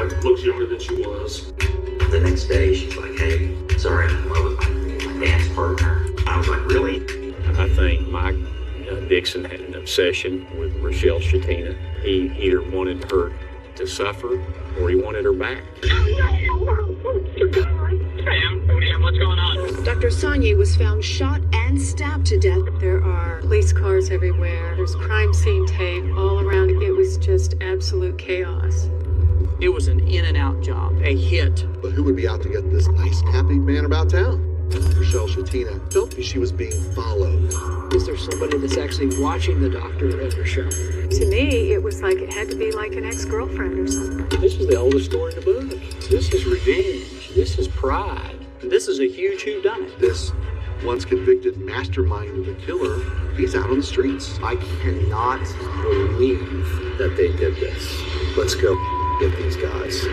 like looks younger than she was. The next day, she's like, hey, sorry, I'm in love with my dance partner. I was like, really? I think Mike Dixon had an obsession with Rochelle Shatina. He either wanted her to suffer or he wanted her back. What's going on? Dr. Sonye was found shot and stabbed to death. There are police cars everywhere. There's crime scene tape all around. It was just absolute chaos. It was an in-and-out job, a hit. But who would be out to get this nice, happy man about town? Rochelle Shatina felt she was being followed. Is there somebody that's actually watching the doctor at her show? To me, it was like it had to be like an ex-girlfriend or something. This is the oldest story in the book. This is revenge. This is pride. This is a huge whodunit. This once convicted mastermind of the killer, he's out on the streets. I cannot believe that they did this. Let's go get these guys.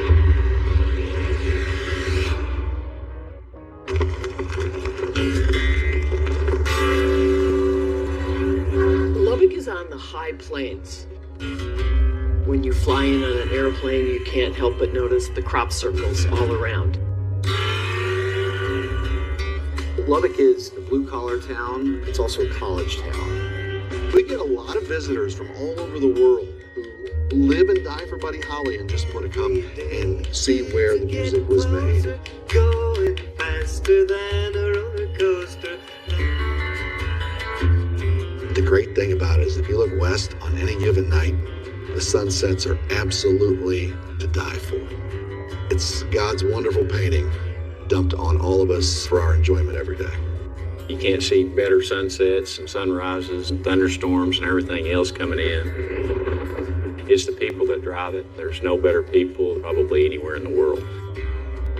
Lubbock is on the high plains. When you fly in on an airplane, you can't help but notice the crop circles all around. Lubbock is a blue-collar town. It's also a college town. We get a lot of visitors from all over the world who live and die for Buddy Holly and just want to come and see where the music was made. Going faster than a roller coaster. The great thing about it is if you look west on any given night, the sunsets are absolutely to die for. It's God's wonderful painting dumped on all of us for our enjoyment every day. You can't see better sunsets and sunrises and thunderstorms and everything else coming in. It's the people that drive it. There's no better people probably anywhere in the world.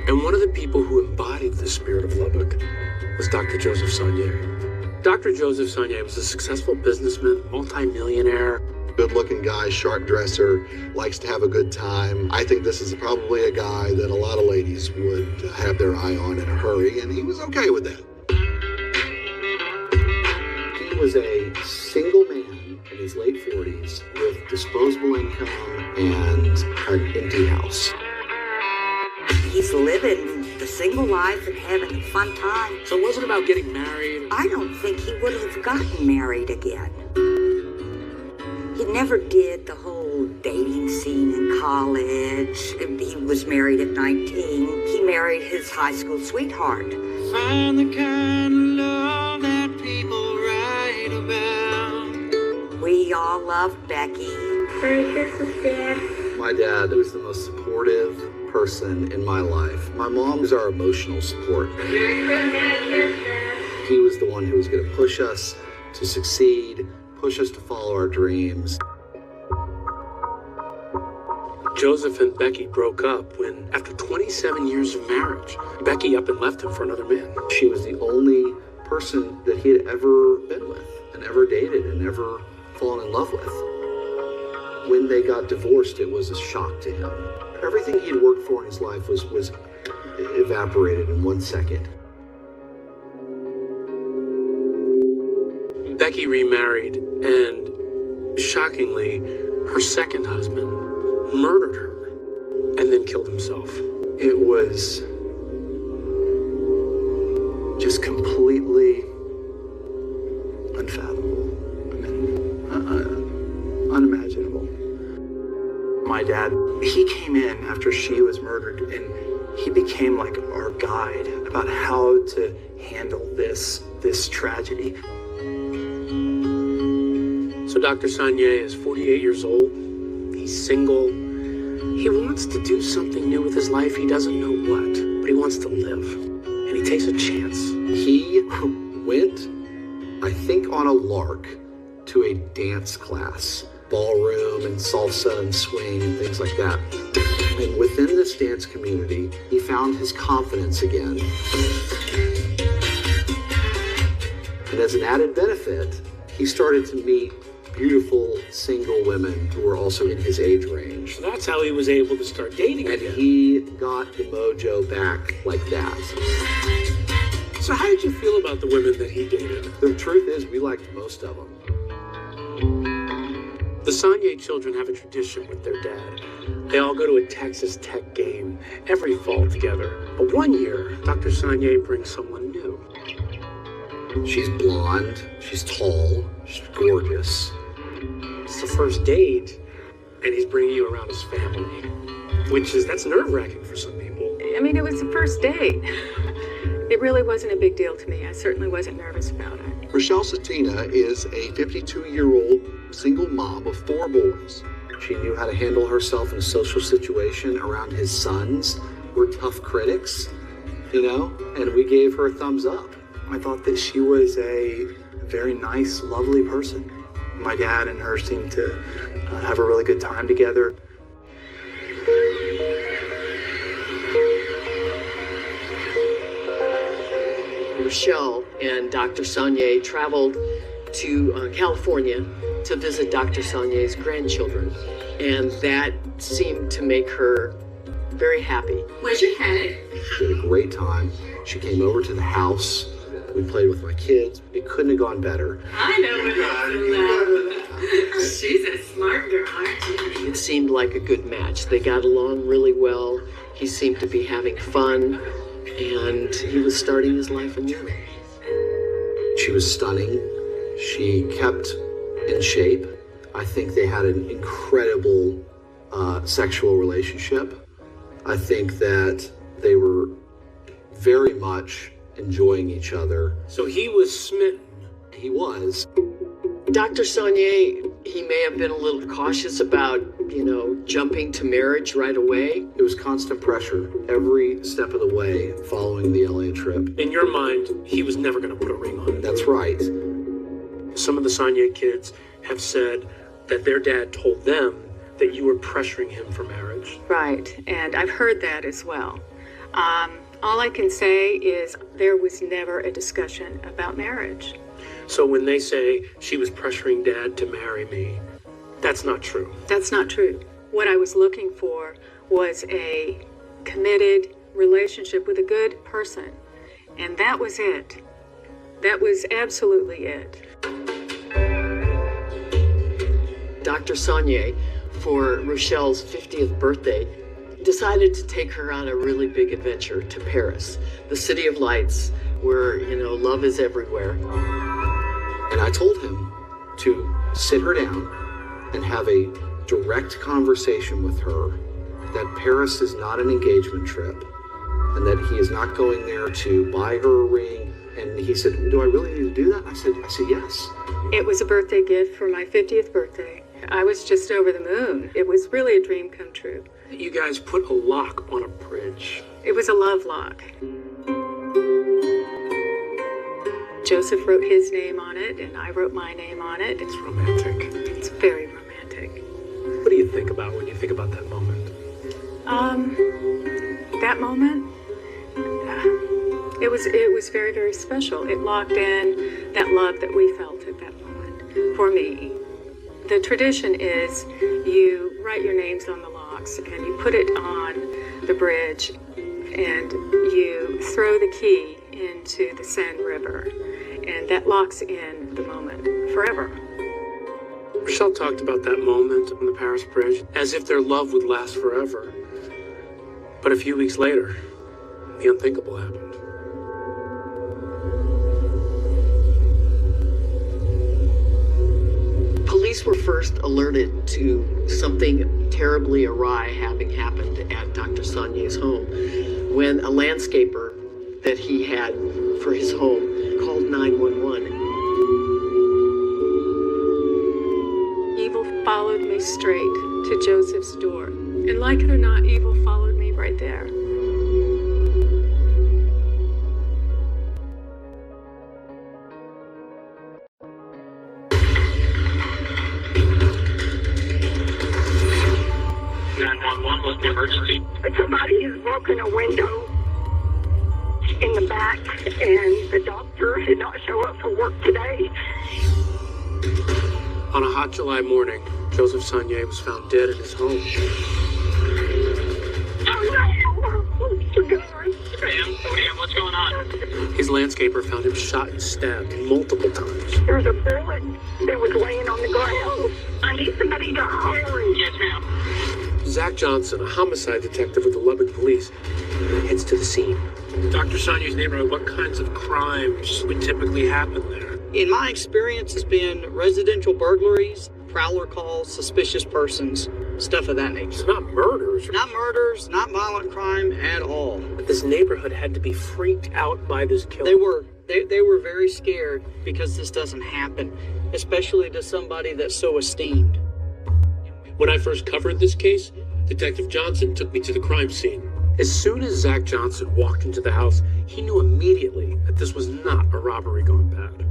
And one of the people who embodied the spirit of Lubbock was Dr. Joseph Sonye. Dr. Joseph Sonye was a successful businessman, multi-millionaire. Good-looking guy, sharp dresser, likes to have a good time. I think this is probably a guy that a lot of ladies would have their eye on in a hurry, and he was okay with that. He was a single man in his late 40s with disposable income and an empty house. He's living the single life and having a fun time. So it wasn't about getting married. I don't think he would have gotten married again. He never did the whole dating scene in college. He was married at 19. He married his high school sweetheart. Find the kind of love that people write about. We all loved Becky. Merry Christmas, Dad. My dad was the most supportive person in my life. My mom was our emotional support. Merry Christmas. He was the one who was going to push us to succeed, push us to follow our dreams. Joseph and Becky broke up when, after 27 years of marriage, Becky up and left him for another man. She was the only person that he had ever been with and ever dated and ever fallen in love with. When they got divorced, it was a shock to him. Everything he'd worked for in his life was evaporated in 1 second. Becky remarried, and shockingly, her second husband murdered her and then killed himself. It was just completely unfathomable. I mean, unimaginable. My dad, he came in after she was murdered, and he became like our guide about how to handle this tragedy. So Dr. Sonye is 48 years old. He's single. He wants to do something new with his life. He doesn't know what, but he wants to live. And he takes a chance. He Went, I think, on a lark to a dance class, ballroom and salsa and swing and things like that. And within this dance community, he found his confidence again. And as an added benefit, he started to meet beautiful single women who were also in his age range. So that's how he was able to start dating And again. he got the mojo back like that. So how did you feel about the women that he dated? The truth is, we liked most of them. The Sonye children have a tradition with their dad. They all go to a Texas Tech game every fall together. But one year, Dr. Sonnier brings someone new. She's blonde, she's tall, she's gorgeous. It's the first date, and he's bringing you around his family, that's nerve-wracking for some people. I mean, it was the first date. It really wasn't a big deal to me. I certainly wasn't nervous about it. Rochelle Satina is a 52-year-old single mom of 4 boys. She knew how to handle herself in a social situation around his sons, who were tough critics, and we gave her a thumbs up. I thought that she was a very nice, lovely person. My dad and her seemed to have a really good time together. Rochelle and Dr. Sonnier traveled to California to visit Dr. Sonnier's grandchildren, and that seemed to make her very happy. Where's your head? We had a great time. She came over to the house. We played with my kids. It couldn't have gone better. I know what that's. She's a smart girl, aren't you? It seemed like a good match. They got along really well. He seemed to be having fun, and he was starting his life anew. She was stunning. She kept in shape. I think they had an incredible sexual relationship. I think that they were very much enjoying each other. So he was smitten. He was. Dr. Sonnier, he may have been a little cautious about, jumping to marriage right away. It was constant pressure every step of the way following the LA trip. In your mind, he was never going to put a ring on it. That's right. Some of the Sonnier kids have said that their dad told them that you were pressuring him for marriage. Right, and I've heard that as well. All I can say is there was never a discussion about marriage. So when they say she was pressuring Dad to marry me, that's not true. That's not true. What I was looking for was a committed relationship with a good person, and that was it. That was absolutely it. Dr. Sonnier, for Rochelle's 50th birthday, decided to take her on a really big adventure to Paris, the city of lights, where, love is everywhere. And I told him to sit her down and have a direct conversation with her that Paris is not an engagement trip and that he is not going there to buy her a ring. And he said, do I really need to do that? I said, yes. It was a birthday gift for my 50th birthday. I was just over the moon. It was really a dream come true. You guys put a lock on a bridge. It was a love lock. Joseph wrote his name on it, and I wrote my name on it. It's romantic. It's very romantic. What do you think about when you think about that moment? That moment, it was very, very special. It locked in that love that we felt at that moment. For me, the tradition is you write your names on the locks and you put it on the bridge and you throw the key into the Seine River, and that locks in the moment forever. Rochelle talked about that moment on the Paris Bridge as if their love would last forever. But a few weeks later, the unthinkable happened. Police were first alerted to something terribly awry having happened at Dr. Sonnier's home when a landscaper that he had for his home called 911. Evil followed me straight to Joseph's door. And like it or not, evil followed me right there. What's the emergency? Somebody has broken a window in the back, and the doctor did not show up for work today. On a hot July morning, Joseph Sonnier was found dead in his home. Ma'am, what's going on? His landscaper found him shot and stabbed multiple times. There's a bullet that was laying on the ground. I need somebody to hurry. Yes, ma'am. Zach Johnson, a homicide detective with the Lubbock Police, heads to the scene. Dr. Sonia's neighborhood, what kinds of crimes would typically happen there? In my experience, it's been residential burglaries, prowler calls, suspicious persons, stuff of that nature. It's not murders. Not murders, not violent crime at all. But this neighborhood had to be freaked out by this killer. They were very scared because this doesn't happen, especially to somebody that's so esteemed. When I first covered this case, Detective Johnson took me to the crime scene. As soon as Zach Johnson walked into the house, he knew immediately that this was not a robbery gone bad.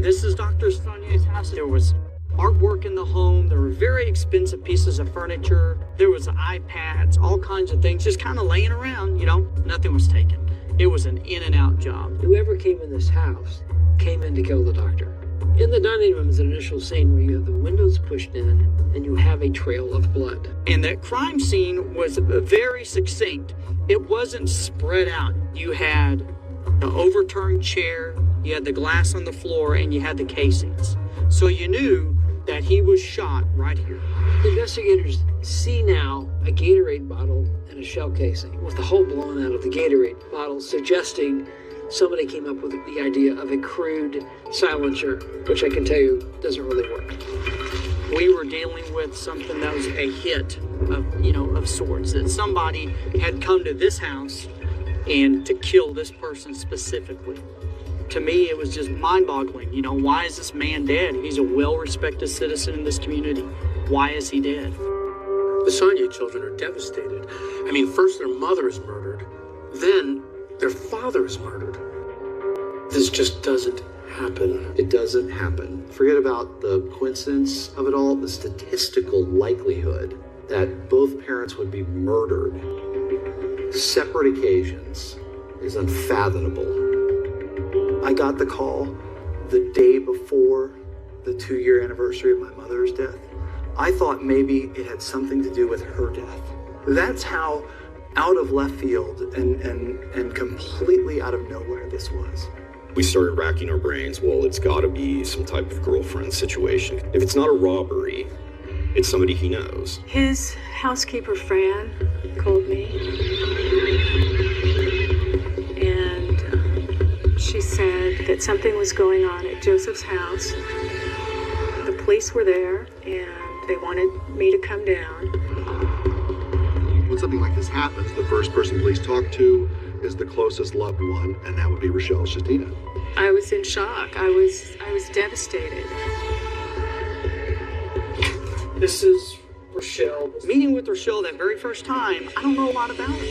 This is Dr. Sonia's house. There was artwork in the home. There were very expensive pieces of furniture. There was iPads, all kinds of things just kind of laying around, nothing was taken. It was an in and out job. Whoever came in this house came in to kill the doctor. In the dining room is an initial scene where you have the windows pushed in and you have a trail of blood. And that crime scene was very succinct. It wasn't spread out. You had the overturned chair, you had the glass on the floor, and you had the casings. So you knew that he was shot right here. Investigators see now a Gatorade bottle and a shell casing with the hole blown out of the Gatorade bottle, suggesting somebody came up with the idea of a crude silencer, which I can tell you doesn't really work. We were dealing with something that was a hit of sorts, that somebody had come to this house and to kill this person specifically. To me, it was just mind-boggling. Why is this man dead? He's a well-respected citizen in this community. Why is he dead? The Sonia children are devastated. First their mother is murdered, then their father is murdered. This just doesn't happen. It doesn't happen. Forget about the coincidence of it all, the statistical likelihood that both parents would be murdered separate occasions is unfathomable. I got the call the day before the 2-year anniversary of my mother's death. I thought maybe it had something to do with her death. That's how out of left field and completely out of nowhere this was. We started racking our brains. Well, it's got to be some type of girlfriend situation. If it's not a robbery, it's somebody he knows. His housekeeper, Fran, called me. And she said that something was going on at Joseph's house. The police were there, and they wanted me to come down. When something like this happens, the first person police talk to is the closest loved one, and that would be Rochelle Shatina. I was in shock. I was devastated. This is Rochelle. Meeting with Rochelle that very first time, I don't know a lot about her.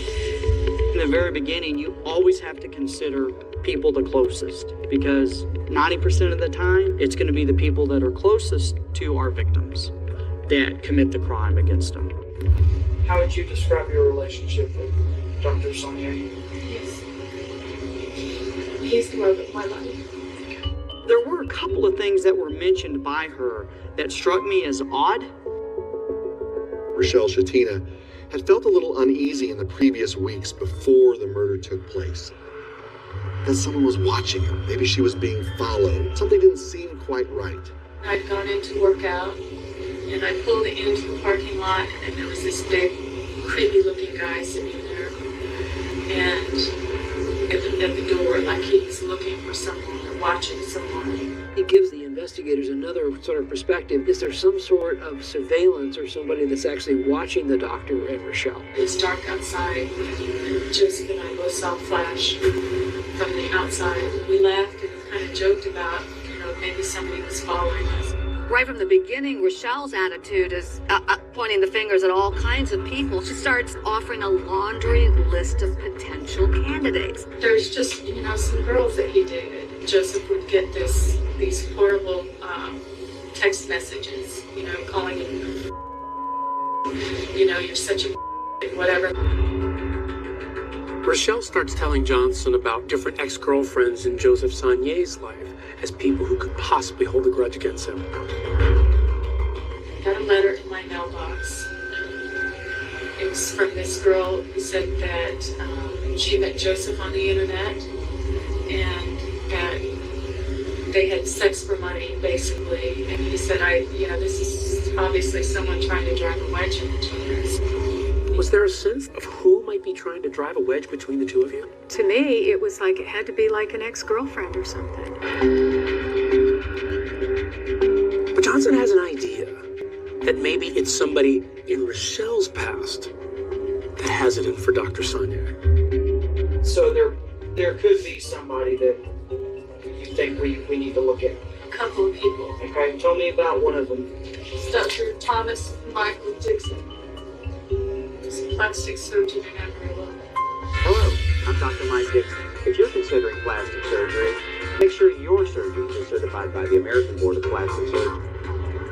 In the very beginning, you always have to consider people the closest, because 90% of the time, it's going to be the people that are closest to our victims that commit the crime against them. How would you describe your relationship with Dr. Sonia? Yes. He's the love of my life. There were a couple of things that were mentioned by her that struck me as odd. Rochelle Shatina had felt a little uneasy in the previous weeks before the murder took place. That someone was watching her. Maybe she was being followed. Something didn't seem quite right. I'd gone in to work out, and I pulled into the parking lot, and there was this big, creepy-looking guy sitting there, and at the door, like he's looking for someone or watching someone. It gives the investigators another sort of perspective. Is there some sort of surveillance or somebody that's actually watching the doctor and Rochelle? It's dark outside, and Joseph and I both saw a flash from the outside. We laughed and kind of joked about, maybe somebody was following us. Right from the beginning, Rochelle's attitude is pointing the fingers at all kinds of people. She starts offering a laundry list of potential candidates. There's just, some girls that he dated. Joseph would get these horrible text messages, calling him, you're such a whatever. Rochelle starts telling Johnson about different ex-girlfriends in Joseph Sonier's life as people who could possibly hold a grudge against him. I got a letter in my mailbox. It was from this girl who said that she met Joseph on the internet and that they had sex for money, basically. And he said, this is obviously someone trying to drive a wedge in between us. Was there a sense of who might be trying to drive a wedge between the two of you? To me, it was like it had to be like an ex-girlfriend or something. But Johnson has an idea that maybe it's somebody in Rochelle's past that has it in for Dr. Sonia. So there could be somebody that you think we need to look at. A couple of people. Okay, tell me about one of them. It's Dr. Thomas Michael Dixon. He's a plastic surgeon in Amarillo. Hello, I'm Dr. Mike Dixon. If you're considering plastic surgery, make sure your surgeon is certified by the American Board of Plastic Surgery.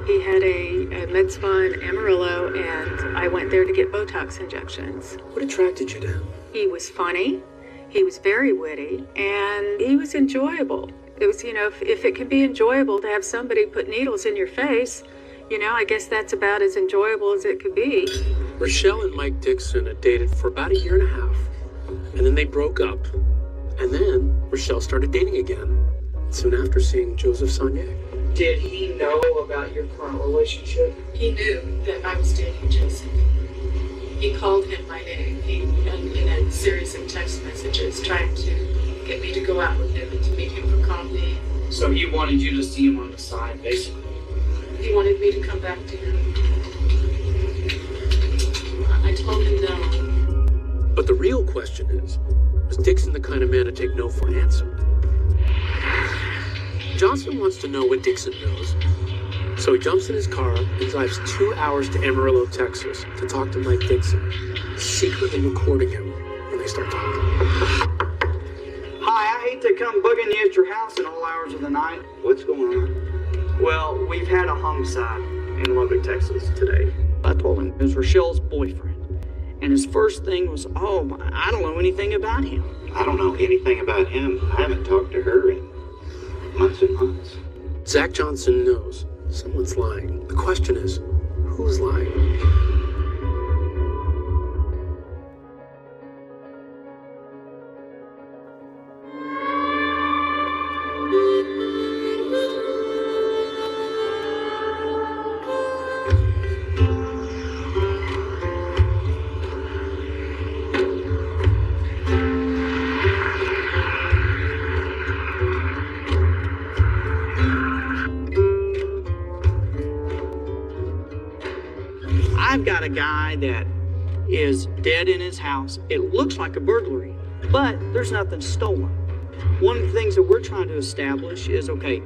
He had a med spa in Amarillo, and I went there to get Botox injections. What attracted you to him? He was funny, he was very witty, and he was enjoyable. It was, if it can be enjoyable to have somebody put needles in your face, I guess that's about as enjoyable as it could be. Rochelle and Mike Dixon had dated for about a year and a half, and then they broke up, and then Rochelle started dating again, soon after seeing Joseph Sonia. Did he know about your current relationship? He knew that I was dating Joseph. He called him by name in a series of text messages trying to get me to go out with him and to meet him for coffee. So he wanted you to see him on the side, basically. He wanted me to come back to him. I told him no. But the real question is, was Dixon the kind of man to take no for an answer? Johnson wants to know what Dixon knows. So he jumps in his car and drives 2 hours to Amarillo, Texas to talk to Mike Dixon, secretly recording him when they start talking. Hi, I hate to come bugging you at your house in all hours of the night. What's going on? Well, we've had a homicide in Lubbock, Texas today. I told him it was Rochelle's boyfriend. And his first thing was, I don't know anything about him. I don't know anything about him. I haven't talked to her in months and months. Zach Johnson knows someone's lying. The question is, who's lying? I've got a guy that is dead in his house. It looks like a burglary, but there's nothing stolen. One of the things that we're trying to establish is, okay,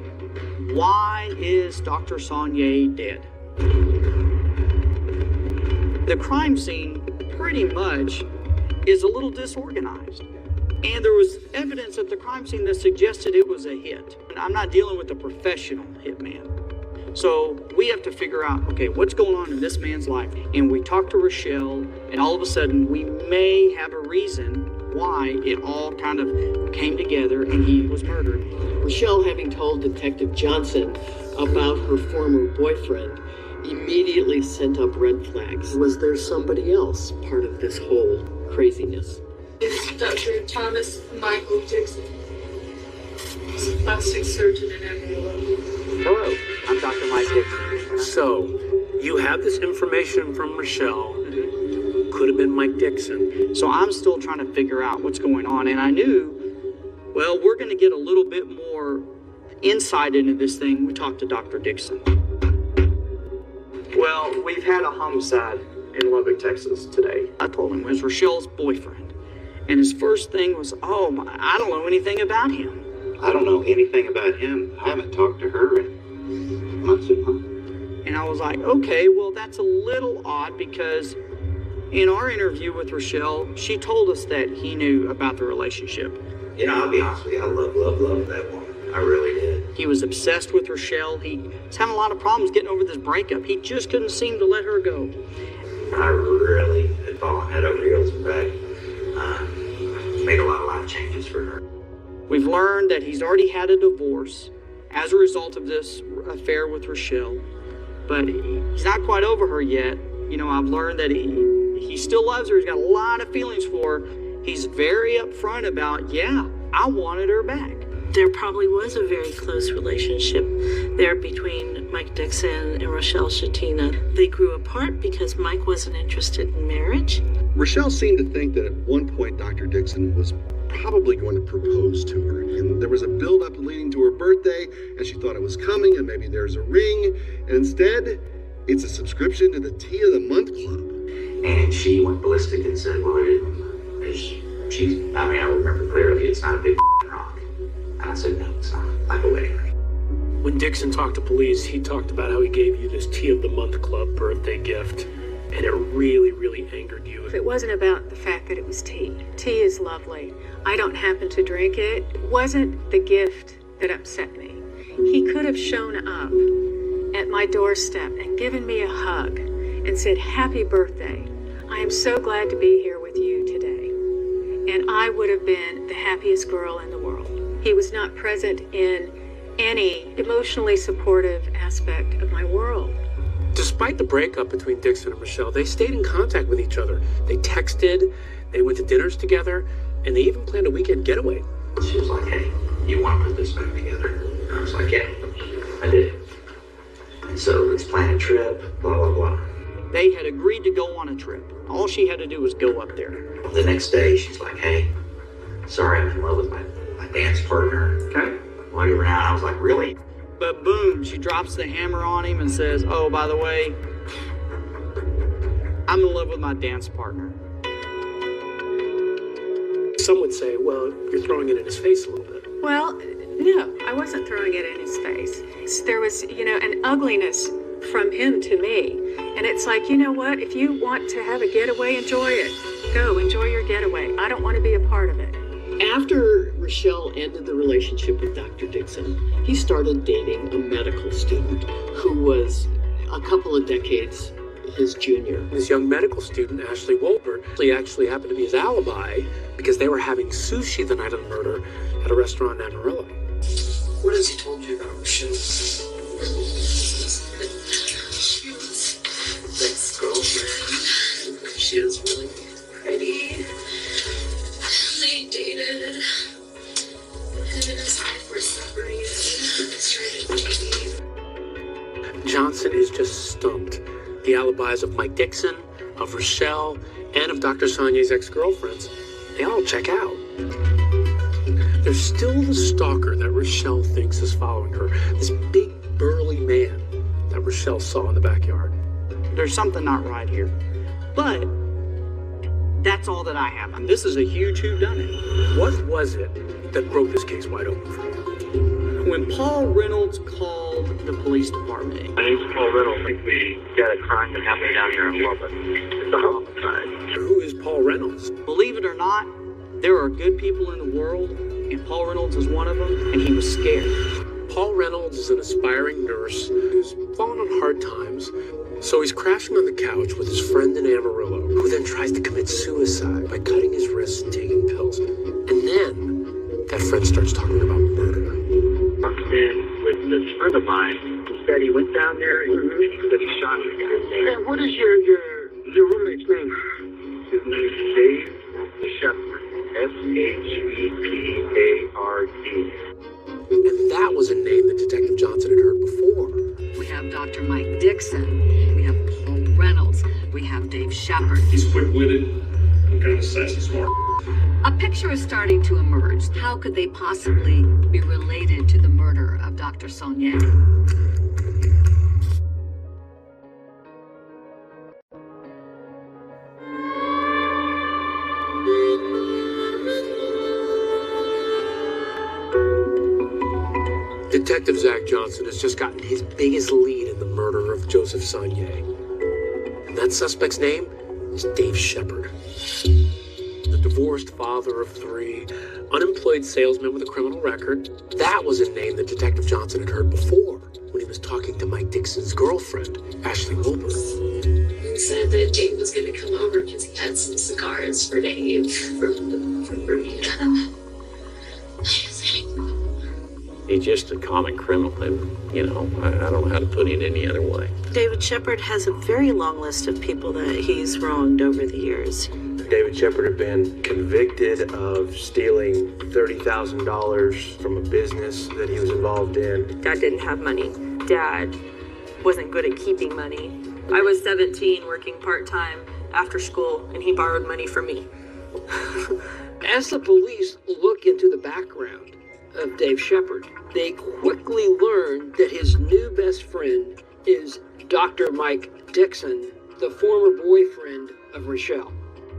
why is Dr. Sonia dead? The crime scene pretty much is a little disorganized. And there was evidence at the crime scene that suggested it was a hit. And I'm not dealing with a professional hitman. So we have to figure out, okay, what's going on in this man's life? And we talk to Rochelle, and all of a sudden we may have a reason why it all kind of came together and he was murdered. Rochelle, having told Detective Johnson about her former boyfriend, immediately sent up red flags. Was there somebody else part of this whole craziness? It's Dr. Thomas Michael Dixon. He's a plastic surgeon in Amarillo. Hello, I'm Dr. Mike Dixon. So, you have this information from Rochelle. Could have been Mike Dixon. So I'm still trying to figure out what's going on. And I knew, well, we're going to get a little bit more insight into this thing. We talked to Dr. Dixon. Well, we've had a homicide in Lubbock, Texas today. I told him it was Rochelle's boyfriend. And his first thing was, I don't know anything about him. I don't know anything about him. I haven't talked to her in months and months. And I was like, okay, well, that's a little odd because in our interview with Rochelle, she told us that he knew about the relationship. You know, I'll be honest with you, I love that woman. I really did. He was obsessed with Rochelle. He was having a lot of problems getting over this breakup. He just couldn't seem to let her go. I really had fallen head over heels and back. Made a lot of life changes for her. We've learned that he's already had a divorce as a result of this affair with Rochelle, but he's not quite over her yet. You know, I've learned that he still loves her. He's got a lot of feelings for her. He's very upfront about, yeah, I wanted her back. There probably was a very close relationship there between Mike Dixon and Rochelle Shatina. They grew apart because Mike wasn't interested in marriage. Rochelle seemed to think that at one point Dr. Dixon was probably going to propose to her. And there was a build-up leading to her birthday, and she thought it was coming, and maybe there's a ring. And instead, it's a subscription to the Tea of the Month Club. And she went ballistic and said, well, I remember clearly, it's not a big rock. And I said, no, it's not, like a wedding ring. When Dixon talked to police, he talked about how he gave you this Tea of the Month Club birthday gift, and it really, really angered you. It wasn't about the fact that it was tea. Tea is lovely. I don't happen to drink it. It wasn't the gift that upset me. He could have shown up at my doorstep and given me a hug and said, happy birthday. I am so glad to be here with you today. And I would have been the happiest girl in the world. He was not present in any emotionally supportive aspect of my world. Despite the breakup between Dixon and Rochelle, they stayed in contact with each other. They texted, they went to dinners together, and they even planned a weekend getaway. She was like, hey, you want to put this back together? And I was like, yeah, I did. And so let's plan a trip, blah, blah, blah. They had agreed to go on a trip. All she had to do was go up there. The next day, she's like, hey, sorry, I'm in love with my dance partner. Okay. While you were out, I was like, really? But boom, she drops the hammer on him and says, oh, by the way, I'm in love with my dance partner. Some would say, well, you're throwing it in his face a little bit. Well, no, I wasn't throwing it in his face. There was, an ugliness from him to me. And it's like, you know what? If you want to have a getaway, enjoy it. Go, enjoy your getaway. I don't want to be a part of it. After Rochelle ended the relationship with Dr. Dixon, he started dating a medical student who was a couple of decades his junior. This young medical student, Ashley Wolbert, actually happened to be his alibi because they were having sushi the night of the murder at a restaurant in Amarillo. What has he told you about Rochelle? She was ex-girlfriend. She was really pretty. They dated. Him and his wife were separated. Johnson is just stumped. The alibis of Mike Dixon, of Rochelle, and of Dr. Sonier's ex-girlfriends, they all check out. There's still the stalker that Rochelle thinks is following her, this big, burly man that Rochelle saw in the backyard. There's something not right here. But that's all that I have. And this is a huge whodunit. What was it that broke this case wide open for you? When Paul Reynolds called the police department. My name's Paul Reynolds. We got a crime that happened down here in Lubbock. It's a homicide. Who is Paul Reynolds? Believe it or not, there are good people in the world, and Paul Reynolds is one of them, and he was scared. Paul Reynolds is an aspiring nurse who's fallen on hard times, so he's crashing on the couch with his friend in Amarillo, who then tries to commit suicide by cutting his wrists and taking pills. And then that friend starts talking about murder. I'm in with this friend of mine who said he went down there and he said he shot the guy. Hey, what is your roommate's name? His name's Dave Shepard. S-H-E-P-A-R-D. And that was a name that Detective Johnson had heard before. We have Dr. Mike Dixon. We have Paul Reynolds. We have Dave Shepard. He's quick-witted and kind of sassy smart. A picture is starting to emerge. How could they possibly be related to the murder of Dr. Sonier? Detective Zach Johnson has just gotten his biggest lead in the murder of Joseph Sonier. And that suspect's name is Dave Shepard. The divorced father of 3, unemployed salesman with a criminal record. That was a name that Detective Johnson had heard before when he was talking to Mike Dixon's girlfriend, Ashley Wilbur. He said that Dave was going to come over because he had some cigars for Dave from Bermuda. He's just a common criminal. I don't know how to put it any other way. David Shepard has a very long list of people that he's wronged over the years. David Shepard had been convicted of stealing $30,000 from a business that he was involved in. Dad didn't have money. Dad wasn't good at keeping money. I was 17 working part-time after school, and he borrowed money from me. As the police look into the background of Dave Shepard, they quickly learn that his new best friend is Dr. Mike Dixon, the former boyfriend of Rochelle.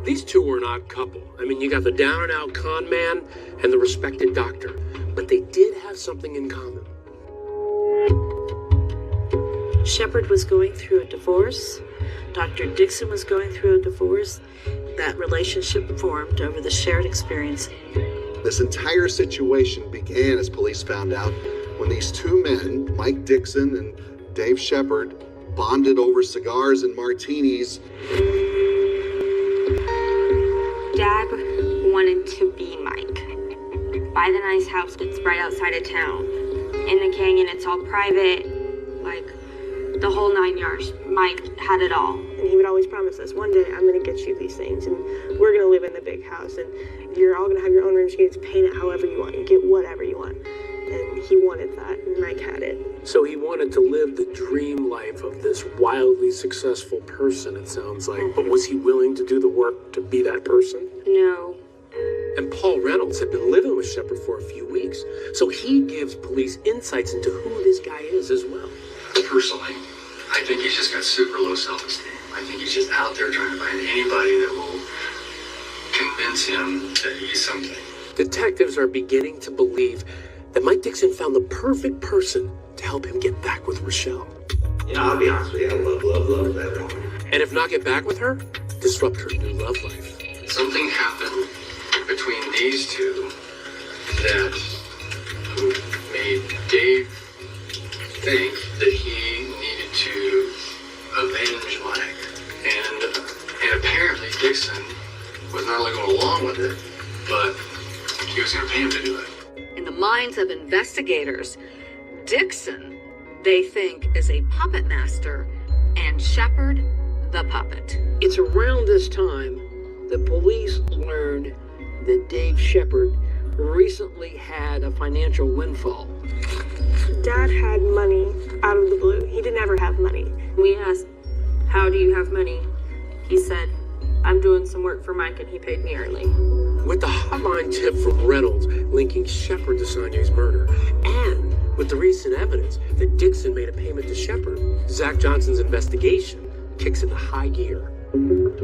These two were an odd couple. I mean, you got the down-and-out con man and the respected doctor, but they did have something in common. Shepard was going through a divorce. Dr. Dixon was going through a divorce. That relationship formed over the shared experience. This entire situation began, as police found out, when these two men, Mike Dixon and Dave Shepard, bonded over cigars and martinis. Dad wanted to be Mike. Buy the nice house that's right outside of town. In the canyon, it's all private. Like, the whole 9 yards. Mike had it all. And he would always promise us, one day I'm going to get you these things, and we're going to live in the big house, and you're all going to have your own rooms. You get to paint it however you want. You get whatever you want. And he wanted that, and Mike had it. So he wanted to live the dream life of this wildly successful person, it sounds like. But was he willing to do the work to be that person? No. And Paul Reynolds had been living with Shepard for a few weeks, so he gives police insights into who this guy is as well. Personally, I think he's just got super low self-esteem. I think he's just out there trying to find anybody that will convince him that he's something. Detectives are beginning to believe that Mike Dixon found the perfect person to help him get back with Rochelle. You know, I'll be honest with you, I love that woman. And if not get back with her, disrupt her new love life. Something happened between these two that made Dave think that he needed to avenge Mike. And apparently Dixon was not only going along with it, but he was going to pay him to do it. In the minds of investigators, Dixon, they think, is a puppet master, and Shepard, the puppet. It's around this time the police learn that Dave Shepard recently had a financial windfall. Dad had money out of the blue. He didn't ever have money. We asked, how do you have money? He said, I'm doing some work for Mike and he paid me early. With the hotline tip from Reynolds linking Shepard to Sonia's murder, and with the recent evidence that Dixon made a payment to Shepard, Zach Johnson's investigation kicks into high gear. And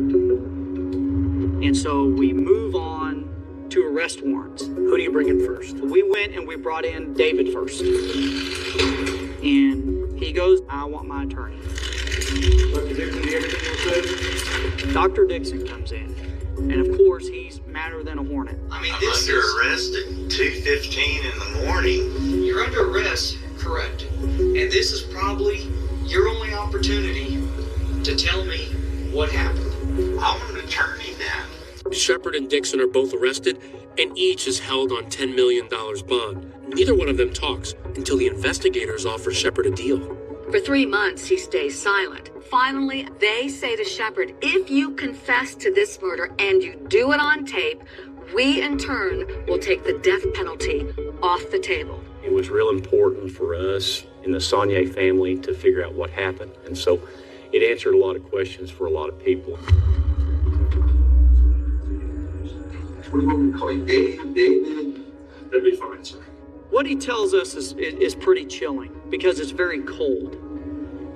so we move on to arrest warrants. Who do you bring in first? We went and we brought in David first. And he goes, I want my attorney. Dr. Dixon, do everything you said? Dr. Dixon comes in. And of course, he's madder than a hornet. I mean, I'm under arrest at 2:15 in the morning. You're under arrest, correct. And this is probably your only opportunity to tell me what happened. I want an attorney now. Shepard and Dixon are both arrested, and each is held on $10 million bond. Neither one of them talks until the investigators offer Shepard a deal. For 3 months, he stays silent. Finally, they say to Shepard, if you confess to this murder and you do it on tape, we in turn will take the death penalty off the table. It was real important for us in the Sonia family to figure out what happened. And so it answered a lot of questions for a lot of people. What do you want me to call you? David? That'd be fine, sir. What he tells us is pretty chilling because it's very cold.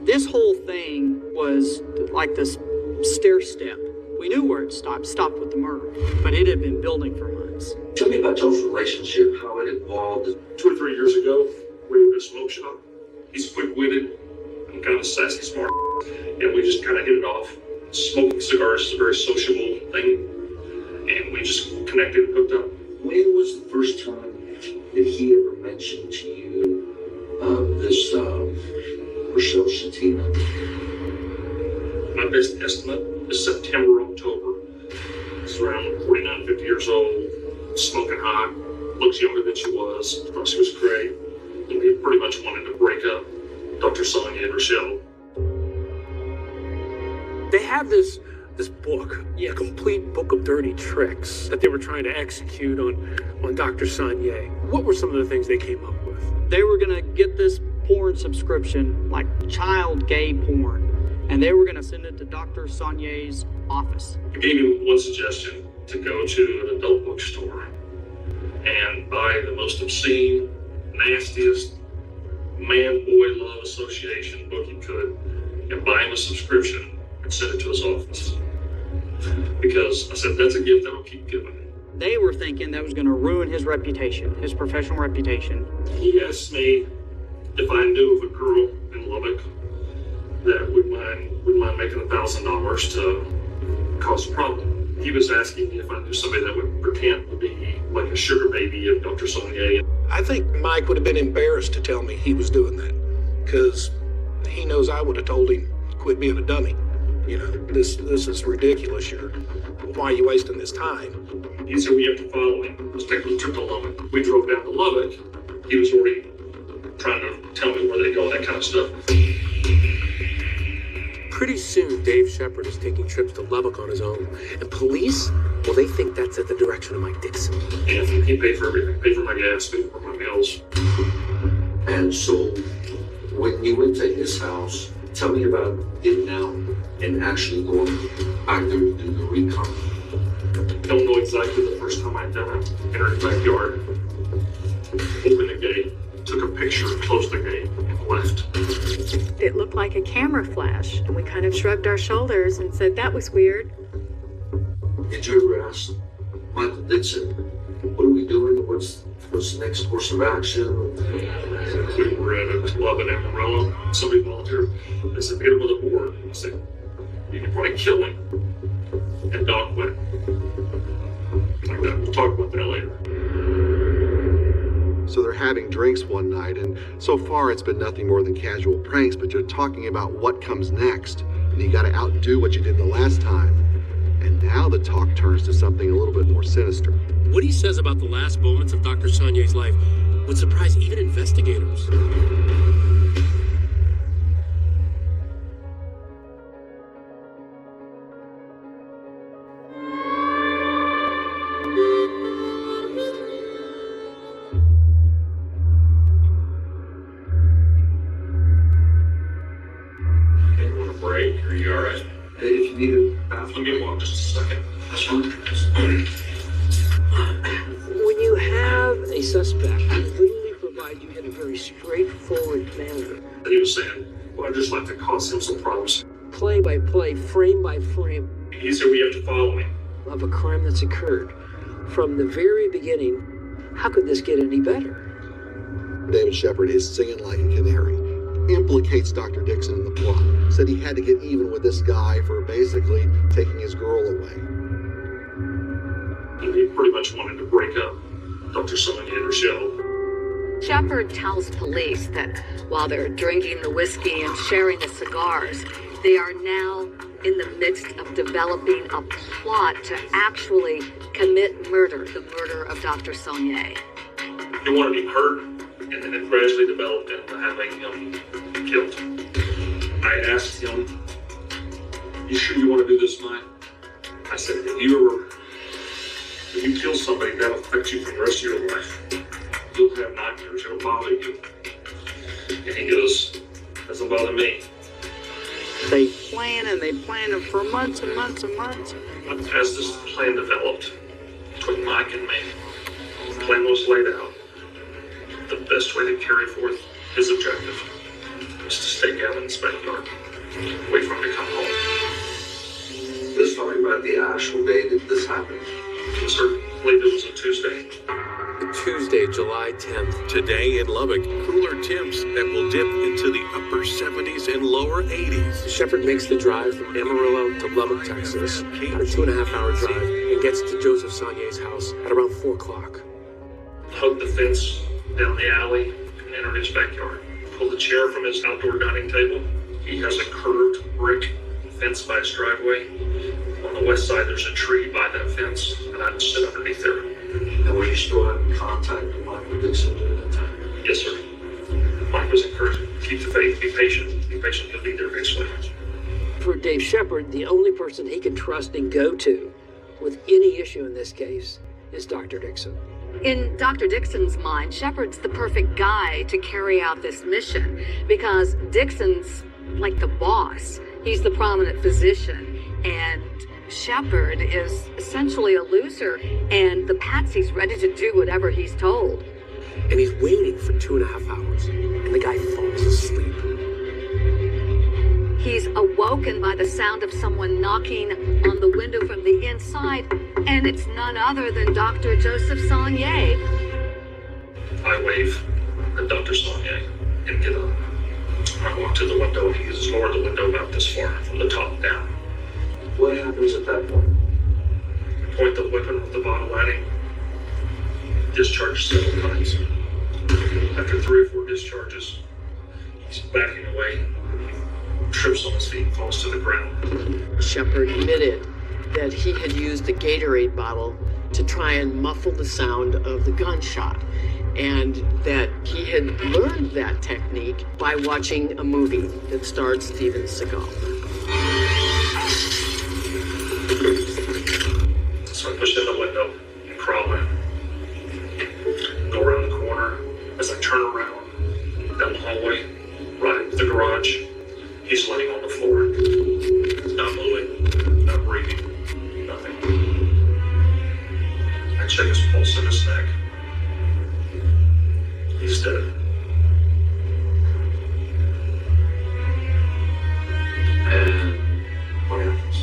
This whole thing was like this stair step. We knew where it stopped with the murder, but it had been building for months. Tell me about Joe's relationship, how it evolved. 2 or 3 years ago, we were at a smoke shop. He's quick-witted. I'm kind of sassy, smart. And we just kind of hit it off. Smoking cigars is a very sociable thing. And we just connected and hooked up. When was the first time that he ever mentioned to you this Rochelle Shatina? My best estimate is September, October. He's around 49, 50 years old, smoking hot, looks younger than she was, thought she was great. And we pretty much wanted to break up Dr. Sonia and Rochelle. They have this this book, a complete book of dirty tricks that they were trying to execute on Dr. Sonnier. What were some of the things they came up with? They were going to get this porn subscription, like child gay porn, and they were going to send it to Dr. Sonnier's office. I gave him one suggestion, to go to an adult bookstore and buy the most obscene, nastiest man-boy love association book he could, and buy him a subscription and send it to his office. Because I said, that's a gift that will keep giving. They were thinking that was going to ruin his reputation, his professional reputation. He asked me if I knew of a girl in Lubbock that would mind making $1,000 to cause a problem. He was asking me if I knew somebody that would pretend to be like a sugar baby of Dr. Sonnier. I think Mike would have been embarrassed to tell me he was doing that, because he knows I would have told him, quit being a dummy. You know, this is ridiculous. Why are you wasting this time? He said, we have to follow him. Let's take a trip to Lubbock. We drove down to Lubbock. He was already trying to tell me where they go, that kind of stuff. Pretty soon, Dave Shepard is taking trips to Lubbock on his own. And police, well, they think that's at the direction of Mike Dixon. And he paid for everything. Paid for my gas, paid for my meals. And so, when you went to his house, tell me about getting out and actually going back there to do the recon. Don't know exactly the first time I done it. Entered his backyard, opened the gate, took a picture, closed the gate, and left. It looked like a camera flash, and we kind of shrugged our shoulders and said, that was weird. Did you ever ask Michael Dixon, what are we doing? What's the next course of action? We were at a club in Amarillo. Somebody volunteered. They said, hit him with a board. I said, you can probably kill him. And Doc went. Like that. We'll talk about that later. So they're having drinks one night, and so far it's been nothing more than casual pranks, but you're talking about what comes next, and you gotta outdo what you did the last time. And now the talk turns to something a little bit more sinister. What he says about the last moments of Dr. Sonnier's life would surprise even investigators. Are you alright? Hey, if you need a bathroom, let me walk just a second. That's fine. When you have a suspect, they literally provide you in a very straightforward manner. He was saying, well, I'd just like to cause him some problems. Play by play, frame by frame. He said, we have to follow him. Of a crime that's occurred. From the very beginning, how could this get any better? David Shepard is singing like a canary. Implicates Dr. Dixon in the plot. Said he had to get even with this guy for basically taking his girl away. He pretty much wanted to break up Dr. Sonnier and Rochelle. Shepard tells police that while they're drinking the whiskey and sharing the cigars, they are now in the midst of developing a plot to actually commit murder, the murder of Dr. Sonnier. He wanted him hurt, and then it gradually developed into having him killed. I asked him, you sure you want to do this, Mike? I said, if you kill somebody, that'll affect you for the rest of your life. You'll have nightmares, it'll bother you. And he goes, doesn't bother me. They planned it for months and months and months. As this plan developed between Mike and me, the plan was laid out. The best way to carry forth his objective was to stay Gavin's backyard, wait for him to come home. Let's talk about the actual day that this happened. Yes, sir. I believe it was a Tuesday. Tuesday, July 10th. Today in Lubbock, cooler temps that will dip into the upper 70s and lower 80s. Shepard makes the drive from Amarillo to Lubbock, Texas, about a 2.5-hour drive, and gets to Joseph Sonnier's house at around 4 o'clock. Hugged the fence down the alley and entered his backyard. Pulled a chair from his outdoor dining table. He has a curved brick fence by his driveway. On the west side, there's a tree by that fence, and I just sit underneath there. And were you still having contact with Michael Dixon during that time? Yes, sir. Mike was encouraged, keep the faith, be patient, he'll be there eventually. for Dave Shepard, the only person he can trust and go to with any issue in this case is Dr. Dixon. In Dr. Dixon's mind, Shepard's the perfect guy to carry out this mission because Dixon's like the boss. He's the prominent physician, and Shepard is essentially a loser, and the patsy's ready to do whatever he's told. And he's waiting for 2.5 hours, and the guy falls asleep. He's awoken by the sound of someone knocking on the window from the inside, and it's none other than Dr. Joseph Saunier. I wave at Dr. Saunier and get up. I walk to the window, and he has lowered the window about this far, from the top down. What happens at that point? I point the weapon with the bottle at him, discharge several times. After 3 or 4 discharges, he's backing away, trips on his feet, and falls to the ground. Shepard admitted that he had used the Gatorade bottle to try and muffle the sound of the gunshot, and that he had learned that technique by watching a movie that starred Steven Seagal. So I push in the window and crawl in. Go around the corner. As I turn around, down the hallway, right into the garage, he's laying on the floor. Not moving, not breathing, nothing. I check his pulse in his neck. He's dead. And what happens?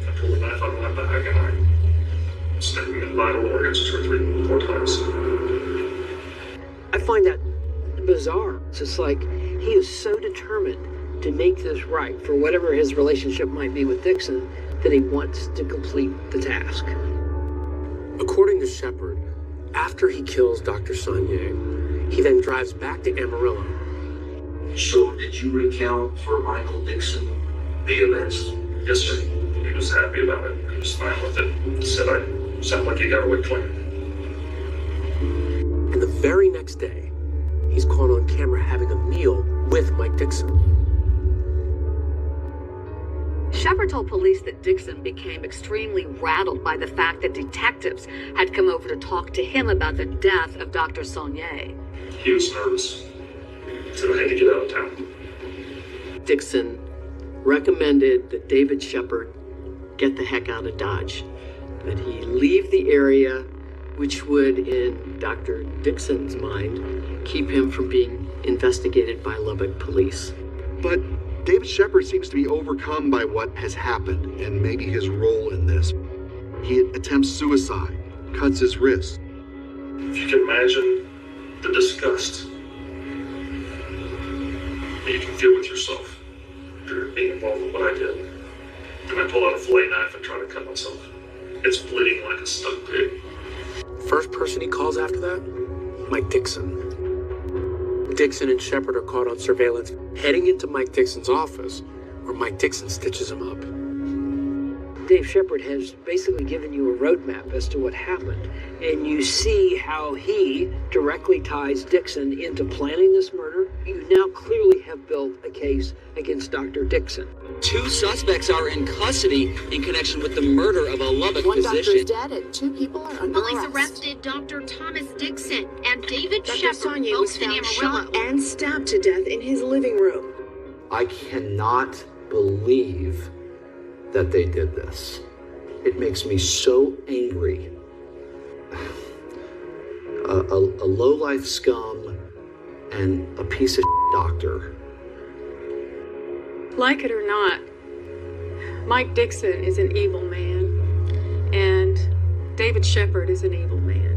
I pull the knife out of my bag and I stab him in vital organs 2 or 3 more times. I find that bizarre. It's just like he is so determined to make this right for whatever his relationship might be with Dixon that he wants to complete the task. According to Shepard, after he kills Dr. Saunier, he then drives back to Amarillo. So did you recount for Michael Dixon the events? Yes, sir. He was happy about it. He was fine with it. He said I sound like he got away clean. And the very next day, he's caught on camera having a meal with Mike Dixon. Shepard told police that Dixon became extremely rattled by the fact that detectives had come over to talk to him about the death of Dr. Saunier. He was nervous. He said I had to get out of town. Dixon recommended that David Shepard get the heck out of Dodge, that he leave the area, which would, in Dr. Dixon's mind, keep him from being investigated by Lubbock police. But David Shepard seems to be overcome by what has happened and maybe his role in this. He attempts suicide, cuts his wrist. If you can imagine the disgust that you can feel with yourself after being involved with what I did. Then I pull out a fillet knife and try to cut myself. It's bleeding like a stuck pig. First person he calls after that? Mike Dixon. Dixon and Shepard are caught on surveillance heading into Mike Dixon's office, where Mike Dixon stitches him up. Dave Shepard has basically given you a roadmap as to what happened, and you see how he directly ties Dixon into planning this murder. You now clearly have built a case against Dr. Dixon. 2 suspects are in custody in connection with the murder of a Lubbock One physician. doctor is dead and 2 people are under Police arrest. arrested Dr. Thomas Dixon and David Dr. Shepard, Saunier both was in found Amarillo. shot and stabbed to death in his living room. I cannot believe that they did this. It makes me so angry. A low-life scum and a piece of doctor. Like it or not, Mike Dixon is an evil man, and David Shepard is an evil man.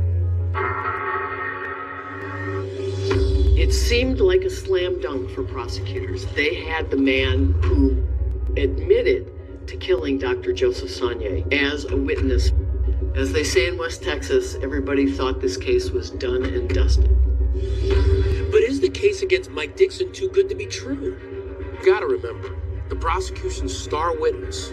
It seemed like a slam dunk for prosecutors. They had the man who admitted to killing Dr. Joseph Saunier as a witness. As they say in West Texas, everybody thought this case was done and dusted. But is the case against Mike Dixon too good to be true? You gotta remember, the prosecution's star witness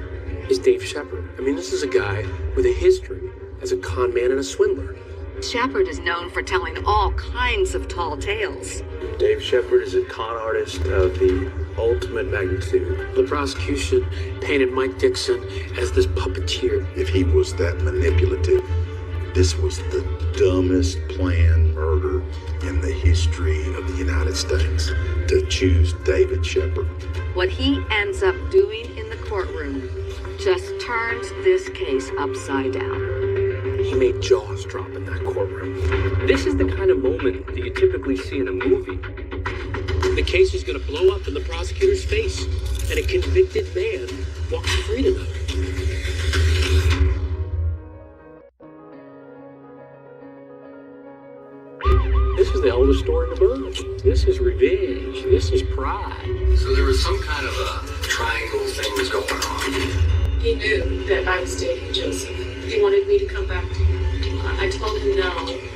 is Dave Shepard. I mean, this is a guy with a history as a con man and a swindler. Shepard is known for telling all kinds of tall tales. Dave Shepard is a con artist of the ultimate magnitude. The prosecution painted Mike Dixon as this puppeteer. If he was that manipulative, this was the dumbest planned murder in the history of the United States, to choose David Shepard. What he ends up doing in the courtroom just turns this case upside down. He made jaws drop in that courtroom. This is the kind of moment that you typically see in a movie. The case is going to blow up in the prosecutor's face, and a convicted man walks free tonight. This is the oldest story in the book. This is revenge. This is pride. So there was some kind of a triangle thing was going on. He knew that I was dating Joseph. He wanted me to come back to him. I told him no.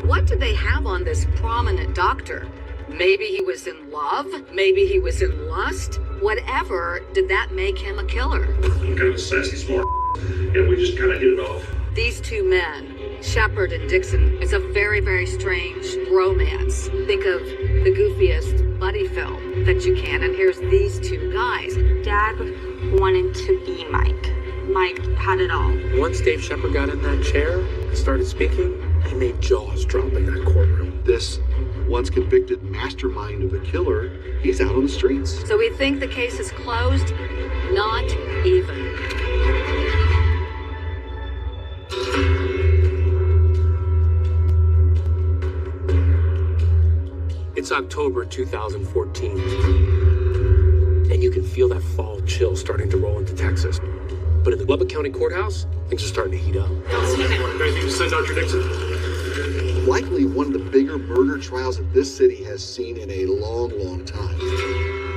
What did they have on this prominent doctor? Maybe he was in love. Maybe he was in lust. Whatever, did that make him a killer? I'm kind of sassy, smart, and we just kind of hit it off. These two men, Shepard and Dixon, it's a very, very strange romance. Think of the goofiest buddy film that you can, and here's these two guys. Dad wanted to be Mike. Mike had it all. Once Dave Shepard got in that chair and started speaking, he made jaws drop in that courtroom. This once convicted mastermind of a killer, he's out on the streets. So we think the case is closed? Not even. It's October 2014, and you can feel that fall chill starting to roll into Texas. But in the Lubbock County Courthouse, things are starting to heat up. Anything to say, Dr. Dixon? Likely one of the bigger murder trials that this city has seen in a long, long time.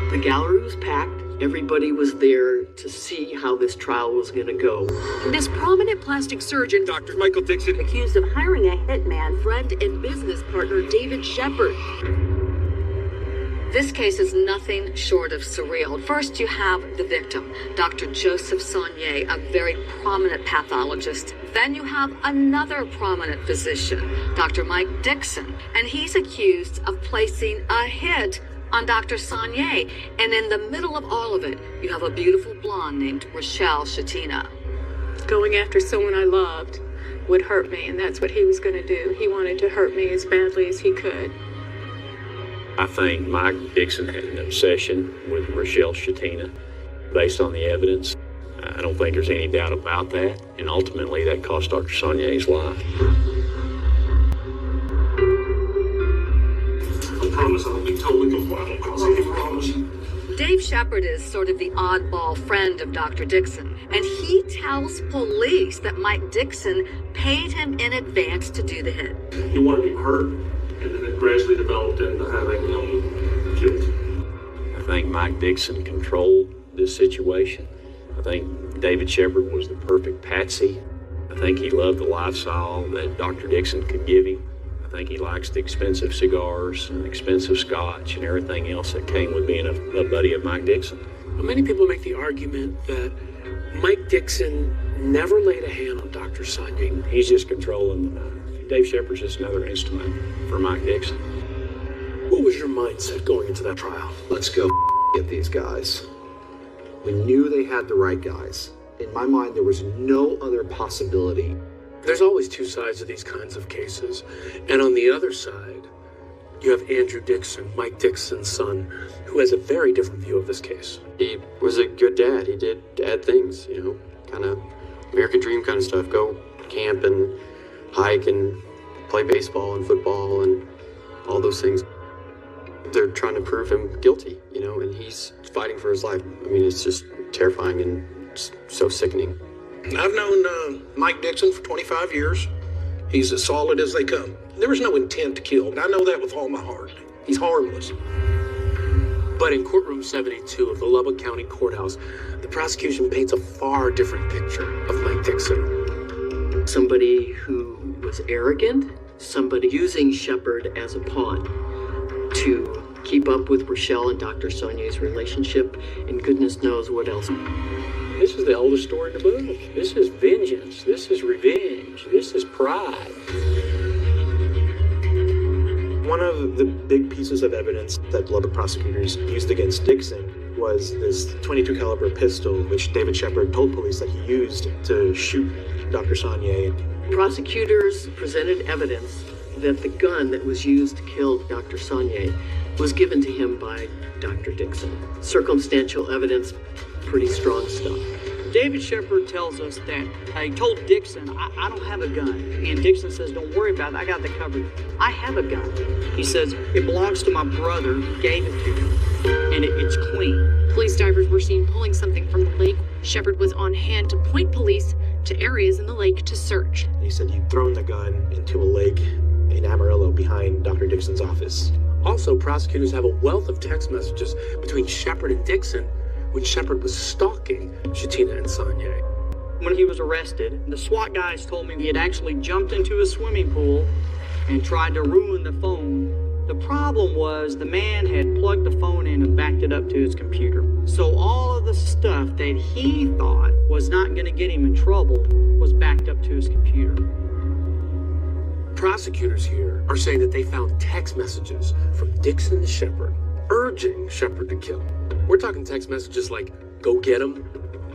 The gallery was packed. Everybody was there to see how this trial was going to go. This prominent plastic surgeon, Dr. Michael Dixon, accused of hiring a hitman, friend and business partner, David Shepard. This case is nothing short of surreal. First, you have the victim, Dr. Joseph Saunier, a very prominent pathologist. Then you have another prominent physician, Dr. Mike Dixon, and he's accused of placing a hit on Dr. Saunier. And in the middle of all of it, you have a beautiful blonde named Rochelle Shatina. Going after someone I loved would hurt me, and that's what he was going to do. He wanted to hurt me as badly as he could. I think Mike Dixon had an obsession with Rochelle Shatina based on the evidence. I don't think there's any doubt about that. And ultimately, that cost Dr. Saunier's life. I promise I'll be totally compliant. I promise. Dave Shepard is sort of the oddball friend of Dr. Dixon, and he tells police that Mike Dixon paid him in advance to do the hit. He wanted him hurt, and then it gradually developed into having him killed. I think Mike Dixon controlled this situation. I think David Shepard was the perfect patsy. I think he loved the lifestyle that Dr. Dixon could give him. I think he likes the expensive cigars and expensive scotch and everything else that came with being a buddy of Mike Dixon. Many people make the argument that Mike Dixon never laid a hand on Dr. Saunier. He's just controlling the knife. Dave Shepard's just another instrument for Mike Dixon. What was your mindset going into that trial? Let's go get these guys. We knew they had the right guys. In my mind, there was no other possibility. There's always two sides of these kinds of cases. And on the other side, you have Andrew Dixon, Mike Dixon's son, who has a very different view of this case. He was a good dad. He did dad things, kind of American dream kind of stuff. Go camp and hike and play baseball and football and all those things. They're trying to prove him guilty, and he's fighting for his life. I mean, it's just terrifying and so sickening. I've known Mike Dixon for 25 years. He's as solid as they come. There was no intent to kill, and I know that with all my heart. He's harmless. But in courtroom 72 of the Lubbock County Courthouse, the prosecution paints a far different picture of Mike Dixon. Somebody who was arrogant, somebody using Shepard as a pawn to keep up with Rochelle and Dr. Saunier's relationship, and goodness knows what else. This is the oldest story in the book. This is vengeance. This is revenge. This is pride. One of the big pieces of evidence that Lubbock prosecutors used against Dixon was this .22 caliber pistol, which David Shepard told police that he used to shoot Dr. Saunier. Prosecutors presented evidence that the gun that was used to kill Dr. Saunier was given to him by Dr. Dixon. Circumstantial evidence, pretty strong stuff. David Shepard tells us that I told Dixon, I don't have a gun. And Dixon says, don't worry about it, I got the cover. I have a gun. He says, it belongs to my brother who gave it to me, and it's clean. Police divers were seen pulling something from the lake. Shepard was on hand to point police to areas in the lake to search. He said he'd thrown the gun into a lake in Amarillo behind Dr. Dixon's office. Also, prosecutors have a wealth of text messages between Shepard and Dixon when Shepard was stalking Shatina and Saunier. When he was arrested, the SWAT guys told me he had actually jumped into a swimming pool and tried to ruin the phone. The problem was the man had plugged the phone in and backed it up to his computer. So all of the stuff that he thought was not going to get him in trouble was backed up to his computer. Prosecutors here are saying that they found text messages from Dixon to Shepard, urging Shepard to kill. We're talking text messages like, go get him,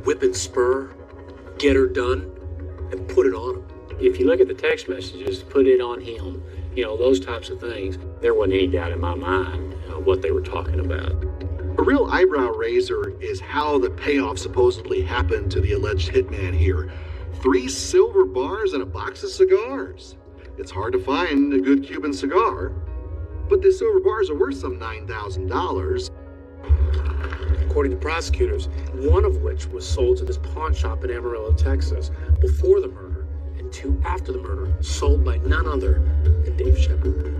whip and spur, get her done, and put it on him. If you look at the text messages, put it on him, those types of things, there wasn't any doubt in my mind what they were talking about. A real eyebrow raiser is how the payoff supposedly happened to the alleged hitman here. 3 silver bars and a box of cigars. It's hard to find a good Cuban cigar, but the silver bars are worth some $9,000. According to prosecutors, one of which was sold to this pawn shop in Amarillo, Texas, before the murder, and 2 after the murder, sold by none other than Dave Shepard.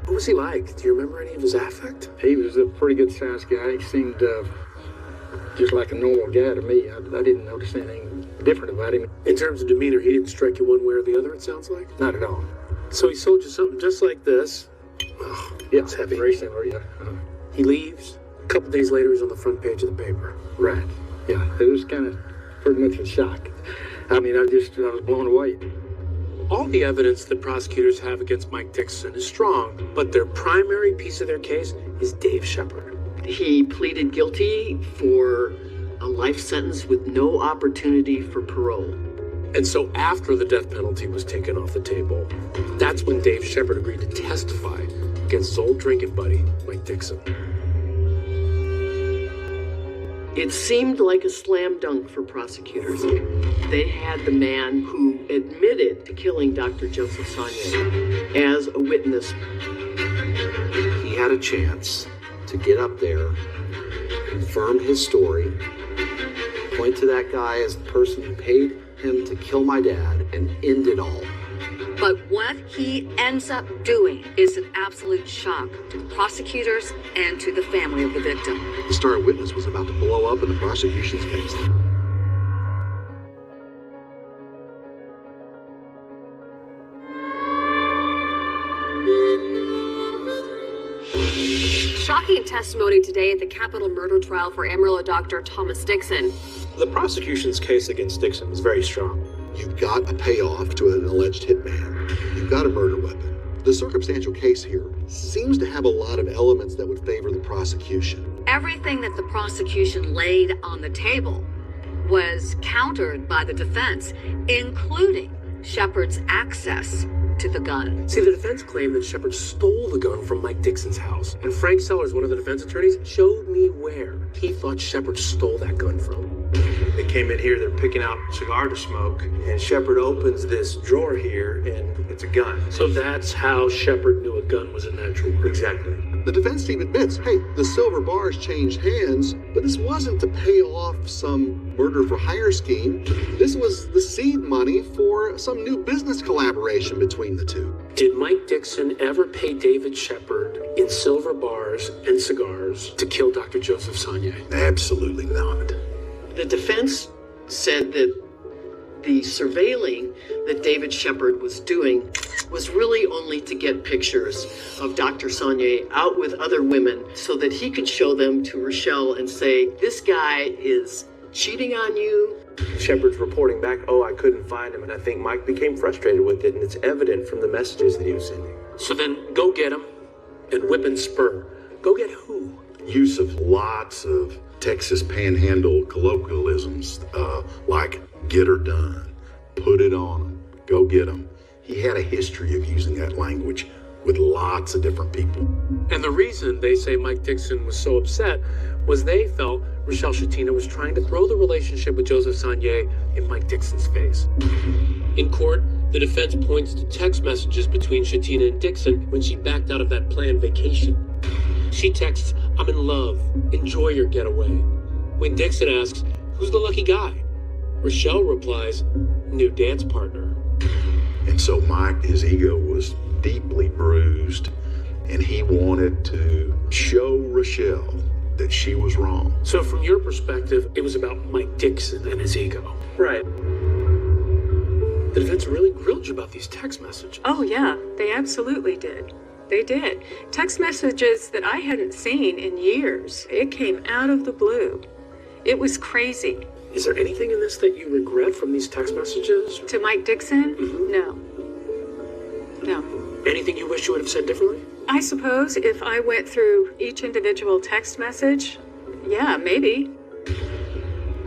What was he like? Do you remember any of his affect? He was a pretty good sized guy. He seemed just like a normal guy to me. I didn't notice anything different about him. In terms of demeanor, he didn't strike you one way or the other, it sounds like? Not at all. So he sold you something just like this. Oh, yeah, it's heavy. Very similar, yeah. He leaves. A couple days later, he's on the front page of the paper. Right. Yeah, it was kind of pretty much a shock. I mean, I was blown away. All the evidence that prosecutors have against Mike Dixon is strong, but their primary piece of their case is Dave Shepard. He pleaded guilty for a life sentence with no opportunity for parole. And so after the death penalty was taken off the table, that's when Dave Shepard agreed to testify against his old drinking buddy, Mike Dixon. It seemed like a slam dunk for prosecutors. They had the man who admitted to killing Dr. Joseph Saunier as a witness. He had a chance to get up there, confirm his story, point to that guy as the person who paid him to kill my dad, and end it all. But what he ends up doing is an absolute shock to the prosecutors and to the family of the victim. The star witness was about to blow up in the prosecution's case. Shocking testimony today at the capital murder trial for Amarillo doctor Thomas Dixon. The prosecution's case against Dixon was very strong. You've got a payoff to an alleged hitman. You've got a murder weapon. The circumstantial case here seems to have a lot of elements that would favor the prosecution. Everything that the prosecution laid on the table was countered by the defense, including Shepard's access to the gun. See, the defense claimed that Shepard stole the gun from Mike Dixon's house, and Frank Sellers, one of the defense attorneys, showed me where he thought Shepard stole that gun from. They came in here, they're picking out a cigar to smoke, and Shepard opens this drawer here, and it's a gun. So that's how Shepard knew a gun was in that drawer. Exactly. The defense team admits, hey, the silver bars changed hands, but this wasn't to pay off some murder for hire scheme. This was the seed money for some new business collaboration between the two. Did Mike Dixon ever pay David Shepard in silver bars and cigars to kill Dr. Joseph Saunier? Absolutely not. The defense said that the surveilling that David Shepard was doing was really only to get pictures of Dr. Saunier out with other women so that he could show them to Rochelle and say, this guy is cheating on you. Shepard's reporting back, I couldn't find him, and I think Mike became frustrated with it, and it's evident from the messages that he was sending. So then go get him and whip and spur. Go get who? use of lots of Texas Panhandle colloquialisms, like get her done, put it on them, go get them. He had a history of using that language with lots of different people. And the reason they say Mike Dixon was so upset was they felt Rochelle Shatina was trying to throw the relationship with Joseph Sanier in Mike Dixon's face. In court, the defense points to text messages between Shatina and Dixon when she backed out of that planned vacation. She texts, "I'm in love. Enjoy your getaway." When Dixon asks, "Who's the lucky guy?" Rochelle replies, "New dance partner." And so Mike, his ego was deeply bruised, and he wanted to show Rochelle that she was wrong. So from your perspective, it was about Mike Dixon and his ego. Right. The defense really grilled you about these text messages. Oh, yeah, they absolutely did. They did. Text messages that I hadn't seen in years. It came out of the blue. It was crazy. Is there anything in this that you regret from these text messages? To Mike Dixon? Mm-hmm. No. No. Anything you wish you would have said differently? I suppose if I went through each individual text message, yeah, maybe.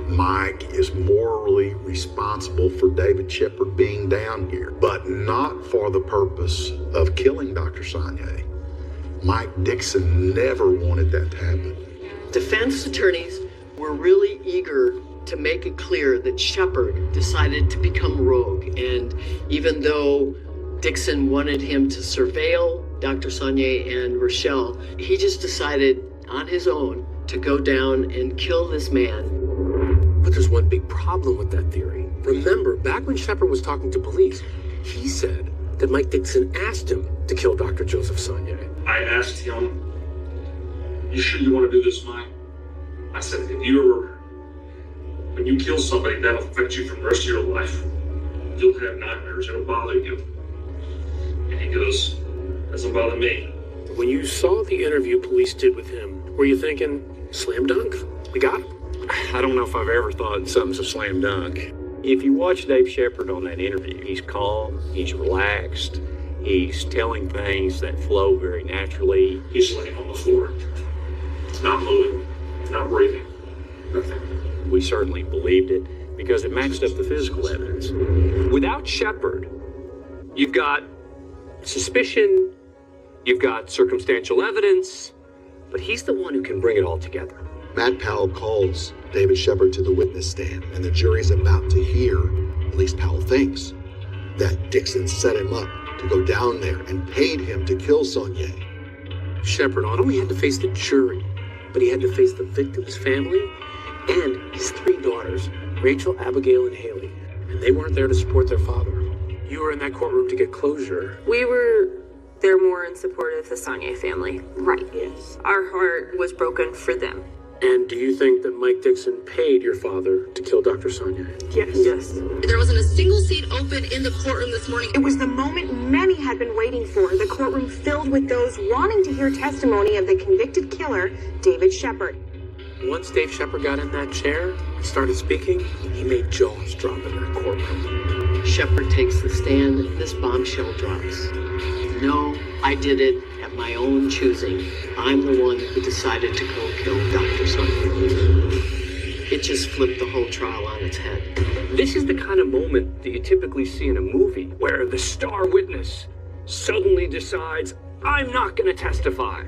Mike is morally responsible for David Shepard being down here, but not for the purpose of killing Dr. Sanier. Mike Dixon never wanted that to happen. Defense attorneys were really eager to make it clear that Shepard decided to become rogue, and even though Dixon wanted him to surveil Dr. Sanier and Rochelle, he just decided on his own to go down and kill this man. But there's one big problem with that theory. Remember, back when Shepard was talking to police, he said that Mike Dixon asked him to kill Dr. Joseph Sanier. I asked him, "You sure you want to do this, Mike?" I said, when you kill somebody, that'll affect you for the rest of your life. You'll have nightmares, it'll bother you. And he goes, "Doesn't bother me." When you saw the interview police did with him, were you thinking, slam dunk, we got him? I don't know if I've ever thought something's a slam dunk. If you watch Dave Shepard on that interview, he's calm, he's relaxed, he's telling things that flow very naturally. He's laying on the floor. He's not moving, he's not breathing, nothing. We certainly believed it because it matched up the physical evidence. Without Shepard, you've got suspicion, you've got circumstantial evidence, but he's the one who can bring it all together. Matt Powell calls David Shepard to the witness stand, and the jury's about to hear, at least Powell thinks, that Dixon set him up to go down there and paid him to kill Sanier. Shepard not only had to face the jury, but he had to face the victim's family and his 3 daughters, Rachel, Abigail, and Haley. And they weren't there to support their father. You were in that courtroom to get closure. We were there more in support of the Sanier family. Right. Yes. Our heart was broken for them. And do you think that Mike Dixon paid your father to kill Dr. Sanier? Yes. Yes. There wasn't a single seat open in the courtroom this morning. It was the moment many had been waiting for, the courtroom filled with those wanting to hear testimony of the convicted killer, David Shepard. Once Dave Shepard got in that chair and started speaking, he made jaws drop in that courtroom. Shepard takes the stand, this bombshell drops. No, I did it at my own choosing. I'm the one who decided to go kill Dr. Sanier. It just flipped the whole trial on its head. This is the kind of moment that you typically see in a movie where the star witness suddenly decides, I'm not going to testify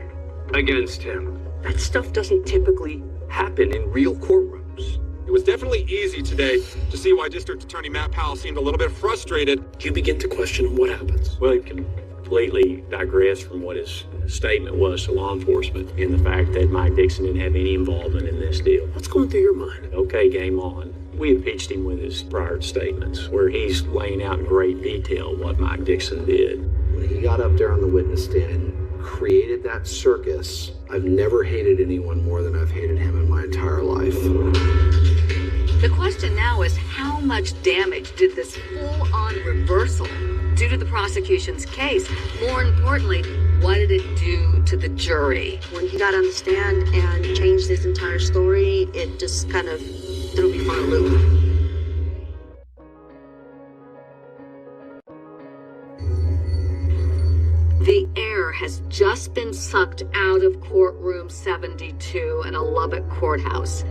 against him. That stuff doesn't typically happen in real courtrooms. It was definitely easy today to see why District Attorney Matt Powell seemed a little bit frustrated. You begin to question what happens. Well, it completely digress from what his statement was to law enforcement in the fact that Mike Dixon didn't have any involvement in this deal. What's going through your mind? Okay, game on. We impeached him with his prior statements where he's laying out in great detail what Mike Dixon did. When he got up there on the witness stand and created that circus, I've never hated anyone more than I've hated him in my entire life. The question now is how much damage did this full-on reversal do to the prosecution's case? More importantly, what did it do to the jury? When he got on the stand and changed his entire story, it just kind of threw me for a loop. The air coroner has just been sucked out of courtroom 72 in a Lubbock courthouse.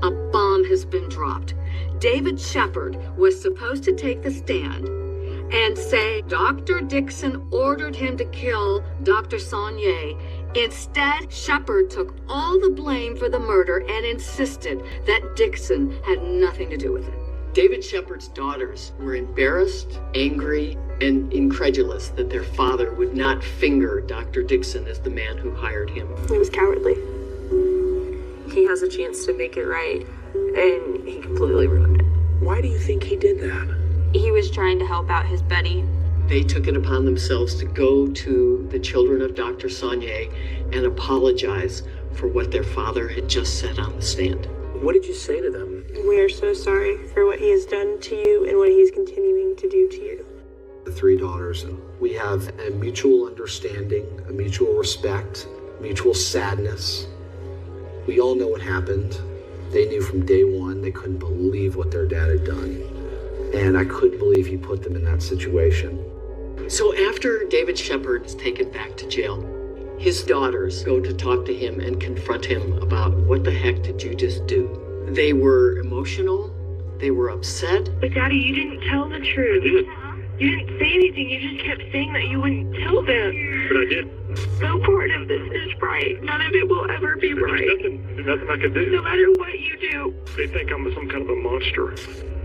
A bomb has been dropped. David Shepard was supposed to take the stand and say Dr. Dixon ordered him to kill Dr. Saunier. Instead, Shepard took all the blame for the murder and insisted that Dixon had nothing to do with it. David Shepard's daughters were embarrassed, angry, and incredulous that their father would not finger Dr. Dixon as the man who hired him. He was cowardly. He has a chance to make it right, and he completely ruined it. Why do you think he did that? He was trying to help out his buddy. They took it upon themselves to go to the children of Dr. Saunier and apologize for what their father had just said on the stand. What did you say to them? We are so sorry for what he has done to you and what he's continuing to do to you. The three daughters, we have a mutual understanding, a mutual respect, mutual sadness. We all know what happened. They knew from day one. They couldn't believe what their dad had done. And I couldn't believe he put them in that situation. So after David Shepard is taken back to jail, his daughters go to talk to him and confront him about what the heck did you just do? They were emotional. They were upset. But Daddy, you didn't tell the truth. I did. You didn't say anything. You just kept saying that you wouldn't tell them. But I did. No part of this is right. None of it will ever be right. There's nothing I can do. No matter what you do. They think I'm some kind of a monster.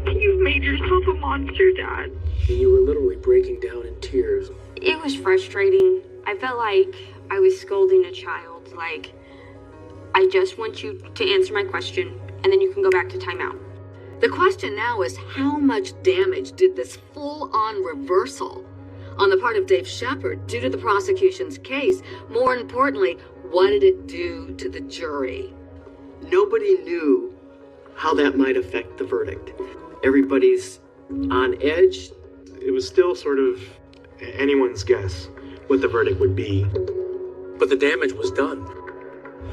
You've made yourself a monster, Dad. And you were literally breaking down in tears. It was frustrating. I felt like I was scolding a child. Like, I just want you to answer my question, and then you can go back to timeout. The question now is, how much damage did this full-on reversal on the part of Dave Shepard do to the prosecution's case? More importantly, what did it do to the jury? Nobody knew how that might affect the verdict. Everybody's on edge. It was still sort of anyone's guess what the verdict would be. But the damage was done.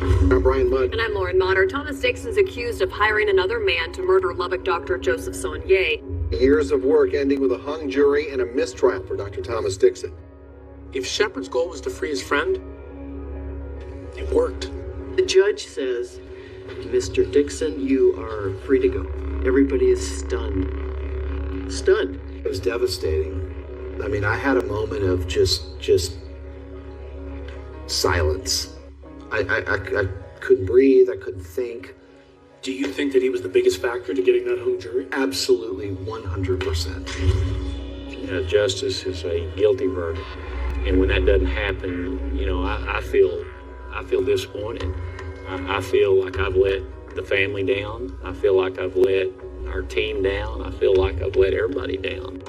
I'm Brian Mudd. And I'm Lauren Motter. Thomas Dixon's accused of hiring another man to murder Lubbock doctor Joseph Saunier. Years of work ending with a hung jury and a mistrial for Dr. Thomas Dixon. If Shepard's goal was to free his friend, it worked. The judge says, Mr. Dixon, you are free to go. Everybody is stunned. Stunned. It was devastating. I mean, I had a moment of just silence. I couldn't breathe. I couldn't think. Do you think that he was the biggest factor to getting that hung jury? Absolutely, 100%. Justice is a guilty verdict, and when that doesn't happen, I feel disappointed. I feel like I've let the family down. I feel like I've let our team down. I feel like I've let everybody down.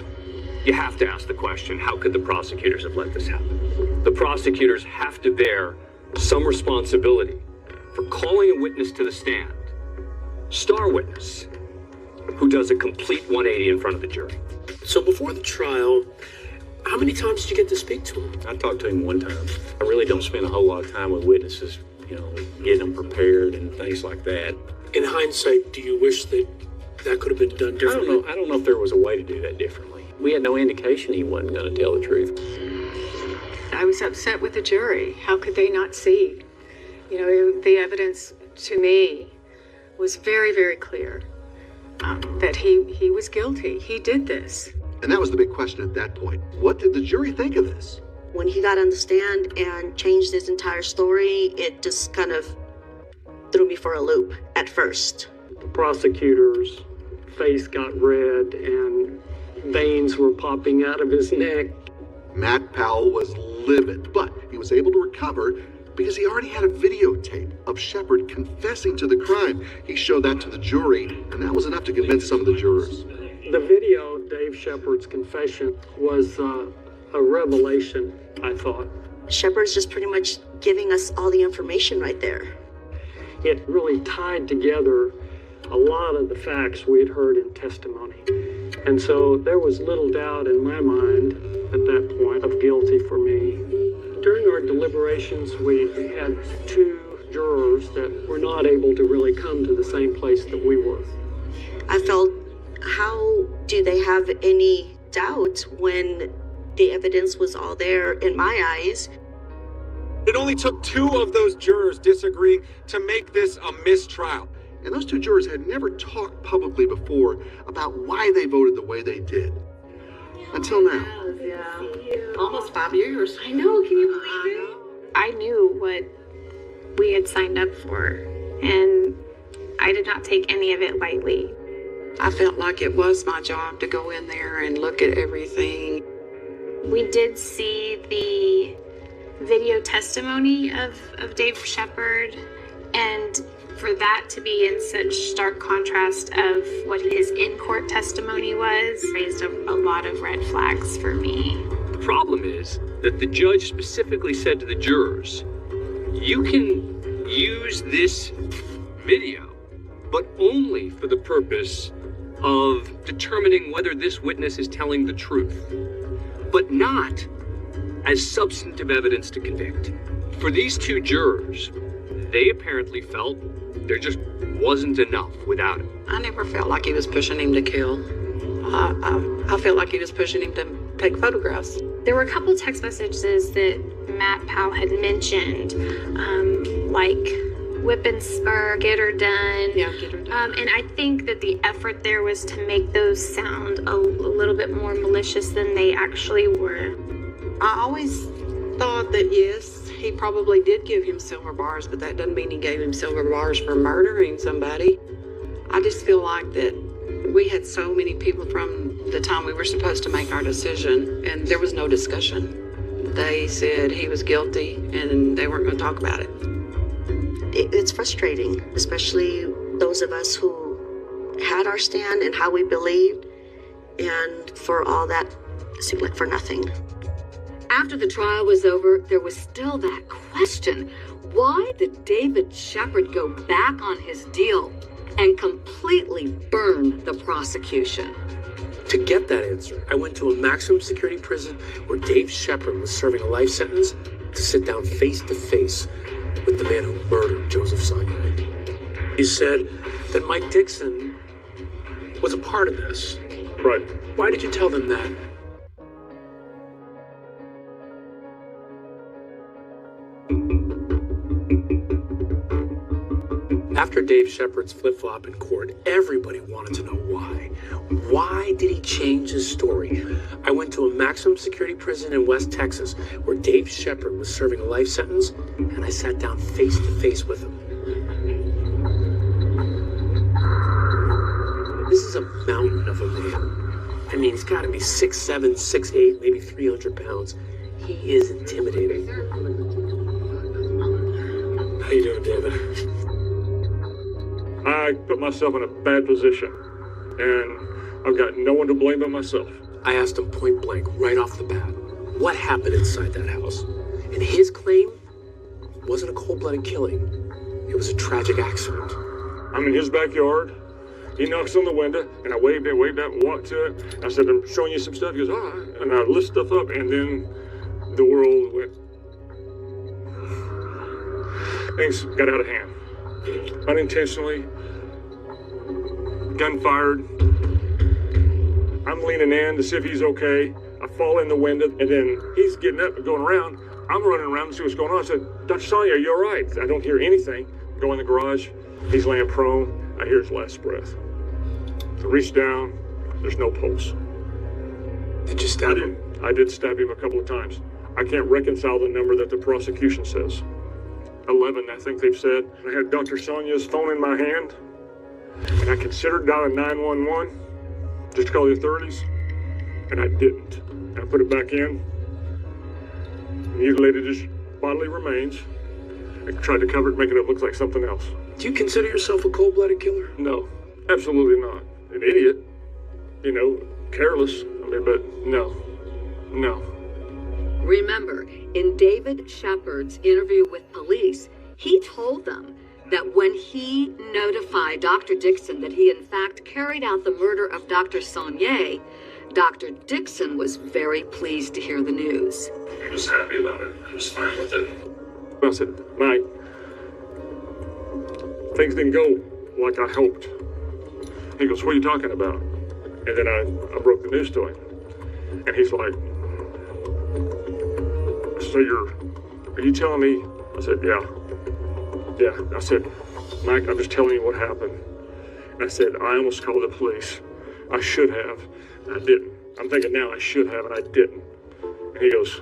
You have to ask the question, how could the prosecutors have let this happen? The prosecutors have to bear some responsibility for calling a witness to the stand, star witness, who does a complete 180 in front of the jury. So before the trial, how many times did you get to speak to him? I talked to him one time. I really don't spend a whole lot of time with witnesses, getting them prepared and things like that. In hindsight, do you wish that could have been done differently? I don't know if there was a way to do that differently. We had no indication he wasn't going to tell the truth. I was upset with the jury. How could they not see? The evidence to me was very, very clear that he was guilty. He did this. And that was the big question at that point. What did the jury think of this? When he got on the stand and changed his entire story, it just kind of threw me for a loop at first. The prosecutor's face got red and veins were popping out of his neck. Matt Powell was livid, but he was able to recover because he already had a videotape of Shepard confessing to the crime. He showed that to the jury, and that was enough to convince some of the jurors. The video, Dave Shepard's confession, was a revelation, I thought. Shepard's just pretty much giving us all the information right there. It really tied together a lot of the facts we had heard in testimony. And so there was little doubt in my mind at that point of guilty for me. During our deliberations, we had two jurors that were not able to really come to the same place that we were. I felt, how do they have any doubt when the evidence was all there in my eyes? It only took 2 of those jurors disagreeing to make this a mistrial. And those 2 jurors had never talked publicly before about why they voted the way they did. Until now. Almost 5 years. I know, can you believe it? I knew what we had signed up for, and I did not take any of it lightly. I felt like it was my job to go in there and look at everything. We did see the video testimony of Dave Shepard, and for that to be in such stark contrast of what his in-court testimony was raised a lot of red flags for me. The problem is that the judge specifically said to the jurors, you can use this video, but only for the purpose of determining whether this witness is telling the truth, but not as substantive evidence to convict. For these 2 jurors, they apparently felt there just wasn't enough without it. I never felt like he was pushing him to kill. I felt like he was pushing him to take photographs. There were a couple text messages that Matt Powell had mentioned, like whip and spur, get her done. Yeah, get her done. And I think that the effort there was to make those sound a little bit more malicious than they actually were. I always thought that, yes, he probably did give him silver bars, but that doesn't mean he gave him silver bars for murdering somebody. I just feel like that we had so many people from the time we were supposed to make our decision, and there was no discussion. They said he was guilty, and they weren't going to talk about it. It's frustrating, especially those of us who had our stand and how we believed, and for all that, it seemed like for nothing. After the trial was over, there was still that question. Why did David Shepard go back on his deal and completely burn the prosecution? To get that answer, I went to a maximum security prison where Dave Shepard was serving a life sentence to sit down face to face with the man who murdered Joseph Sonnier. He said that Mike Dixon was a part of this. Right. Why did you tell them that? After Dave Shepard's flip-flop in court, everybody wanted to know why. Why did he change his story? I went to a maximum security prison in West Texas where Dave Shepard was serving a life sentence, and I sat down face to face with him. This is a mountain of a man. I mean, he's got to be 6'7", 6'8", maybe 300 pounds. He is intimidating. How you doing, David? I put myself in a bad position, and I've got no one to blame but myself. I asked him point blank, right off the bat, what happened inside that house? And his claim wasn't a cold-blooded killing. It was a tragic accident. I'm in his backyard. He knocks on the window, and I waved out and walked to it. I said, I'm showing you some stuff. He goes, all right. And I lift stuff up, and then the world went. Things got out of hand. Unintentionally, gun fired. I'm leaning in to see if he's okay. I fall in the window, and then he's getting up and going around. I'm running around to see what's going on. I said, Dr. Sonnier, are you all right? I don't hear anything. Go in the garage. He's laying prone. I hear his last breath. I reach down. There's no pulse. Did you stab him? I did stab him a couple of times. I can't reconcile the number that the prosecution says. 11, I think they've said. I had Dr. Sonia's phone in my hand, and I considered dialing 911 just to call the authorities, and I didn't. I put it back in, mutilated his bodily remains, and tried to cover it, making it look like something else. Do you consider yourself a cold-blooded killer? No, absolutely not. An idiot, careless. But no. Remember, in David Shepard's interview with police, he told them that when he notified Dr. Dixon that he in fact carried out the murder of Dr. Sonnier, Dr. Dixon was very pleased to hear the news. He was happy about it. He was fine with it. I said, Mike, things didn't go like I hoped. He goes, what are you talking about? And then I broke the news to him. And he's like, so you're are you telling me? I said, yeah. Yeah. I said, Mike, I'm just telling you what happened. And I said, I almost called the police. I should have. And I didn't. I'm thinking now I should have, and I didn't. And he goes,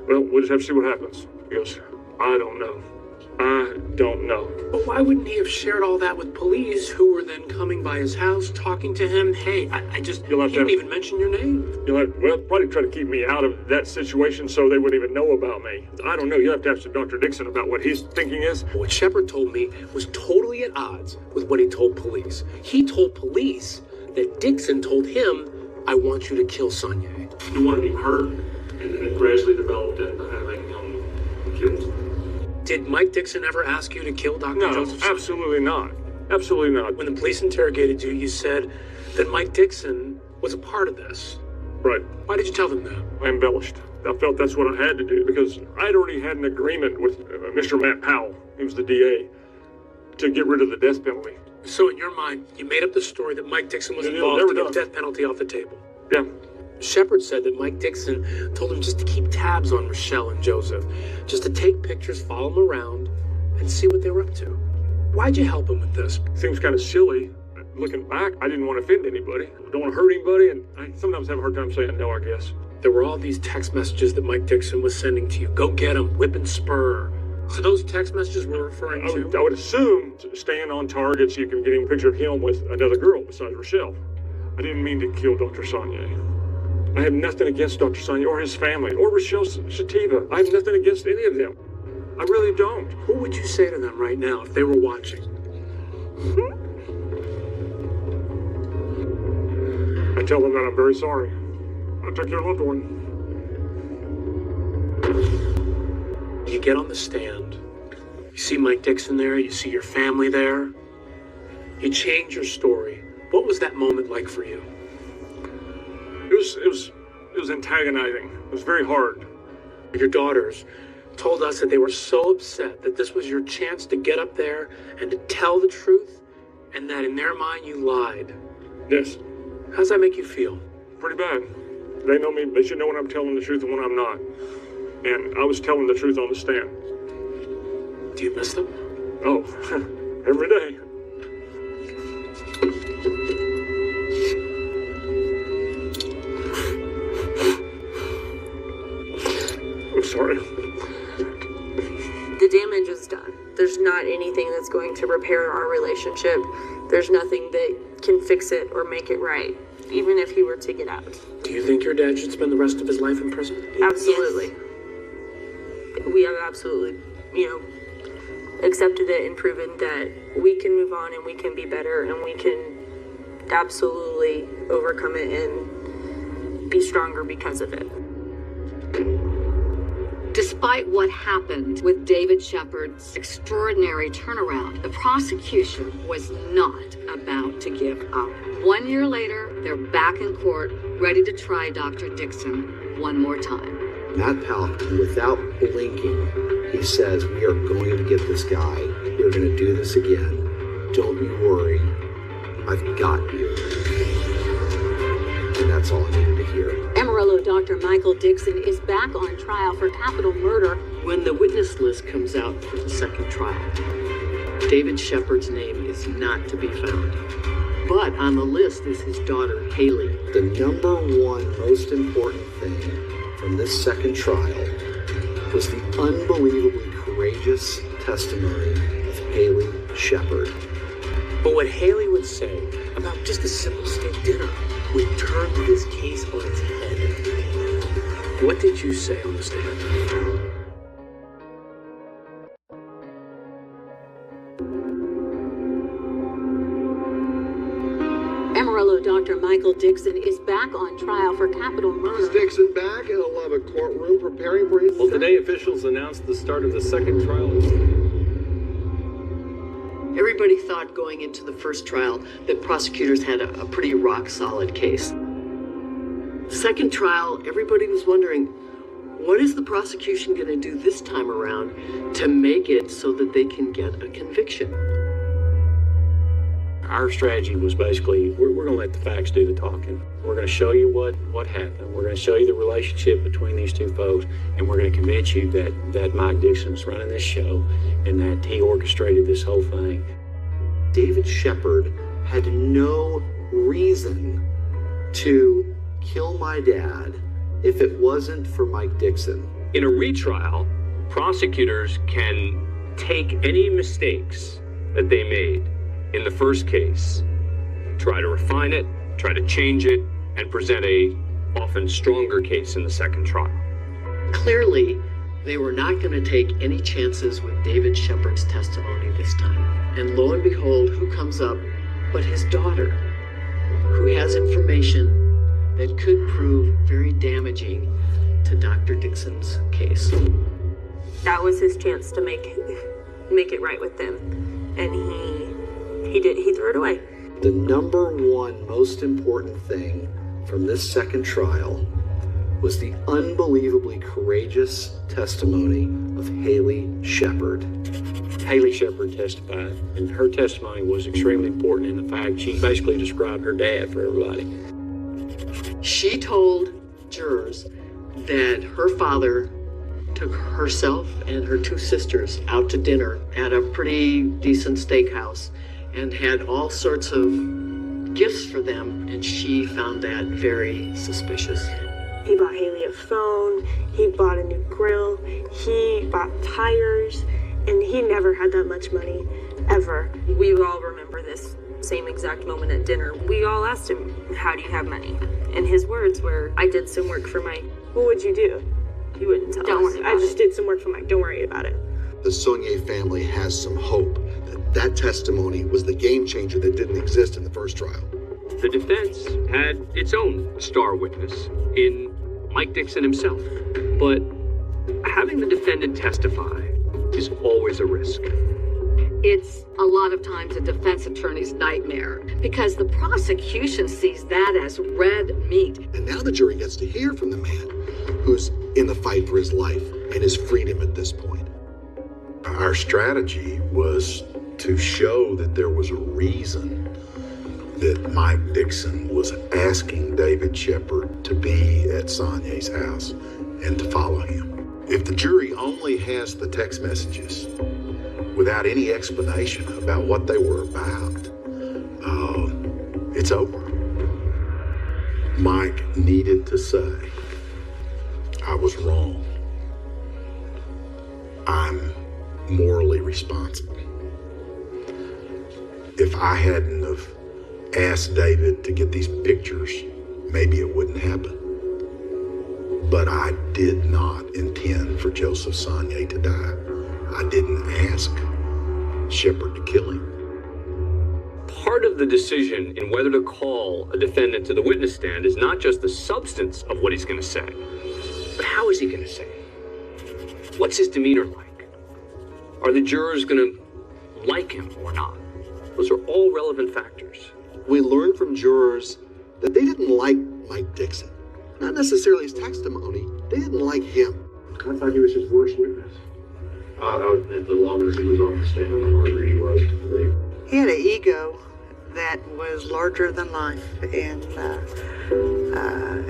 well, we'll just have to see what happens. He goes, I don't know. I don't know. But why wouldn't he have shared all that with police who were then coming by his house, talking to him? Hey, he didn't even mention your name. Well, probably try to keep me out of that situation so they wouldn't even know about me. I don't know. You'll have to ask Dr. Dixon about what his thinking is. What Shepard told me was totally at odds with what he told police. He told police that Dixon told him, I want you to kill Sonia. You wanted him hurt, and then it gradually developed into having him killed. Did Mike Dixon ever ask you to kill Dr. Joseph? No, absolutely not. Absolutely not. When the police interrogated you, you said that Mike Dixon was a part of this. Right. Why did you tell them that? I embellished. I felt that's what I had to do because I'd already had an agreement with Mr. Matt Powell, he was the DA, to get rid of the death penalty. So in your mind, you made up the story that Mike Dixon was involved to get the death penalty off the table. Yeah. Shepard said that Mike Dixon told him just to keep tabs on Rochelle and Joseph, just to take pictures, follow them around, and see what they were up to. Why'd you help him with this? Seems kind of silly. Looking back, I didn't want to offend anybody. I don't want to hurt anybody, and I sometimes have a hard time saying no, I guess. There were all these text messages that Mike Dixon was sending to you. Go get him, whip and spur. So those text messages were referring to? I would assume staying on target so you can get a picture of him with another girl besides Rochelle. I didn't mean to kill Dr. Sonia. I have nothing against Dr. Sonia or his family or Rochelle Sativa. I have nothing against any of them. I really don't. What would you say to them right now if they were watching? I tell them that I'm very sorry. I took your loved one. You get on the stand. You see Mike Dixon there. You see your family there. You change your story. What was that moment like for you? It was antagonizing. It was very hard. Your daughters told us that they were so upset that this was your chance to get up there and to tell the truth, and that in their mind you lied. Yes. How does that make you feel? Pretty bad. They know me. They should know when I'm telling the truth and when I'm not. And I was telling the truth on the stand. Do you miss them? Oh, every day. I'm sorry. The damage is done. There's not anything that's going to repair our relationship. There's nothing that can fix it or make it right, even if he were to get out. Do you think your dad should spend the rest of his life in prison? Absolutely. Yes. We have absolutely, accepted it and proven that we can move on and we can be better and we can absolutely overcome it and be stronger because of it. Despite what happened with David Shepard's extraordinary turnaround, the prosecution was not about to give up. 1 year later, they're back in court, ready to try Dr. Dixon one more time. Matt Powell, without blinking, he says, we are going to get this guy. We're going to do this again. Don't you worry. I've got you. And that's all I needed to hear. Amarillo Dr. Michael Dixon is back on trial for capital murder. When the witness list comes out for the second trial, David Shepard's name is not to be found. But on the list is his daughter, Haley. The number one most important thing from this second trial was the unbelievably courageous testimony of Haley Shepard. But what Haley would say about just a simple steak dinner would turn this case on its head. What did you say on the stand? Amarillo Dr. Michael Dixon is back on trial for capital murder. Is Dixon back in a Lubbock courtroom preparing for his... Well, today officials announced the start of the second trial. Everybody thought going into the first trial that prosecutors had a pretty rock-solid case. The second trial, everybody was wondering, what is the prosecution going to do this time around to make it so that they can get a conviction? Our strategy was basically, we're going to let the facts do the talking. We're going to show you what happened. We're going to show you the relationship between these two folks, and we're going to convince you that Mike Dixon's running this show and that he orchestrated this whole thing. David Shepard had no reason to kill my dad if it wasn't for Mike Dixon. In a retrial, prosecutors can take any mistakes that they made in the first case, try to refine it, try to change it, and present a often stronger case in the second trial. Clearly, they were not going to take any chances with David Shepard's testimony this time. And lo and behold, who comes up but his daughter, who has information that could prove very damaging to Dr. Dixon's case. That was his chance to make it right with them, and he threw it away. The number one most important thing from this second trial was the unbelievably courageous testimony of Haley Shepard. Haley Shepard testified, and her testimony was extremely important in the fact she basically described her dad for everybody. She told jurors that her father took herself and her two sisters out to dinner at a pretty decent steakhouse and had all sorts of gifts for them, and she found that very suspicious. He bought Haley a phone, he bought a new grill, he bought tires, and he never had that much money, ever. We all remember this same exact moment at dinner. We all asked him, how do you have money? And his words were, I did some work for Mike. Well, what'd you do? He wouldn't tell us. I just did some work for Mike, don't worry about it. The Saunier family has some hope that testimony was the game changer that didn't exist in the first trial. The defense had its own star witness in Mike Dixon himself. But having the defendant testify is always a risk. It's a lot of times a defense attorney's nightmare because the prosecution sees that as red meat. And now the jury gets to hear from the man who's in the fight for his life and his freedom at this point. Our strategy was to show that there was a reason that Mike Dixon was asking David Shepard to be at Saunier's house and to follow him. If the jury only has the text messages without any explanation about what they were about, it's over. Mike needed to say, I was wrong. I'm morally responsible. If I hadn't have asked David to get these pictures, maybe it wouldn't happen. But I did not intend for Joseph Saunier to die. I didn't ask Shepard to kill him. Part of the decision in whether to call a defendant to the witness stand is not just the substance of what he's going to say, but how is he going to say it? What's his demeanor like? Are the jurors going to like him or not? Those are all relevant factors. We learned from jurors that they didn't like Mike Dixon. Not necessarily his testimony, they didn't like him. I thought he was his worst witness. The longer he was on the stand, the harder he was to believe. He had an ego that was larger than life, and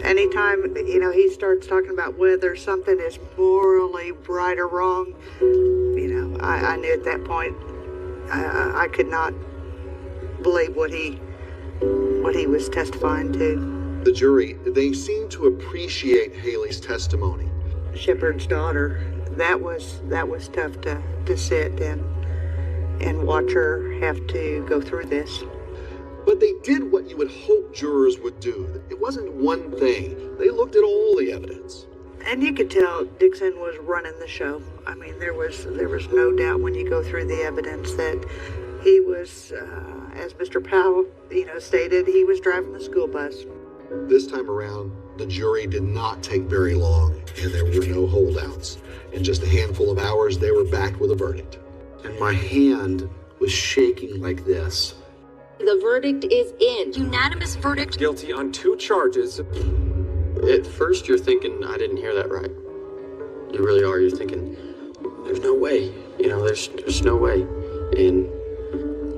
anytime he starts talking about whether something is morally right or wrong, I knew at that point I could not believe what he was testifying to. The jury, they seemed to appreciate Haley's testimony. Shepard's daughter, that was tough to sit and watch her have to go through this. But they did what you would hope jurors would do. It wasn't one thing. They looked at all the evidence. And you could tell Dixon was running the show. I mean, there was no doubt when you go through the evidence that he was, as Mr. Powell, stated, he was driving the school bus. This time around, the jury did not take very long, and there were no holdouts. In just a handful of hours, they were back with a verdict. And my hand was shaking like this. The verdict is in. Unanimous verdict. Guilty on 2 charges. At first, you're thinking, I didn't hear that right. You really are. You're thinking, there's no way. There's no way. And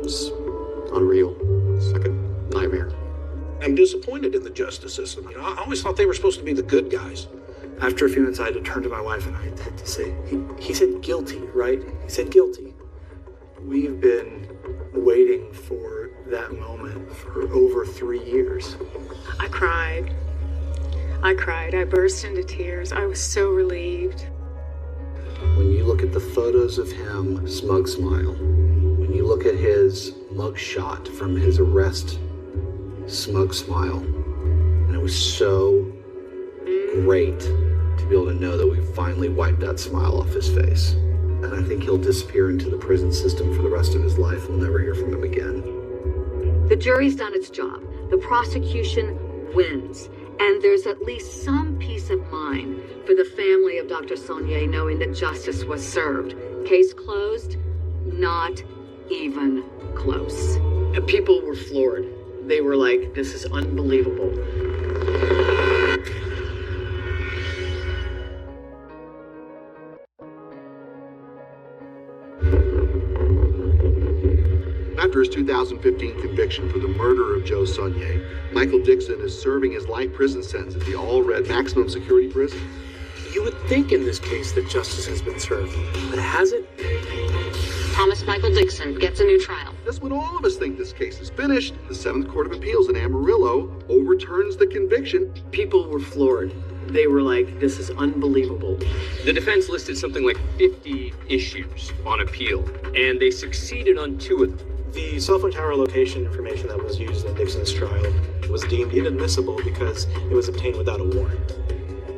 it's unreal. I'm disappointed in the justice system. I always thought they were supposed to be the good guys. After a few minutes, I had to turn to my wife and I had to say, he said guilty, right? He said guilty. We've been waiting for that moment for over 3 years. I cried. I burst into tears. I was so relieved. When you look at the photos of him, smug smile. When you look at his mug shot from his arrest, smug smile. And it was so great to be able to know that we finally wiped that smile off his face. And I think he'll disappear into the prison system for the rest of his life. We'll never hear from him again. The jury's done its job. The prosecution wins. And there's at least some peace of mind for the family of Dr. Saunier knowing that justice was served. Case closed? Not even close. And people were floored. They were like, this is unbelievable. After his 2015 conviction for the murder of Joe Saunier, Michael Dixon is serving his life prison sentence at the all-red maximum security prison. You would think in this case that justice has been served, but has it? Thomas Michael Dixon gets a new trial. That's when all of us think this case is finished. The 7th Court of Appeals in Amarillo overturns the conviction. People were floored. They were like, this is unbelievable. The defense listed something like 50 issues on appeal, and they succeeded on 2 of them. The cell phone tower location information that was used in Dixon's trial was deemed inadmissible because it was obtained without a warrant.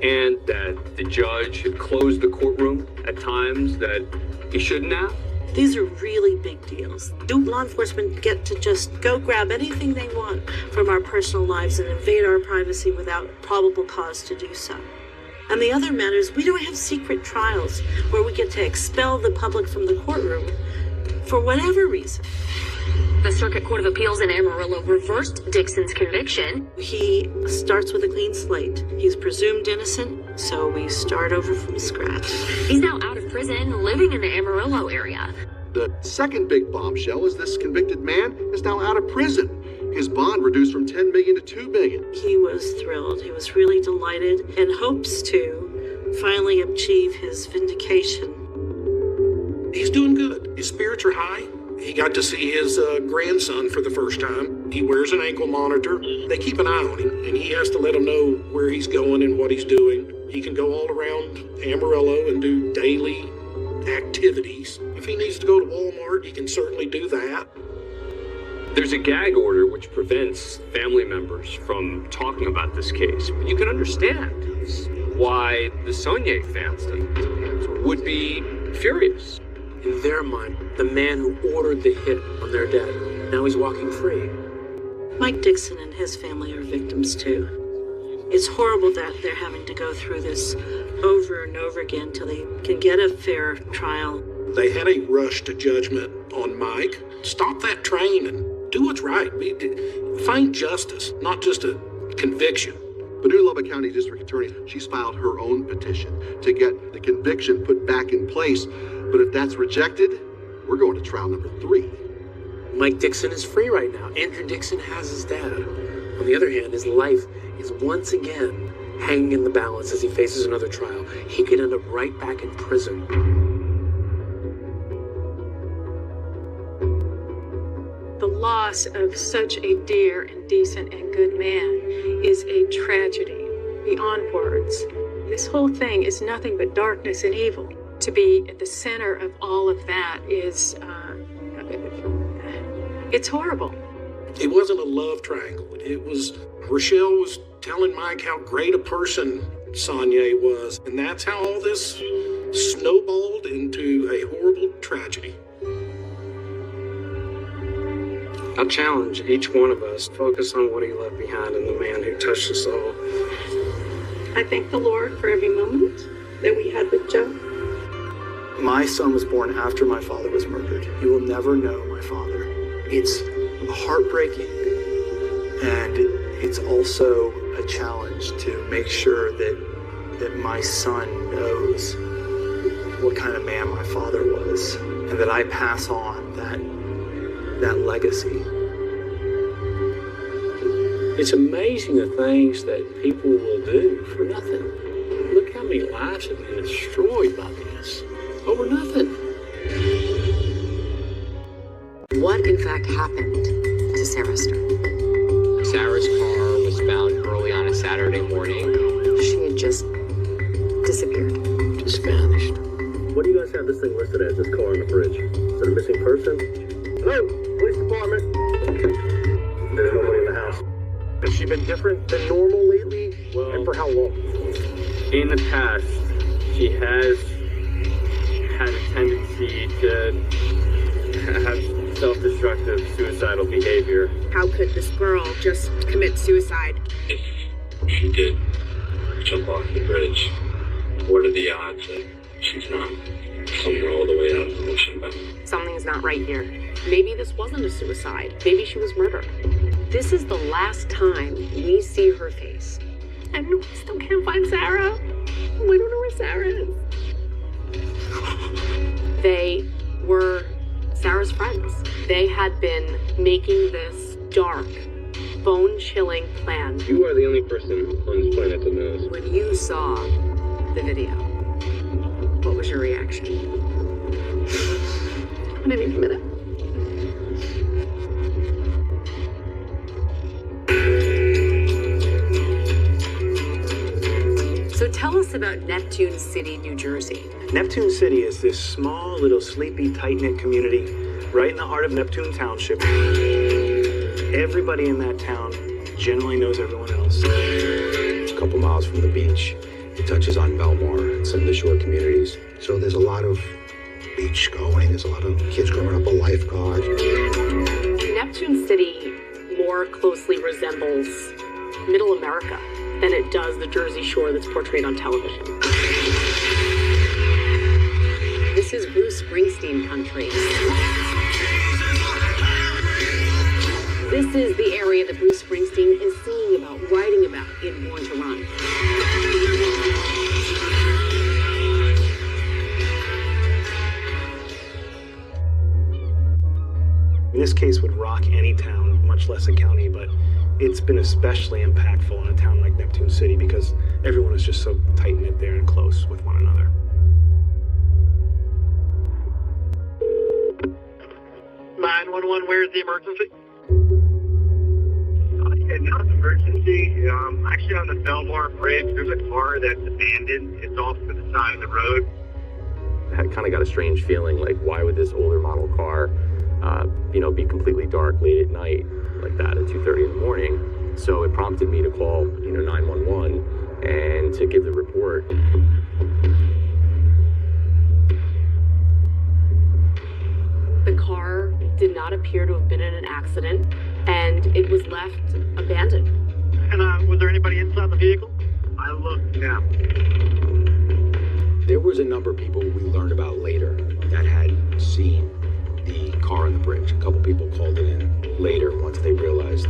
And that the judge had closed the courtroom at times that he shouldn't have. These are really big deals. Do law enforcement get to just go grab anything they want from our personal lives and invade our privacy without probable cause to do so? And the other matter is, we don't have secret trials where we get to expel the public from the courtroom for whatever reason. The Circuit Court of Appeals in Amarillo reversed Dixon's conviction. He starts with a clean slate. He's presumed innocent, so we start over from scratch. He's now out of prison, living in the Amarillo area. The second big bombshell is this convicted man is now out of prison. His bond reduced from $10 million to $2 million. He was thrilled. He was really delighted and hopes to finally achieve his vindication. He's doing good. His spirits are high. He got to see his grandson for the first time. He wears an ankle monitor. They keep an eye on him, and he has to let them know where he's going and what he's doing. He can go all around Amarillo and do daily activities. If he needs to go to Walmart, he can certainly do that. There's a gag order which prevents family members from talking about this case. But you can understand why the Saunier family would be furious. In their mind, the man who ordered the hit on their dad, now he's walking free. Mike Dixon and his family are victims too. It's horrible that they're having to go through this over and over again till they can get a fair trial. They had a rush to judgment on Mike. Stop that train and do what's right. Find justice, not just a conviction. The new Lubbock County District Attorney, she's filed her own petition to get the conviction put back in place. But if that's rejected, we're going to trial number 3. Mike Dixon is free right now. Andrew Dixon has his dad. On the other hand, his life is once again hanging in the balance as he faces another trial. He could end up right back in prison. The loss of such a dear and decent and good man is a tragedy beyond words. This whole thing is nothing but darkness and evil. To be at the center of all of that is, it's horrible. It wasn't a love triangle. It was, Rochelle was telling Mike how great a person Saunier was, and that's how all this snowballed into a horrible tragedy. I'll challenge each one of us to focus on what he left behind and the man who touched us all. I thank the Lord for every moment that we had with Joe. My son was born after my father was murdered. He will never know my father. It's heartbreaking, and it's also a challenge to make sure that my son knows what kind of man my father was, and that I pass on that legacy. It's amazing the things that people will do for nothing. Look how many lives have been destroyed by this over nothing. What in fact happened to Sarah Stern? Sarah's car was found early on a Saturday morning. She had just disappeared. Just vanished. What do you guys have this thing listed as, this car on the bridge? Is it a missing person? Hello, police department. There's nobody in the house. Has she been different than normal lately? Well, and for how long? In the past, she has had a tendency to have self-destructive, suicidal behavior. How could this girl just commit suicide? If she did jump off the bridge, what are the odds that she's not coming all the way out of the ocean bound? Something's not right here. Maybe this wasn't a suicide. Maybe she was murdered. This is the last time we see her face. And we still can't find Sarah. We don't know where Sarah is. They were Sarah's friends. They had been making this dark, bone-chilling plan. You are the only person on this planet that knows. When you saw the video, what was your reaction? I didn't even admit it. So tell us about Neptune City, New Jersey. Neptune City is this small, little, sleepy, tight-knit community right in the heart of Neptune Township. Everybody in that town generally knows everyone else. It's a couple miles from the beach. It touches on Belmar and some of the shore communities. So there's a lot of beach going. There's a lot of kids growing up a lifeguard. Neptune City more closely resembles Middle America than it does the Jersey Shore that's portrayed on television. This is Bruce Springsteen country. This is the area that Bruce Springsteen is singing about, writing about in Born to Run. This case would rock any town, much less a county, but it's been especially impactful in a town like Neptune City because everyone is just so tight-knit there and close with one another. 911, where's the emergency? Not an emergency. Actually, on the Belmar Bridge, there's a car that's abandoned. It's off to the side of the road. I kind of got a strange feeling, like, why would this older model car, be completely dark late at night like that at 2:30 in the morning? So it prompted me to call, 911 and to give the report. The car did not appear to have been in an accident, and it was left abandoned. And was there anybody inside the vehicle? I looked now. There was a number of people we learned about later that had seen the car on the bridge. A couple people called it in later once they realized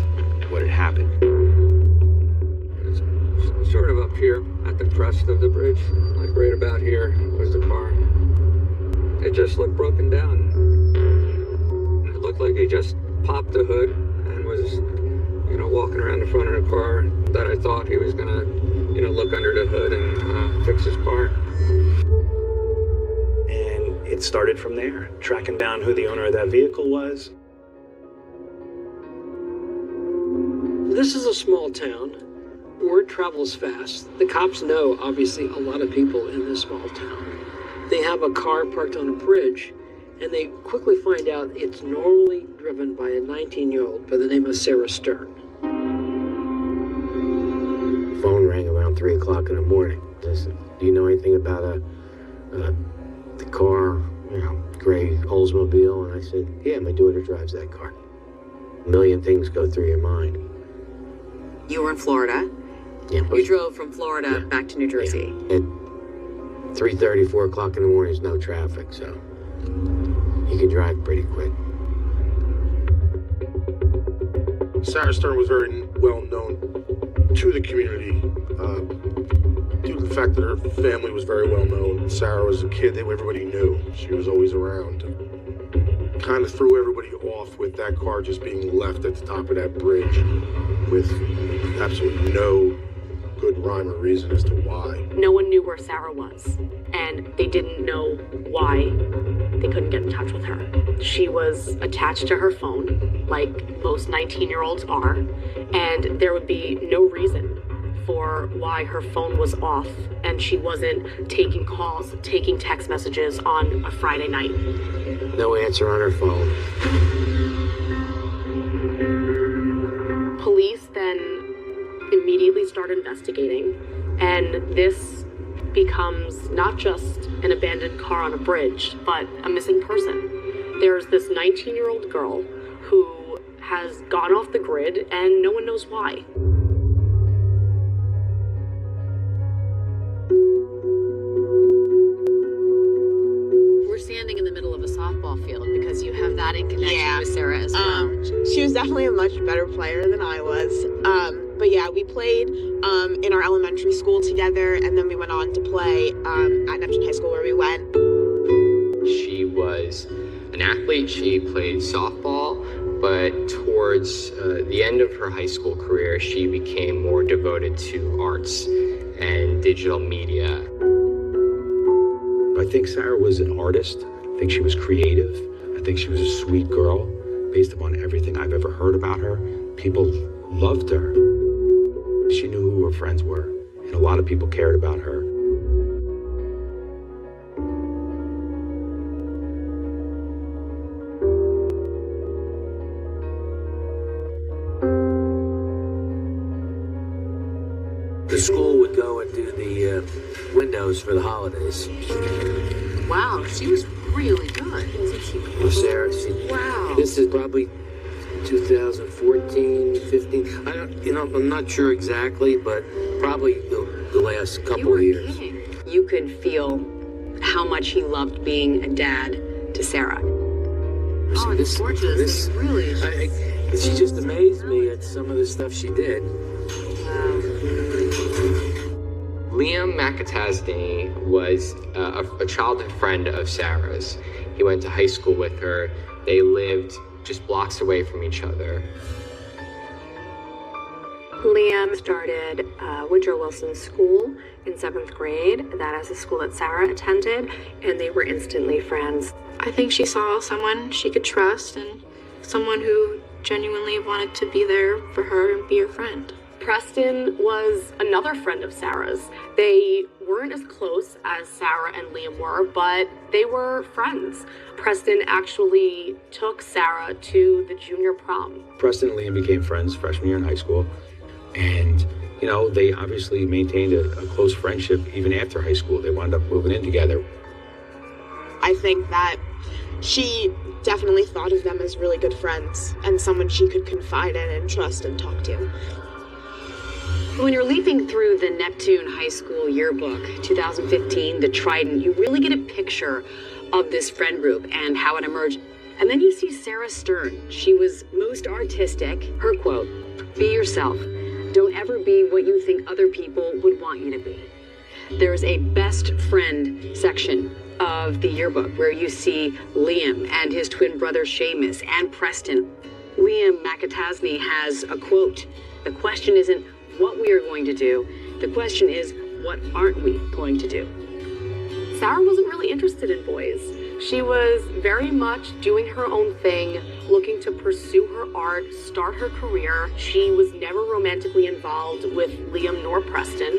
what had happened. It's sort of up here at the crest of the bridge, like right about here was the car. It just looked broken down. It looked like he just popped the hood and was, walking around the front of the car that I thought he was gonna, look under the hood and fix his car. And it started from there, tracking down who the owner of that vehicle was. This is a small town. Word travels fast. The cops know, obviously, a lot of people in this small town. They have a car parked on a bridge, and they quickly find out it's normally driven by a 19-year-old by the name of Sarah Stern. Phone rang around 3 o'clock in the morning. Listen, do you know anything about the car, gray Oldsmobile? And I said, yeah, my daughter drives that car. A million things go through your mind. You were in Florida. Yeah. You drove from Florida back to New Jersey. At 3:30, 4 o'clock in the morning, there's no traffic, so you can drive pretty quick. Sarah Stern was very well known to the community due to the fact that her family was very well known. Sarah was a kid that everybody knew. She was always around. kind of threw everybody off with that car just being left at the top of that bridge with absolutely no good rhyme or reason as to why. No one knew where Sarah was, and they didn't know why they couldn't get in touch with her. She was attached to her phone, like most 19-year-olds are, and there would be no reason for why her phone was off and she wasn't taking calls, taking text messages on a Friday night. No answer on her phone. Police then immediately start investigating, and this becomes not just an abandoned car on a bridge, but a missing person. There's this 19-year-old girl who has gone off the grid and no one knows why. We're standing in the middle of a softball field because you have that in connection with Sarah as well. She was definitely a much better player than I was. But yeah, we played in our elementary school together, and then we went on to play at Neptune High School where we went. She was an athlete. She played softball, but towards the end of her high school career, she became more devoted to arts and digital media. I think Sarah was an artist. I think she was creative. I think she was a sweet girl. Based upon everything I've ever heard about her, people loved her. She knew who her friends were, and a lot of people cared about her. The school would go and do the windows for the holidays. Wow, she was really good. With Sarah, Wow. this is probably 2014, 15. I'm not sure exactly, but probably the last couple of years. You could feel how much he loved being a dad to Sarah. Oh, it's gorgeous. It really is. She just amazed me at some of the stuff she did. Liam McAtasney was a childhood friend of Sarah's. He went to high school with her. They lived just blocks away from each other. Liam started Woodrow Wilson School in 7th grade. That is a school that Sarah attended, and they were instantly friends. I think she saw someone she could trust and someone who genuinely wanted to be there for her and be her friend. Preston was another friend of Sarah's. They weren't as close as Sarah and Liam were, but they were friends. Preston actually took Sarah to the junior prom. Preston and Liam became friends freshman year in high school. And, they obviously maintained a close friendship even after high school. They wound up moving in together. I think that she definitely thought of them as really good friends and someone she could confide in and trust and talk to. When you're leafing through the Neptune High School yearbook, 2015, the Trident, you really get a picture of this friend group and how it emerged. And then you see Sarah Stern. She was most artistic. Her quote, "Be yourself. Don't ever be what you think other people would want you to be." There's a best friend section of the yearbook where you see Liam and his twin brother Seamus and Preston. Liam McAtasney has a quote. "The question isn't what we are going to do. The question is, what aren't we going to do?" Sarah wasn't really interested in boys. She was very much doing her own thing, looking to pursue her art, start her career. She was never romantically involved with Liam nor Preston,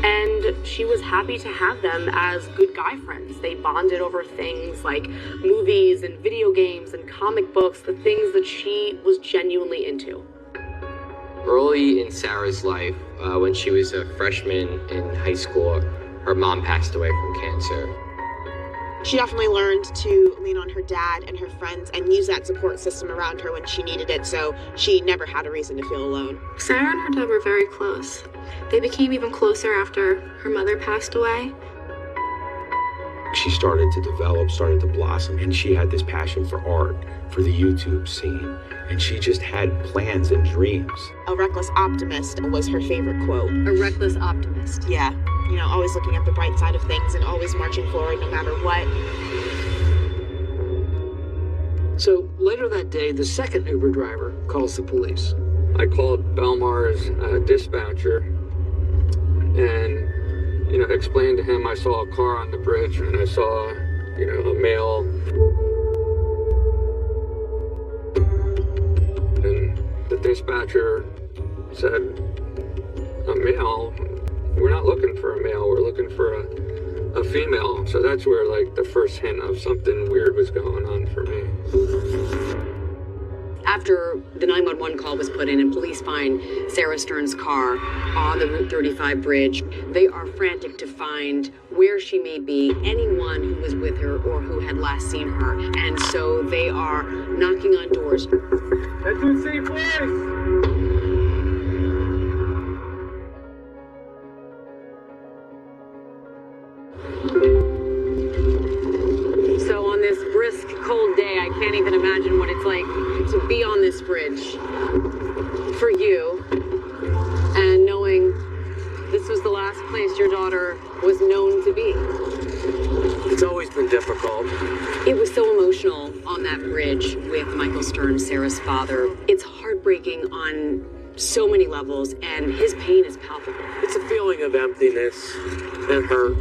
and she was happy to have them as good guy friends. They bonded over things like movies and video games and comic books, the things that she was genuinely into. Early in Sarah's life, when she was a freshman in high school, her mom passed away from cancer. She definitely learned to lean on her dad and her friends and use that support system around her when she needed it, so she never had a reason to feel alone. Sarah and her dad were very close. They became even closer after her mother passed away. She started to develop, started to blossom, and she had this passion for art, for the YouTube scene, and she just had plans and dreams. A reckless optimist was her favorite quote. A reckless optimist. Yeah, always looking at the bright side of things and always marching forward no matter what. So later that day, the second Uber driver calls the police. I called Belmar's dispatcher and, explained to him I saw a car on the bridge and I saw, a male. And the dispatcher said, a male? We're not looking for a male, we're looking for a female. So that's where the first hint of something weird was going on for me. After the 911 call was put in and police find Sarah Stern's car on the Route 35 bridge, they are frantic to find where she may be, anyone who was with her or who had last seen her. And so they are knocking on doors. That's who's safe place! So on this brisk, cold day, I can't even imagine what it's like to be on this bridge for you, and knowing this was the last place your daughter was known to be. It's always been difficult. It was so emotional on that bridge with Michael Stern, Sarah's father. It's heartbreaking on so many levels, and his pain is palpable. It's a feeling of emptiness and hurt.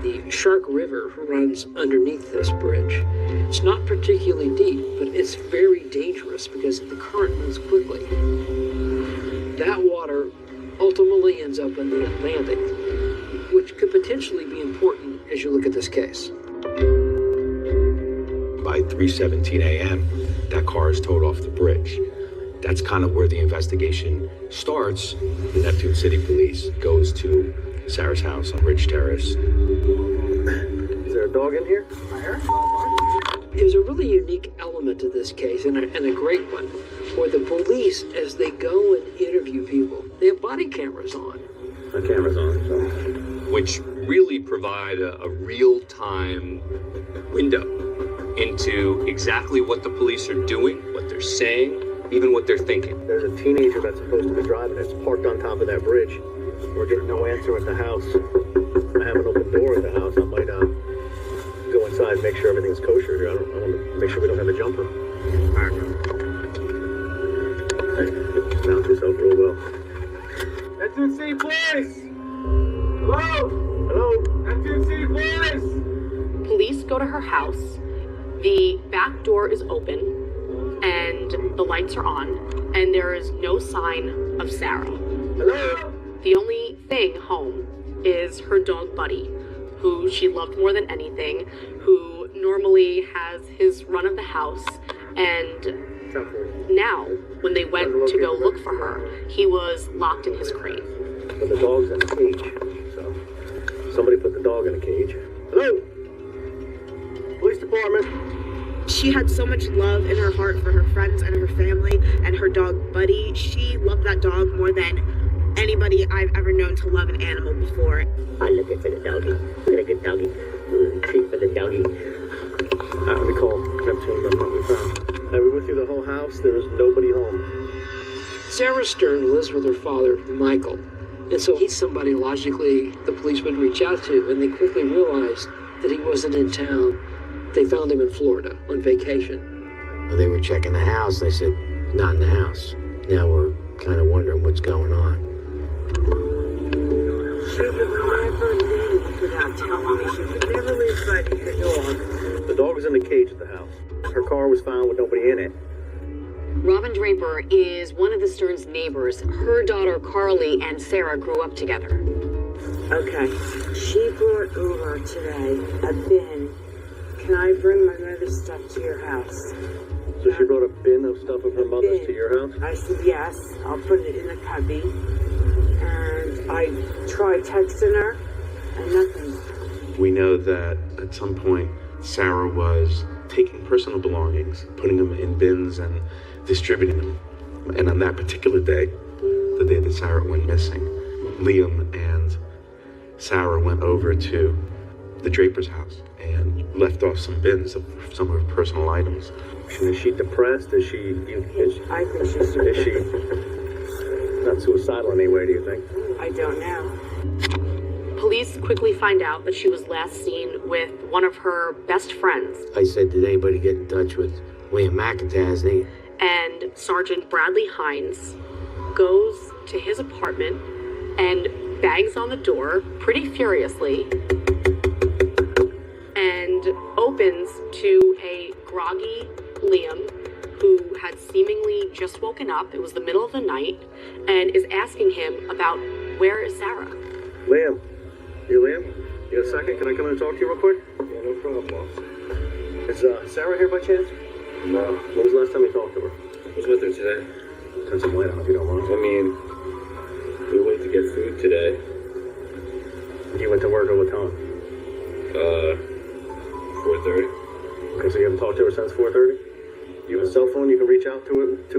The Shark River runs underneath this bridge. It's not particularly deep, but it's very dangerous because the current moves quickly. That water ultimately ends up in the Atlantic, which could potentially be important as you look at this case. By 3:17 a.m., that car is towed off the bridge. That's kind of where the investigation starts. The Neptune City Police goes to Sarah's house on Ridge Terrace. Is there a dog in here? There's a really unique element to this case, and a great one, where the police, as they go and interview people, they have body cameras on. The camera's on, so. Which really provide a real-time window into exactly what the police are doing, what they're saying, even what they're thinking. There's a teenager that's supposed to be driving. It's parked on top of that bridge. We're getting no answer at the house. I have an open door at the house. I might go inside and make sure everything's kosher here. I want to make sure we don't have a jumper. Hey, mount yourself real well. That's in C, please! Hello? Hello? That's in C, please! Police go to her house. The back door is open, and the lights are on, and there is no sign of Sarah. Hello? The only thing home is her dog Buddy, who she loved more than anything, who normally has his run of the house, and now, when they went to go look for her, he was locked in his crate. But the dog's in a cage, so somebody put the dog in a cage. Hello? Police department. She had so much love in her heart for her friends and her family and her dog Buddy. She loved that dog more than anybody I've ever known to love an animal before. I'm looking for the doggy. Get a good doggy. Treat for the doggy. We called Neptune, that's what we found. And we went through the whole house. There was nobody home. Sarah Stern lives with her father, Michael, and so he's somebody logically the police would reach out to, and they quickly realized that he wasn't in town. They found him in Florida on vacation. Well, they were checking the house. They said, not in the house. Now we're kind of wondering what's going on. She would never leave without telling me. She would never leave fighting her dog. The dog was in the cage at the house. Her car was found with nobody in it. Robin Draper is one of the Stern's neighbors. Her daughter Carly and Sarah grew up together. Okay, she brought over today a bin. Can I bring my mother's stuff to your house? So she brought a bin of stuff of her mother's to your house? I said, yes, I'll put it in a cubby. And I tried texting her, and nothing. We know that at some point, Sarah was taking personal belongings, putting them in bins and distributing them. And on that particular day, the day that Sarah went missing, Liam and Sarah went over to the Draper's house and left off some bins of some of her personal items. Is she depressed? I think she's Is she not suicidal in any way, do you think? I don't know. Police quickly find out that she was last seen with one of her best friends. I said, did anybody get in touch with Liam McIntyre? And Sergeant Bradley Hines goes to his apartment and bangs on the door pretty furiously and opens to a groggy Liam who had seemingly just woken up. It was the middle of the night, and is asking him about where is Sarah. Liam. You Liam? You got a second? Can I come in and talk to you real quick? Yeah, no problem, boss. Is Sarah here by chance? No. When was the last time you talked to her? I was with her today. Turn some light on if you don't mind. I mean, we went to get food today. You went to work at what time? 4:30. Okay, so you haven't talked to her since 4:30? You have a cell phone you can reach out to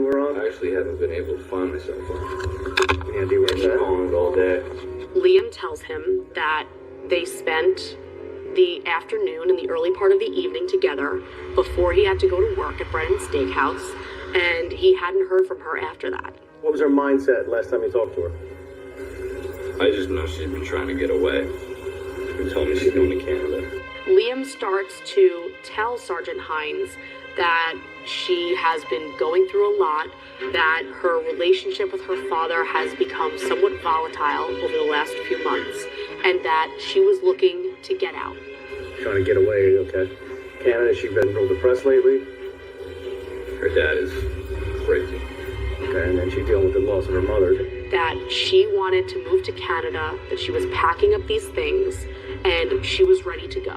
her on? I actually haven't been able to find my cell phone. Any idea where it's at? Calling all day. Liam tells him that they spent the afternoon and the early part of the evening together before he had to go to work at Brennan's Steakhouse, and he hadn't heard from her after that. What was her mindset last time you talked to her? I just know she's been trying to get away. She's been telling me she's going to Canada. Liam starts to tell Sergeant Hines that she has been going through a lot, that her relationship with her father has become somewhat volatile over the last few months, and that she was looking to get out. Trying to get away, okay. Canada, she's been real depressed lately? Her dad is crazy. Okay, and then she's dealing with the loss of her mother. That she wanted to move to Canada, that she was packing up these things, and she was ready to go.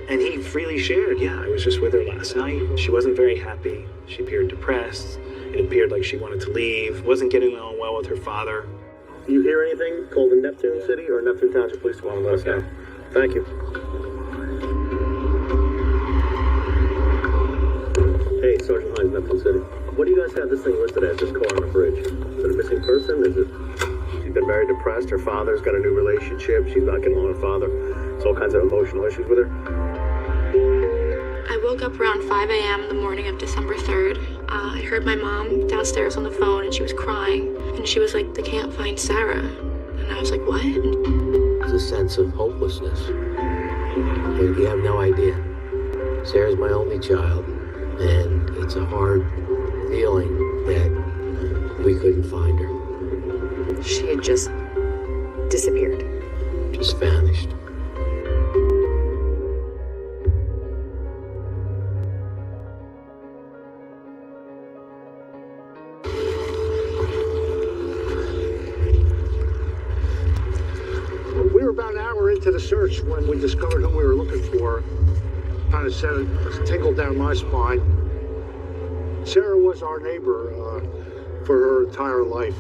And he freely shared, yeah, I was just with her last night. She wasn't very happy. She appeared depressed. It appeared like she wanted to leave, wasn't getting along well with her father. You hear anything? Call the Neptune City or Neptune Township Police Department. Let us know. Thank you. Hey, Sergeant Hines, Neptune City. What do you guys have this thing listed as, this car on the bridge? Is it a missing person? Is it... She's been very depressed. Her father's got a new relationship. She's not getting along with her father. There's all kinds of emotional issues with her. I woke up around 5 a.m. the morning of December 3rd. I heard my mom downstairs on the phone, and she was crying. And she was like, they can't find Sarah. And I was like, what? It's a sense of hopelessness. But you have no idea. Sarah's my only child, and it's a hard feeling that we couldn't find her. She had just disappeared. Just vanished. We were about an hour into the search when we discovered who we were looking for. Kind of sent a tingle down my spine. Sarah was our neighbor for her entire life.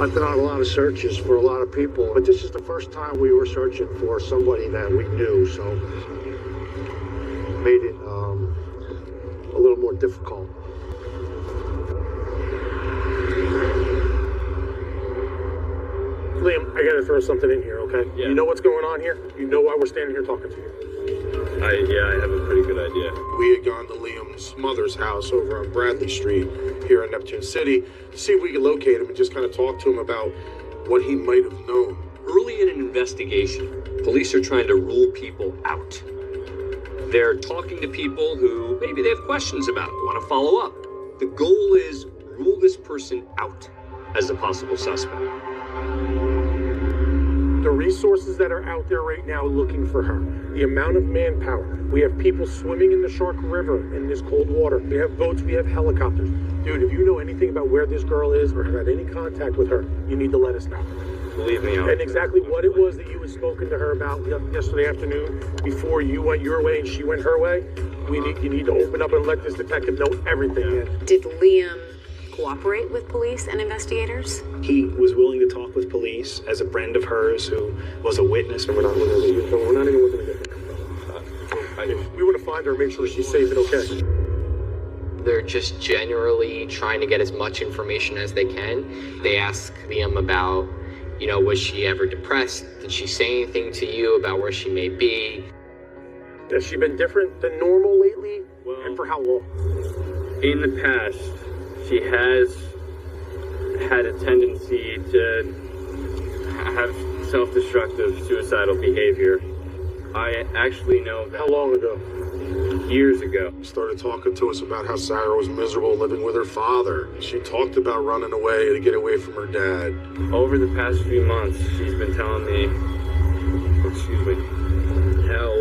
I've been on a lot of searches for a lot of people, but this is the first time we were searching for somebody that we knew, so made it a little more difficult. Liam, I gotta throw something in here, okay? Yeah. You know what's going on here? You know why we're standing here talking to you. I have a pretty good idea. We had gone to Liam's mother's house over on Bradley Street here in Neptune City to see if we could locate him and just kind of talk to him about what he might have known. Early in an investigation, police are trying to rule people out. They're talking to people who maybe they have questions about, want to follow up. The goal is rule this person out as a possible suspect. The resources that are out there right now looking for her, the amount of manpower. We have people swimming in the Shark River in this cold water. We have boats, we have helicopters. Dude, if you know anything about where this girl is or have had any contact with her, you need to let us know. Believe me, and exactly what it was that you had spoken to her about yesterday afternoon before you went your way and she went her way, you need to open up and let this detective know everything. Man. Did Liam cooperate with police and investigators? He was willing to talk with police as a friend of hers who was a witness. We're not even looking to get we want to find her and make sure she's safe and okay. They're just generally trying to get as much information as they can. They ask Liam about, was she ever depressed? Did she say anything to you about where she may be? Has she been different than normal lately? And for how long? In the past, she has had a tendency to have self-destructive, suicidal behavior. I actually know that. How long ago? Years ago. Started talking to us about how Sarah was miserable living with her father. She talked about running away to get away from her dad. Over the past few months, she's been telling me, how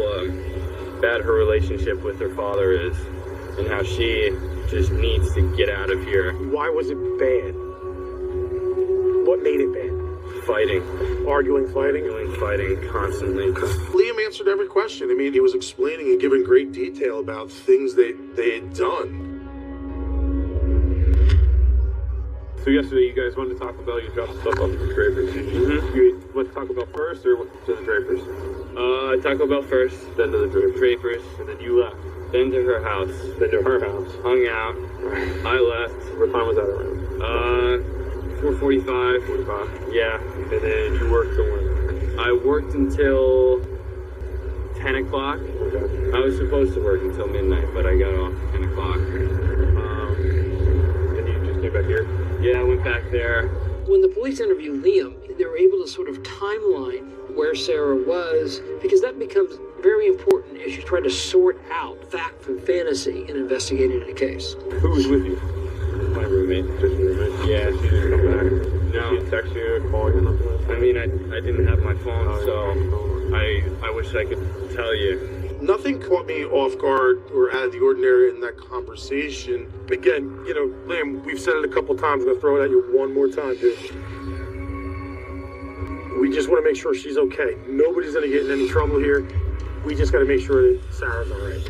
bad her relationship with her father is, and how she just needs to get out of here. Why was it bad? What made it bad? Fighting. Arguing, Fighting constantly. Liam answered every question. I mean, he was explaining and giving great detail about things they had done. So yesterday you guys wanted to talk about, you dropped stuff off at the Drapers. You want to talk about first or to the Drapers? Taco Bell first, then to the Drapers, and then you left. Then to her house. Hung out. I left. What time was that around? 4:45. Yeah. And then you worked till when? I worked until 10 o'clock. Okay. I was supposed to work until midnight, but I got off at 10 o'clock. And you just came back here? Yeah, I went back there. When the police interviewed Liam, they were able to sort of timeline where Sarah was, because that becomes very important as you try to sort out fact from fantasy in investigating a case. Who was with you? My roommate. Just your roommate? Yeah. She didn't come back? No. She didn't text you, call you, nothing like that? I mean, I didn't have my phone, so I wish I could tell you. Nothing caught me off guard or out of the ordinary in that conversation. Again, Liam, we've said it a couple times. I'm going to throw it at you one more time, dude. We just want to make sure she's okay. Nobody's going to get in any trouble here. We just got to make sure that Sarah's all right.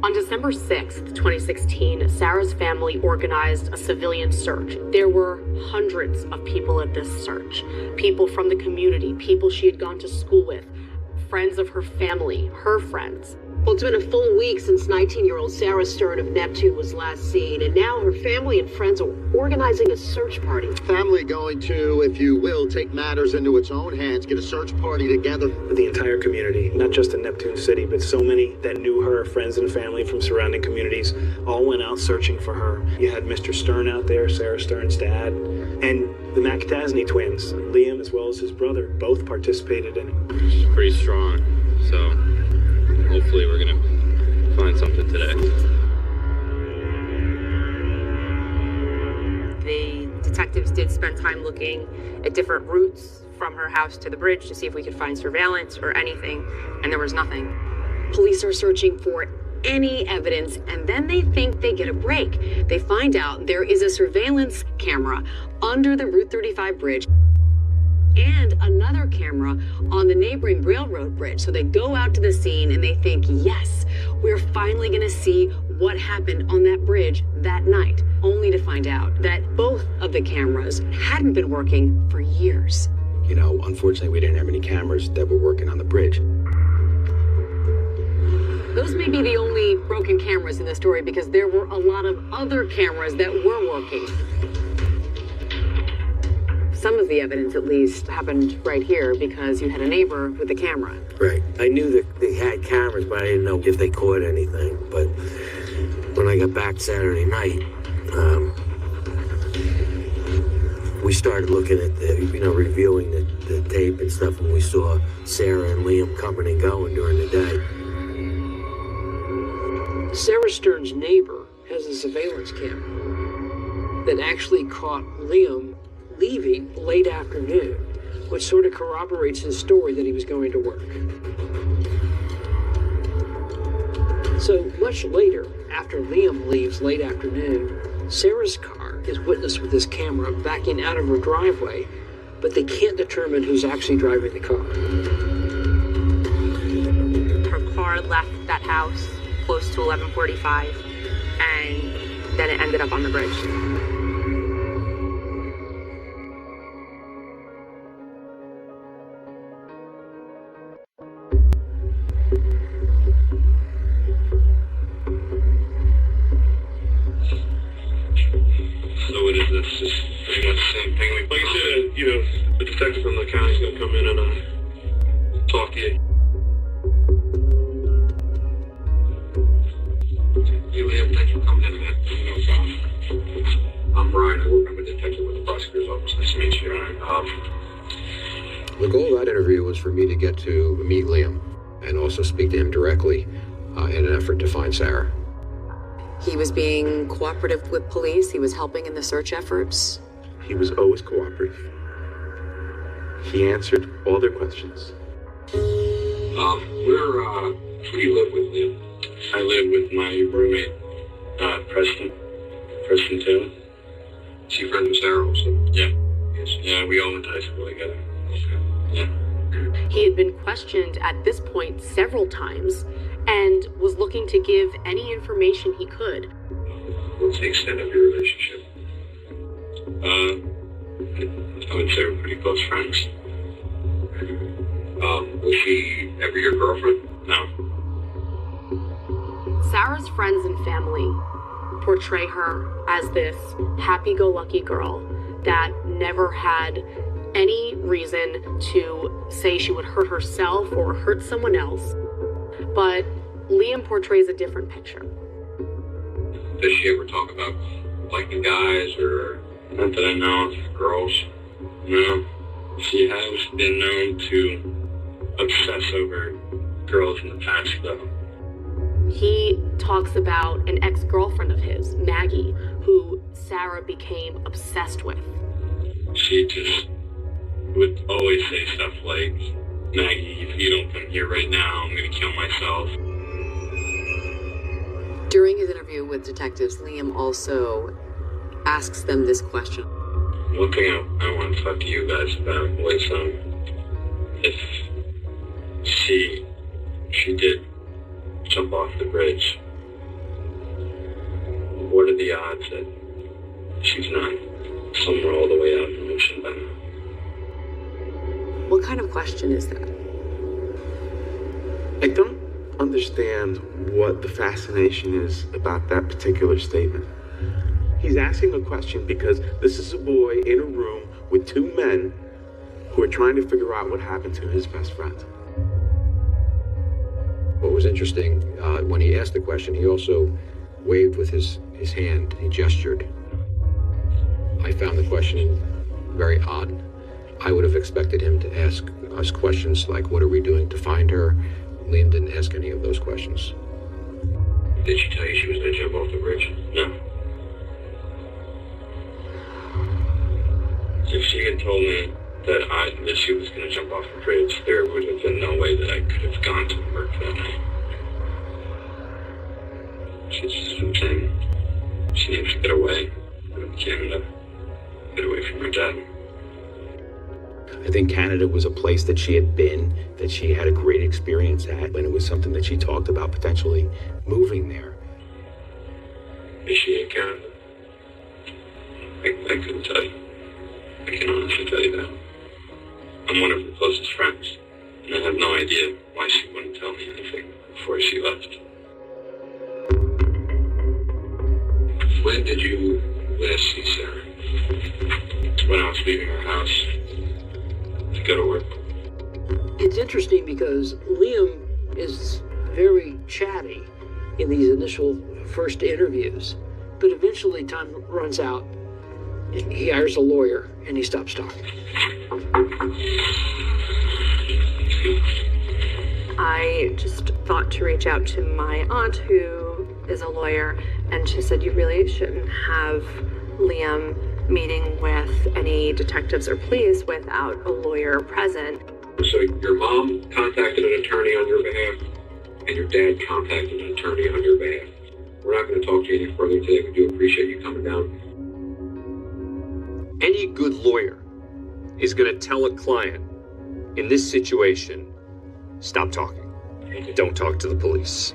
On December 6th, 2016, Sarah's family organized a civilian search. There were hundreds of people at this search. People from the community, people she had gone to school with, friends of her family, her friends. Well, it's been a full week since 19-year-old Sarah Stern of Neptune was last seen, and now her family and friends are organizing a search party. Family going to, if you will, take matters into its own hands, get a search party together. The entire community, not just in Neptune City, but so many that knew her, friends and family from surrounding communities, all went out searching for her. You had Mr. Stern out there, Sarah Stern's dad, and the McTasney twins, Liam as well as his brother, both participated in it. She's pretty strong, so hopefully we're gonna find something today. The detectives did spend time looking at different routes from her house to the bridge to see if we could find surveillance or anything, and there was nothing. Police are searching for any evidence, and then they think they get a break. They find out there is a surveillance camera under the Route 35 bridge and another camera on the neighboring railroad bridge. So they go out to the scene and they think, yes, we're finally going to see what happened on that bridge that night, only to find out that both of the cameras hadn't been working for years. Unfortunately, we didn't have any cameras that were working on the bridge. Those may be the only broken cameras in the story, because there were a lot of other cameras that were working. Some of the evidence, at least, happened right here because you had a neighbor with a camera. Right. I knew that they had cameras, but I didn't know if they caught anything. But when I got back Saturday night, we started looking at reviewing the tape and stuff, and we saw Sarah and Liam coming and going during the day. Sarah Stern's neighbor has a surveillance camera that actually caught Liam leaving late afternoon, which sort of corroborates his story that he was going to work. So much later, after Liam leaves late afternoon, Sarah's car is witnessed with this camera backing out of her driveway, but they can't determine who's actually driving the car. Her car left that house close to 11:45, and then it ended up on the bridge. So it is, it's just pretty much the same thing. Like I said, the detective from the county's gonna come in and talk to you. Hey, Liam, thanks for coming in, man. No problem. I'm Brian. I'm a detective with the prosecutor's office. Nice to meet you, Ryan. The goal of that interview was for me to get to meet Liam and also speak to him directly in an effort to find Sarah. He was being cooperative with police. He was helping in the search efforts. He was always cooperative. He answered all their questions. Where do you live with Liam? I live with my roommate, Preston Taylor. Is he friends with Sarah also? Yeah. Yes. Yeah, we all went to high school together. Okay. Yeah. He had been questioned at this point several times and was looking to give any information he could. What's the extent of your relationship? I would say we're pretty close friends. Was she ever your girlfriend? No. Sarah's friends and family portray her as this happy-go-lucky girl that never had any reason to say she would hurt herself or hurt someone else. But Liam portrays a different picture. Does she ever talk about liking guys or, not that I know of, girls? No. She has been known to obsess over girls in the past, though. He talks about an ex-girlfriend of his, Maggie, who Sarah became obsessed with. She just would always say stuff like, Maggie, if you don't come here right now, I'm going to kill myself. During his interview with detectives, Liam also asks them this question. One thing I want to talk to you guys about was if she did jump off the bridge, what are the odds that she's not somewhere all the way out in the ocean by now? What kind of question is that? I don't understand what the fascination is about that particular statement. He's asking a question because this is a boy in a room with two men who are trying to figure out what happened to his best friend. What was interesting, when he asked the question, he also waved with his hand. He gestured. I found the question very odd. I would have expected him to ask us questions like, what are we doing to find her? Liam didn't ask any of those questions. Did she tell you she was going to jump off the bridge? No. If she had told me that she was going to jump off the bridge, there would have been no way that I could have gone to work that night. She's just been saying she needs to get away, go to Canada, get away from her dad. I think Canada was a place that she had been, that she had a great experience at, and it was something that she talked about potentially moving there. Is she in Canada? I couldn't tell you. I can honestly tell you that. I'm one of her closest friends, and I have no idea why she wouldn't tell me anything before she left. When did you last see Sarah? When I was leaving her house to go to work. It's interesting because Liam is very chatty in these initial first interviews, but eventually time runs out. He hires a lawyer and he stops talking. I just thought to reach out to my aunt, who is a lawyer, and she said you really shouldn't have Liam meeting with any detectives or police without a lawyer present. So your mom contacted an attorney on your behalf, and your dad contacted an attorney on your behalf. We're not going to talk to you any further today. We do appreciate you coming down. Any good lawyer is going to tell a client, in this situation, stop talking. Don't talk to the police.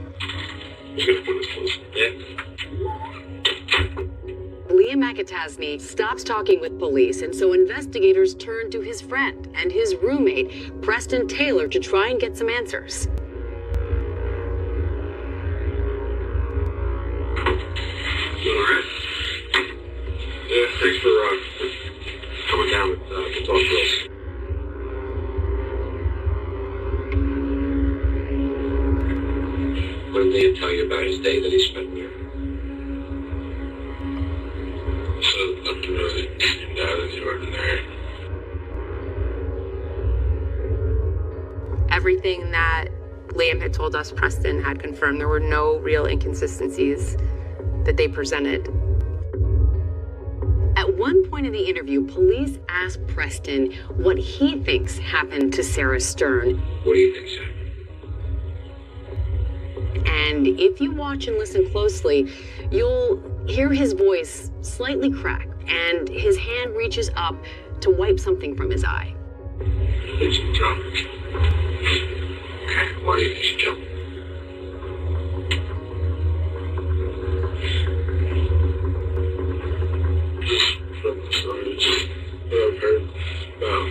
Liam McAtasney stops talking with police, and so investigators turn to his friend and his roommate, Preston Taylor, to try and get some answers. All right. Yeah, thanks for coming down to talk to us. What did Liam tell you about his day that he spent there? Everything that Liam had told us, Preston had confirmed. There were no real inconsistencies that they presented. At one point in the interview, police asked Preston what he thinks happened to Sarah Stern. What do you think, Sam? And if you watch and listen closely, you'll hear his voice slightly crack, and his hand reaches up to wipe something from his eye. It's a jump. Okay, why do you think she jumped? Just from the stories that I've heard about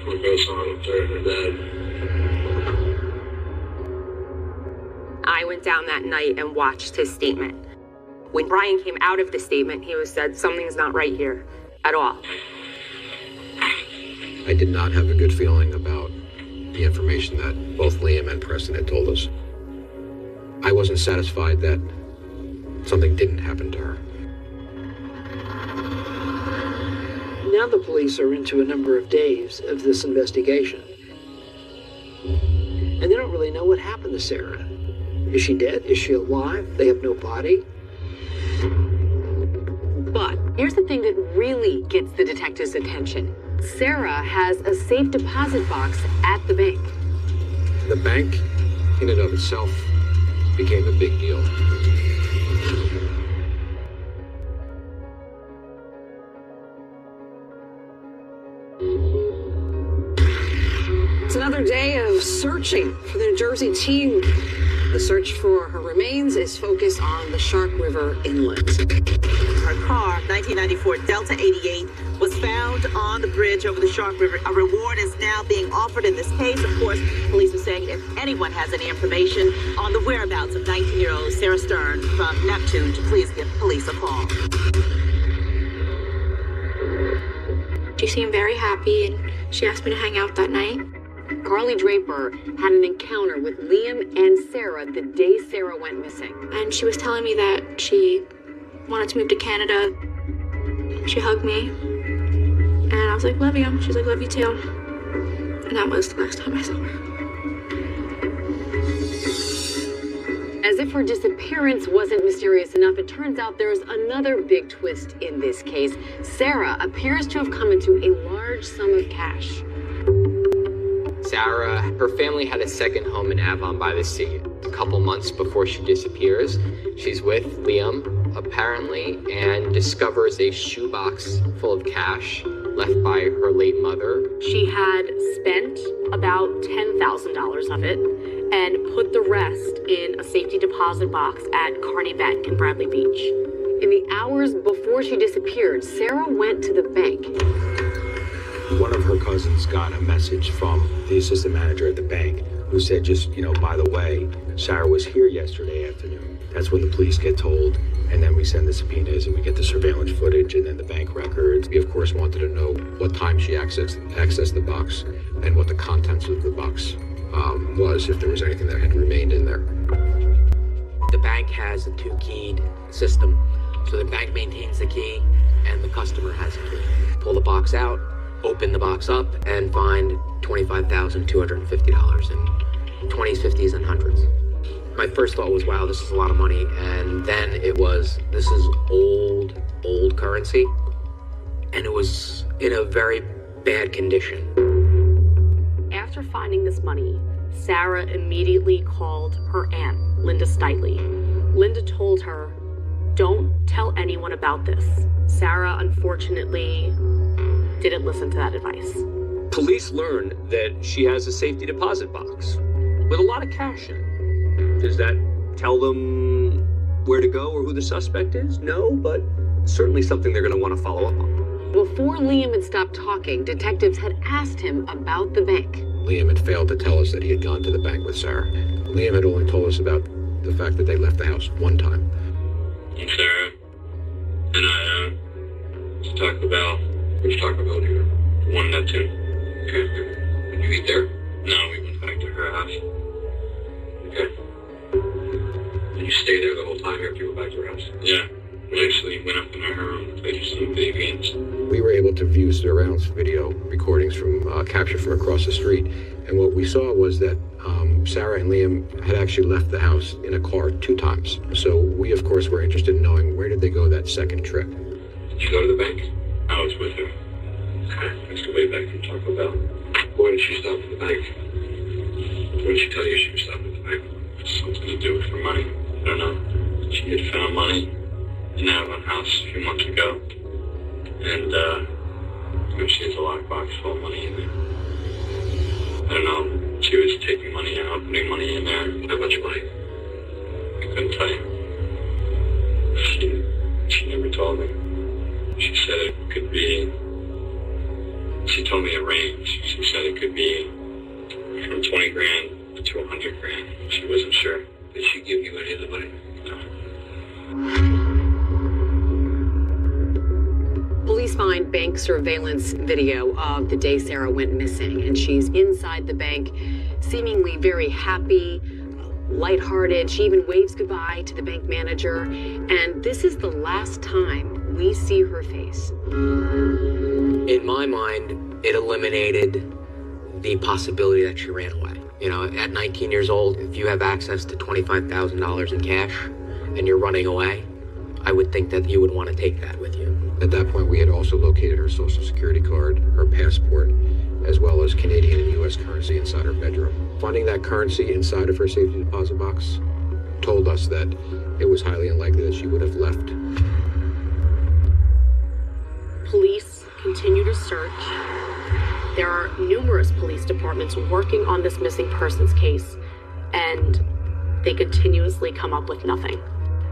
what goes on with her and her dad. I went down that night and watched his statement. When Brian came out of the statement, he said, something's not right here at all. I did not have a good feeling about the information that both Liam and Preston had told us. I wasn't satisfied that something didn't happen to her. Now the police are into a number of days of this investigation. And they don't really know what happened to Sarah. Is she dead? Is she alive? They have no body. But here's the thing that really gets the detectives' attention. Sarah has a safe deposit box at the bank. The bank, in and of itself, became a big deal. It's another day of searching for the New Jersey teen. The search for her remains is focused on the Shark River inlet. Her car, 1994 Delta 88, was found on the bridge over the Shark River. A reward is now being offered in this case. Of course, police are saying if anyone has any information on the whereabouts of 19-year-old Sarah Stern from Neptune, to please give police a call. She seemed very happy, and she asked me to hang out that night. Carly Draper had an encounter with Liam and Sarah the day Sarah went missing. And she was telling me that she wanted to move to Canada. She hugged me. And I was like, love you. She's like, love you too. And that was the last time I saw her. As if her disappearance wasn't mysterious enough, it turns out there's another big twist in this case. Sarah appears to have come into a large sum of cash. Sarah, her family had a second home in Avon by the Sea. A couple months before she disappears, she's with Liam, apparently, and discovers a shoebox full of cash left by her late mother. She had spent about $10,000 of it and put the rest in a safety deposit box at Carney Bank in Bradley Beach. In the hours before she disappeared, Sarah went to the bank. One of her cousins got a message from the assistant manager at the bank who said, just, by the way, Sarah was here yesterday afternoon. That's when the police get told, and then we send the subpoenas and we get the surveillance footage and then the bank records. We, of course, wanted to know what time she accessed the box and what the contents of the box was, if there was anything that had remained in there. The bank has a two-keyed system, so the bank maintains the key and the customer has a key. Pull the box out, open the box up, and find $25,250 in 20s, 50s, and hundreds. My first thought was, wow, this is a lot of money. And then it was, this is old currency. And it was in a very bad condition. After finding this money, Sarah immediately called her aunt, Linda Stitley. Linda told her, don't tell anyone about this. Sarah, unfortunately, didn't listen to that advice. Police learned that she has a safety deposit box with a lot of cash in it. Does that tell them where to go or who the suspect is? No, but certainly something they're going to want to follow up on. Before Liam had stopped talking, detectives had asked him about the bank. Liam had failed to tell us that he had gone to the bank with Sarah. Liam had only told us about the fact that they left the house one time. And Sarah and I talked about, let's talk about here, one Neptune. Okay. Did you eat there? No, we went back to her house. Okay. Did you stay there the whole time after you went back to her house? Yeah. We actually went up in her room and played some video games. We were able to view surveillance video recordings from captured from across the street. And what we saw was that Sarah and Liam had actually left the house in a car 2 times. So we, of course, were interested in knowing where did they go that second trip. Did you go to the bank? I was with her. That's the way back from Taco Bell. Why did she stop at the bank? When did she tell you she was stopping at the bank? It's something to do with her money. I don't know. She had found money in that one house a few months ago. And, she has a lockbox full of money in there. I don't know. She was taking money out, putting money in there. How much money? I couldn't tell you. She never told me. She said it could be... She told me a range. She said it could be from 20 grand to 100 grand. She wasn't sure. Did she give you any of the money? No. Police find bank surveillance video of the day Sarah went missing, and she's inside the bank, seemingly very happy, lighthearted. She even waves goodbye to the bank manager, and this is the last time we see her face. In my mind, it eliminated the possibility that she ran away. You know, at 19 years old, if you have access to $25,000 in cash and you're running away, I would think that you would want to take that with you. At that point, we had also located her social security card, her passport, as well as Canadian and U.S. currency inside her bedroom. Finding that currency inside of her safety deposit box told us that it was highly unlikely that she would have left. Police continue to search. There are numerous police departments working on this missing persons case, and they continuously come up with nothing.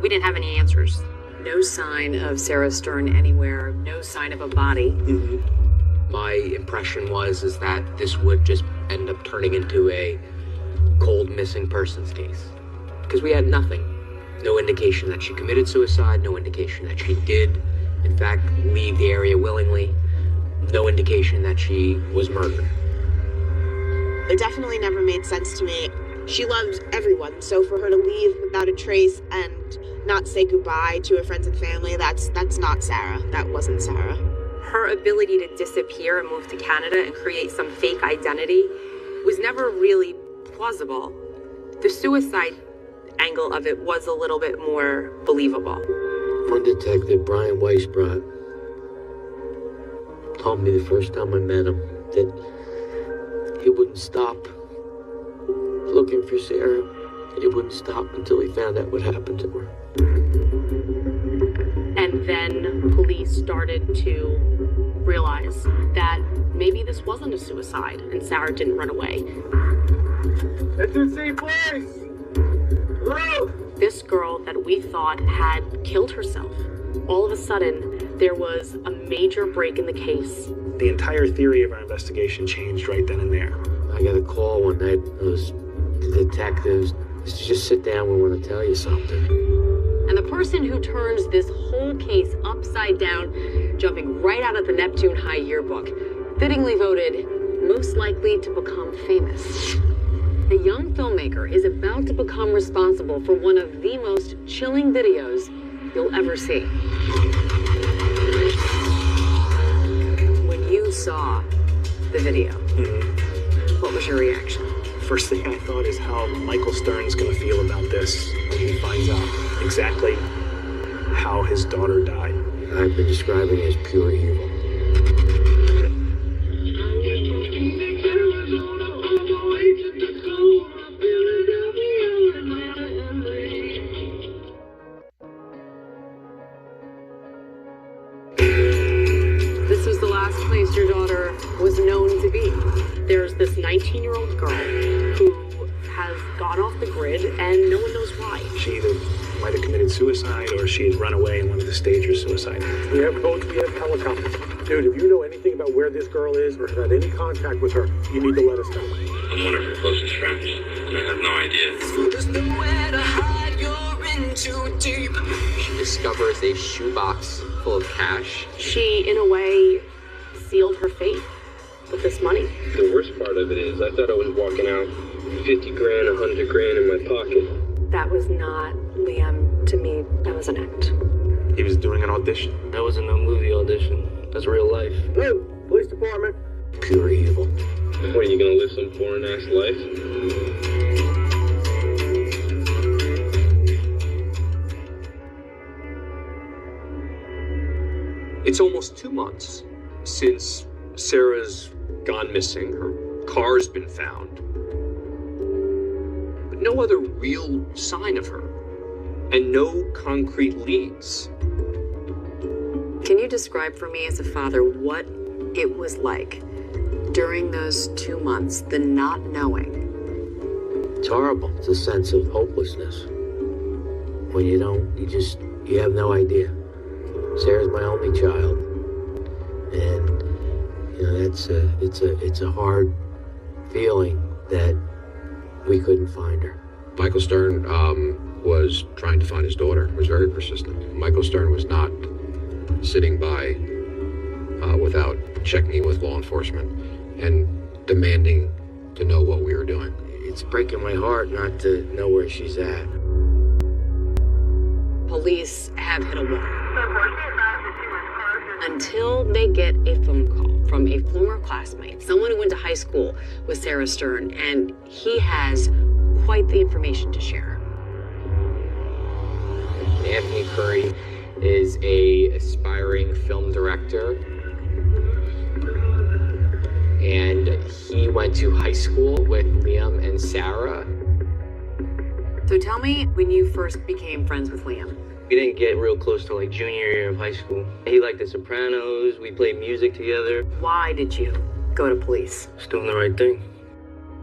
We didn't have any answers. No sign of Sarah Stern anywhere, no sign of a body. My impression is that this would just end up turning into a cold missing persons case. Because we had nothing. No indication that she committed suicide, no indication that she did, in fact, leave the area willingly. No indication that she was murdered. It definitely never made sense to me. She loved everyone, so for her to leave without a trace and not say goodbye to her friends and family, that's not Sarah. That wasn't Sarah. Her ability to disappear and move to Canada and create some fake identity was never really plausible. The suicide angle of it was a little bit more believable. One detective, Brian Weisbrot, told me the first time I met him that he wouldn't stop looking for Sarah. He wouldn't stop until he found out what happened to her. And then police started to realize that maybe this wasn't a suicide and Sarah didn't run away. It's insane place! Hello? This girl that we thought had killed herself. All of a sudden, there was a major break in the case. The entire theory of our investigation changed right then and there. I got a call one night. Those detectives just sit down, we want to tell you something. And the person who turns this whole case upside down, jumping right out of the Neptune High yearbook, fittingly voted most likely to become famous. The young filmmaker is about to become responsible for one of the most chilling videos you'll ever see. When you saw the video, what was your reaction? First thing I thought is how Michael Stern's going to feel about this when he finds out exactly how his daughter died. I've been describing it as pure evil. This was the last place your daughter was known to be. There's this 19-year-old girl who has gone off the grid and no one knows why. She either might have committed suicide or she had run away in one of the stages of suicide. We have both. We have helicopters. Dude, if you know anything about where this girl is or have had any contact with her, you need to let us know. I'm one of her closest friends, and I have no idea. There's nowhere to hide, you're in too deep. She discovers a shoebox full of cash. She, in a way, sealed her fate with this money. The worst part of it is I thought I was walking out 50 grand, 100 grand in my pocket. That was not Liam to me. That was an act. He was doing an audition. That wasn't a movie audition. That's real life. Hello, police department. Pure evil. What, are you gonna live some foreign-ass life? It's almost 2 months since Sarah's gone missing. Her car's been found. But no other real sign of her. And no concrete leads. Can you describe for me as a father what it was like during those 2 months, the not knowing? It's horrible. It's a sense of hopelessness. When you have no idea. Sarah's my only child. And, it's a hard feeling that we couldn't find her. Michael Stern was trying to find his daughter, was very persistent. Michael Stern was not sitting by without checking with law enforcement and demanding to know what we were doing. It's breaking my heart not to know where she's at. Police have hit a wall. Until they get a phone call from a former classmate, someone who went to high school with Sarah Stern, and he has quite the information to share. Anthony Curry is an aspiring film director, and he went to high school with Liam and Sarah. So tell me when you first became friends with Liam. We didn't get real close till like junior year of high school. He liked The Sopranos, we played music together. Why did you go to police? Just doing the right thing.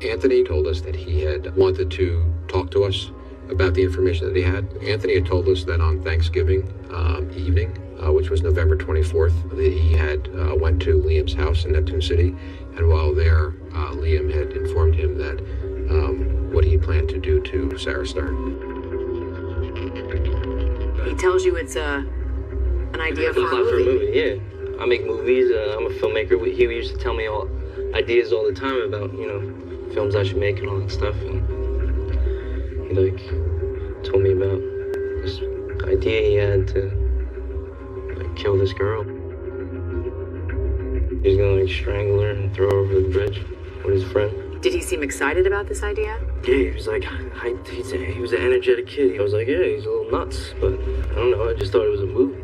Anthony told us that he had wanted to talk to us about the information that he had. Anthony had told us that on Thanksgiving evening, which was November 24th, that he had went to Liam's house in Neptune City, and while there, Liam had informed him that what he planned to do to Sarah Stern. He tells you it's an idea for a movie. Yeah. I make movies. I'm a filmmaker. He used to tell me ideas all the time about, films I should make and all that stuff. And he told me about this idea he had to kill this girl. He was gonna strangle her and throw her over the bridge with his friend. Did he seem excited about this idea? Yeah, he was like, he was an energetic kid. I was like, yeah, he's a little nuts, but I don't know, I just thought it was a movie.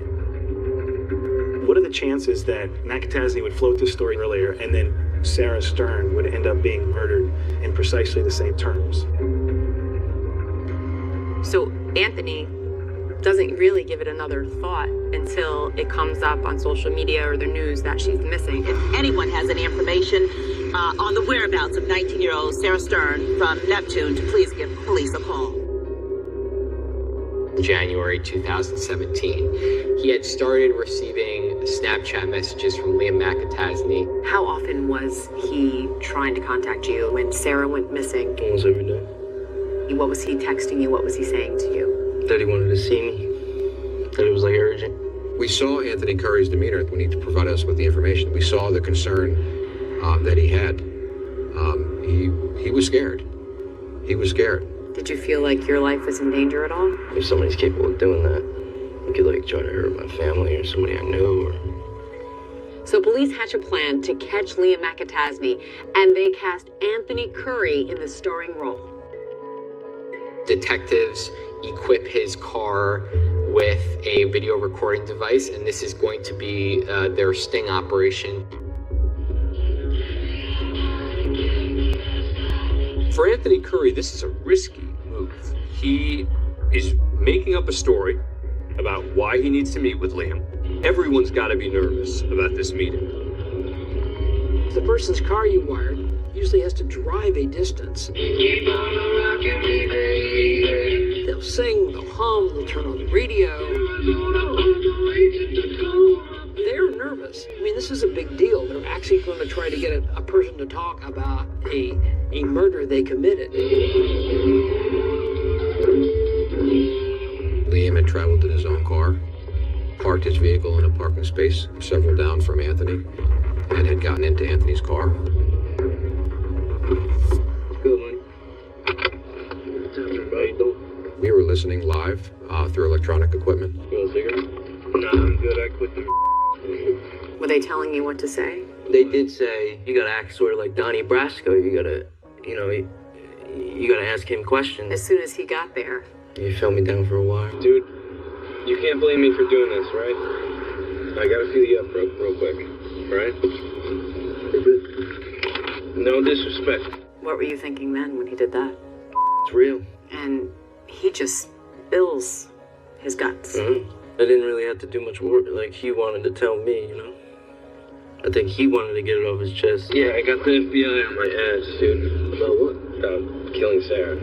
What are the chances that Matt Katasny would float this story earlier and then Sarah Stern would end up being murdered in precisely the same terms? So Anthony doesn't really give it another thought until it comes up on social media or the news that she's missing. If anyone has any information on the whereabouts of 19-year-old Sarah Stern from Neptune, to please give police a call. January 2017. He had started receiving Snapchat messages from Liam McAtasney. How often was he trying to contact you when Sarah went missing? Almost every day. What was he texting you? What was he saying to you? That he wanted to see me. That it was urgent. We saw Anthony Curry's demeanor when he provided us with the information. We saw the concern that he had. He was scared. He was scared. Did you feel like your life was in danger at all? If somebody's capable of doing that, you could try to hurt my family or somebody I knew. So police hatch a plan to catch Liam McAtasny, and they cast Anthony Curry in the starring role. Detectives equip his car with a video recording device, and this is going to be their sting operation. For Anthony Curry, this is a risky move. He is making up a story about why he needs to meet with Liam. Everyone's got to be nervous about this meeting. The person's car you wired usually has to drive a distance. They'll sing, they'll hum, they'll turn on the radio. They're nervous. I mean, this is a big deal. They're actually going to try to get a person to talk about a murder they committed. Liam had traveled in his own car, parked his vehicle in a parking space several down from Anthony, and had gotten into Anthony's car. We were listening live through electronic equipment. You want a cigarette? Nah, I'm good. I quit the. Were they telling you what to say? They did say, you gotta act sort of like Donnie Brasco. You gotta, you gotta ask him questions. As soon as he got there. You felt me down for a while. Dude, you can't blame me for doing this, right? I gotta feel you up real quick, alright? No disrespect. What were you thinking then when he did that? It's real. And he just spills his guts. I didn't really have to do much work. Like, he wanted to tell me, you know? I think he wanted to get it off his chest. Yeah, I got the FBI on my ass, dude. About what? About killing Sarah.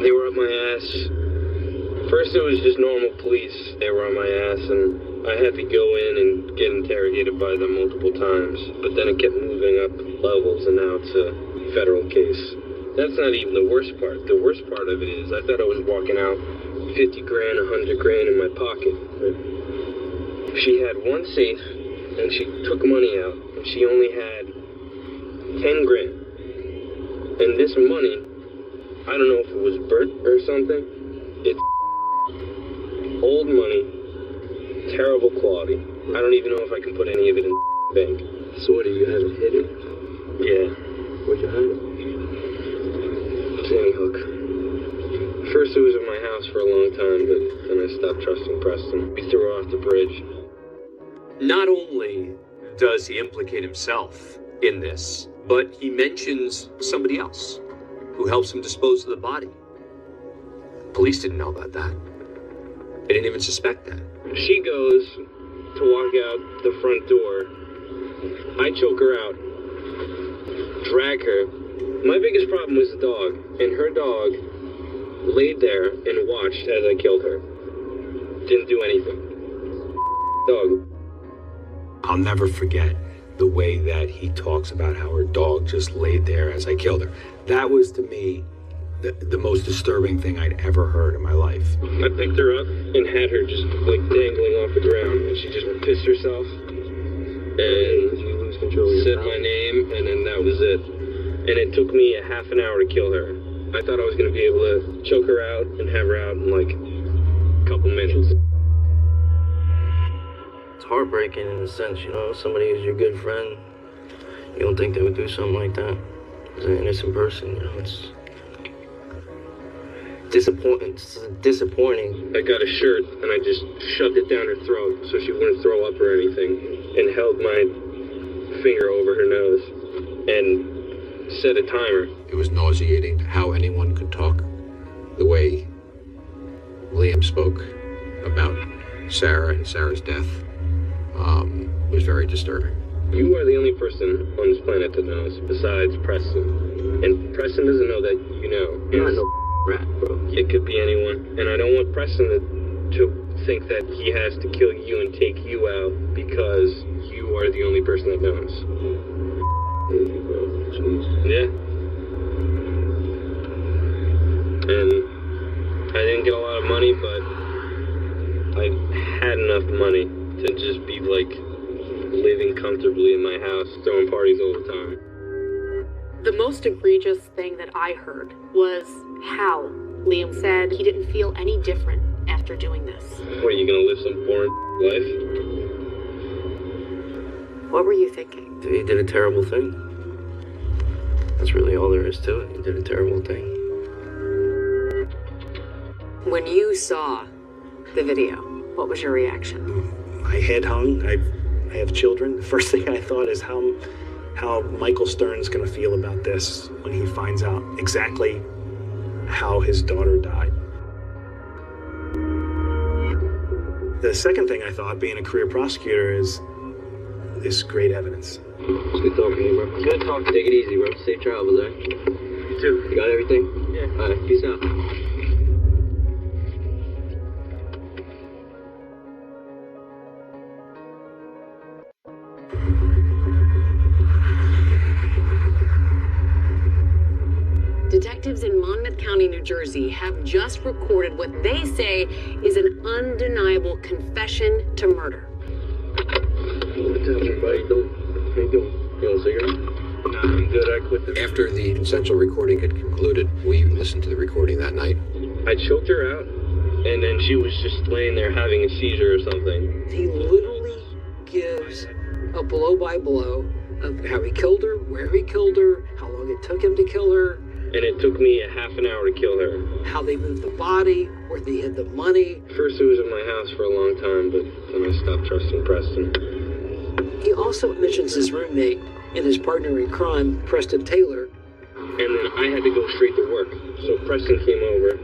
They were up my ass. First it was just normal police. They were on my ass, and I had to go in and get interrogated by them multiple times. But then it kept moving up levels, and now it's a federal case. That's not even the worst part. The worst part of it is I thought I was walking out 50 grand, 100 grand in my pocket. She had one safe, and she took money out, and she only had 10 grand. And this money, I don't know if it was burnt or something. It's old money, terrible quality. I don't even know if I can put any of it in the bank. So what, do you have it hidden? Yeah. Where'd you hide it? Sandy Hook. First it was in my house for a long time, but then I stopped trusting Preston. We threw her off the bridge. Not only does he implicate himself in this, but he mentions somebody else who helps him dispose of the body. Police didn't know about that. They didn't even suspect that. She goes to walk out the front door. I choke her out, drag her. My biggest problem was the dog, and her dog laid there and watched as I killed her. Didn't do anything. Dog. I'll never forget the way that he talks about how her dog just laid there as I killed her. That was, to me, the most disturbing thing I'd ever heard in my life. I picked her up and had her just like dangling off the ground, and she just pissed herself and you lose control of your said my name, and then that was it. And it took me a half an hour to kill her. I thought I was going to be able to choke her out and have her out in like a couple minutes. It's heartbreaking in a sense, you know? Somebody who's your good friend, you don't think they would do something like that. As an innocent person, you know? It's disappointing. I got a shirt and I just shoved it down her throat so she wouldn't throw up or anything, and held my finger over her nose and set a timer. It was nauseating how anyone could talk the way Liam spoke about Sarah and Sarah's death. Was very disturbing. You are the only person on this planet that knows, besides Preston. And Preston doesn't know that you know. You're not no rat, bro. It could be anyone. And I don't want Preston to think that he has to kill you and take you out because you are the only person that knows. Yeah. And I didn't get a lot of money, but I had enough money to just be like living comfortably in my house, throwing parties all the time. The most egregious thing that I heard was how Liam said he didn't feel any different after doing this. What, are you gonna live some boring life? What were you thinking? He did a terrible thing. That's really all there is to it. He did a terrible thing. When you saw the video, what was your reaction? My head hung. I have children. The first thing I thought is how Michael Stern's going to feel about this when he finds out exactly how his daughter died. The second thing I thought, being a career prosecutor, is this great evidence. It's good talking to you, bro. Good talking. Take it easy, bro. Safe travels, eh? You too. You got everything? Yeah. All right, peace out. Detectives in Monmouth County, New Jersey have just recorded what they say is an undeniable confession to murder. What's up, everybody? How you doing? You want a cigarette? Nah, I'm good. I quit the... After the consensual recording had concluded, we listened to the recording that night. I choked her out, and then she was just laying there having a seizure or something. He literally gives a blow-by-blow of how he killed her, where he killed her, how long it took him to kill her. and it took me a half an hour to kill her. How they moved the body, where they hid the money. First it was in my house for a long time, but then I stopped trusting Preston. He also mentions his roommate and his partner in crime, Preston Taylor. And then I had to go straight to work. So Preston came over,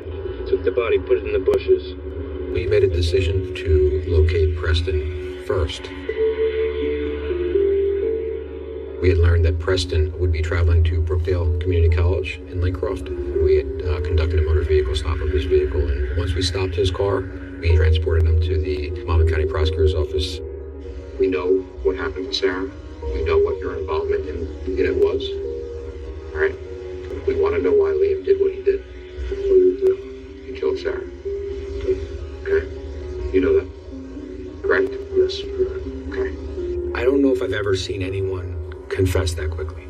took the body, put it in the bushes. We made a decision to locate Preston first. We had learned that Preston would be traveling to Brookdale Community College in Lincroft. We had conducted a motor vehicle stop of his vehicle, and once we stopped his car, we transported him to the Monmouth County Prosecutor's Office. We know what happened to Sarah. We know what your involvement in it was. All right? We want to know why Liam did what he did. What did he do? He killed Sarah. Okay? You know that? Correct? Yes, correct. Okay. I don't know if I've ever seen anyone confess that quickly.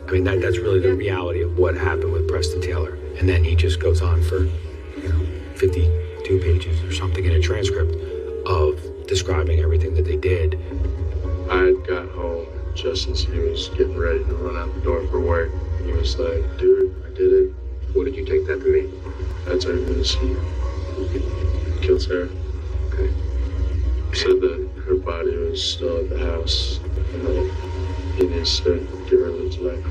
I mean, that's really the reality of what happened with Preston Taylor. And then he just goes on for, 52 pages or something in a transcript of describing everything that they did. I had got home just as he was getting ready to run out the door for work. He was like, dude, I did it. What did you take that to mean? I told him he killed Sarah. Okay. He said that her body was still at the house, and that he needs to give her lives back.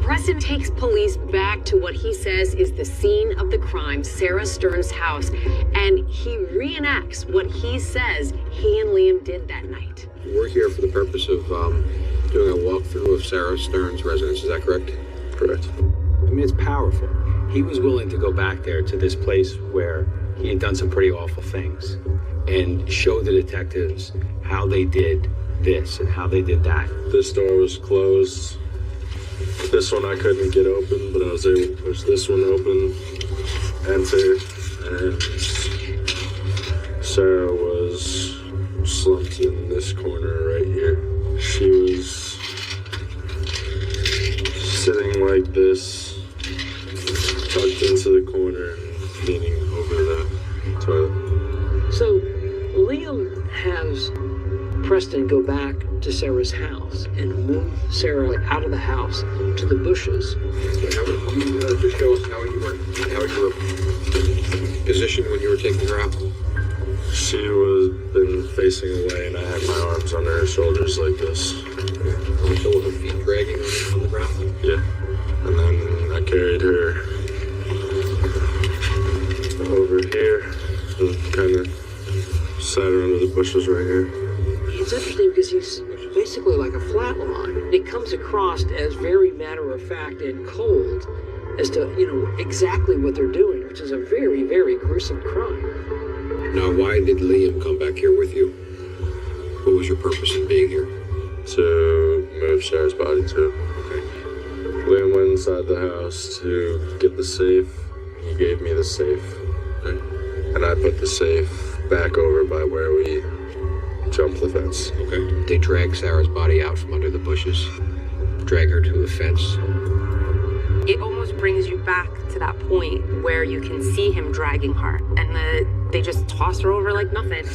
Preston takes police back to what he says is the scene of the crime, Sarah Stern's house, and he reenacts what he says he and Liam did that night. We're here for the purpose of doing a walkthrough of Sarah Stern's residence, is that correct? Correct. I mean, it's powerful. He was willing to go back there to this place where he had done some pretty awful things and show the detectives how they did this and how they did that. This door was closed. This one I couldn't get open, but I was able to push this one open, enter, and Sarah was slumped in this corner right here. She was sitting like this, tucked into the corner and leaning over the toilet. So Liam has Preston go back to Sarah's house and move Sarah out of the house to the bushes. Just show us how you were positioned when you were taking her out. She was been facing away, and I had my arms under her shoulders like this. So with her feet dragging on the ground? Yeah. And then I carried her over here and kind of sat her under the bushes right here. It's interesting because he's basically like a flat line. It comes across as very matter-of-fact and cold as to, exactly what they're doing, which is a very, very gruesome crime. Now, why did Liam come back here with you? What was your purpose in being here? To move Sarah's body to. Okay. Liam went inside the house to get the safe. He gave me the safe. Okay. And I put the safe back over by where we jumped the fence. Okay. They dragged Sarah's body out from under the bushes, drag her to a fence. It almost brings you back to that point where you can see him dragging her, and they just toss her over like nothing.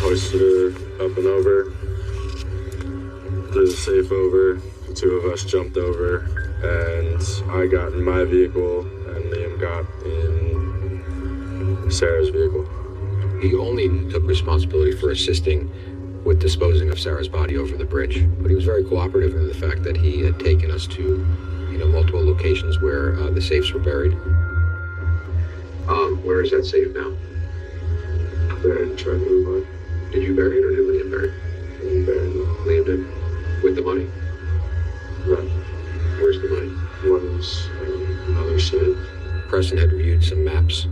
Hoisted her up and over, threw the safe over, the two of us jumped over, and I got in my vehicle, and Liam got in Sarah's vehicle. He only took responsibility for assisting with disposing of Sarah's body over the bridge, but he was very cooperative in the fact that he had taken us to multiple locations where the safes were buried. Where is that safe now? Buried in Charlie Body. Did you bury it or did Liam bury it? Liam buried it. Liam did? With the money? Right. Where's the money? One's another safe. Preston had reviewed some maps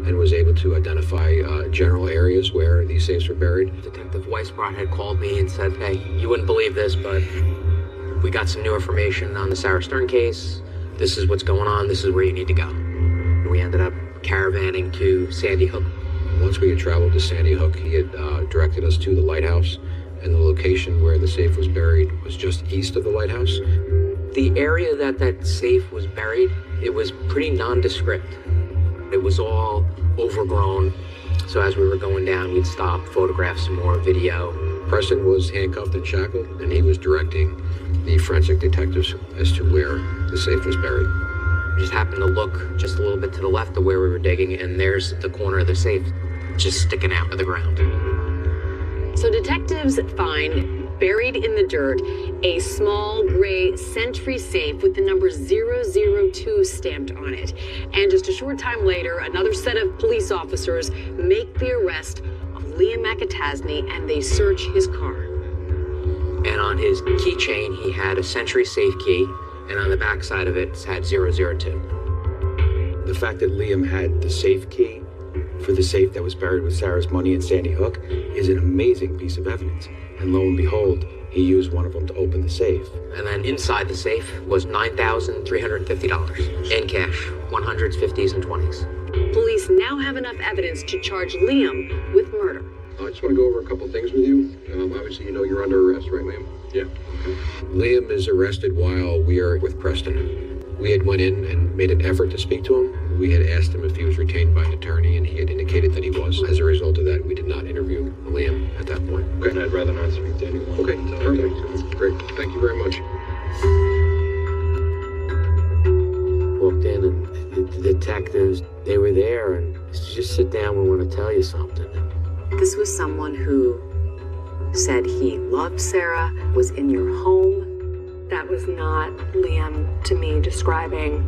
and was able to identify general areas where these safes were buried. Detective Weisbrot had called me and said, hey, you wouldn't believe this, but we got some new information on the Sarah Stern case. This is what's going on. This is where you need to go. We ended up caravanning to Sandy Hook. Once we had traveled to Sandy Hook, he had directed us to the lighthouse, and the location where the safe was buried was just east of the lighthouse. The area that safe was buried, it was pretty nondescript. It was all overgrown. So as we were going down, we'd stop, photograph some more video. Preston was handcuffed and shackled, and he was directing the forensic detectives as to where the safe was buried. We just happened to look just a little bit to the left of where we were digging, and there's the corner of the safe just sticking out of the ground. So detectives find, buried in the dirt, a small gray Sentry safe with the number 002 stamped on it. And just a short time later, another set of police officers make the arrest of Liam McAtasney, and they search his car. And on his keychain, he had a Sentry safe key, and on the back side of it had 002. The fact that Liam had the safe key for the safe that was buried with Sarah's money in Sandy Hook is an amazing piece of evidence. And lo and behold, he used one of them to open the safe. And then inside the safe was $9,350 in cash, 100s, 50s, and 20s. Police now have enough evidence to charge Liam with murder. I just want to go over a couple things with you. Obviously, you know you're under arrest, right, Liam? Yeah. Okay. Liam is arrested while we are with Preston. We had went in and made an effort to speak to him. We had asked him if he was retained by an attorney, and he had indicated that he was. As a result of that, we did not interview Liam at that point. Okay. I'd rather not speak to anyone. Okay, perfect. Great. Thank you very much. Walked in, and the detectives, they were there, and just sit down, we want to tell you something. This was someone who said he loved Sarah, was in your home. That was not Liam to me describing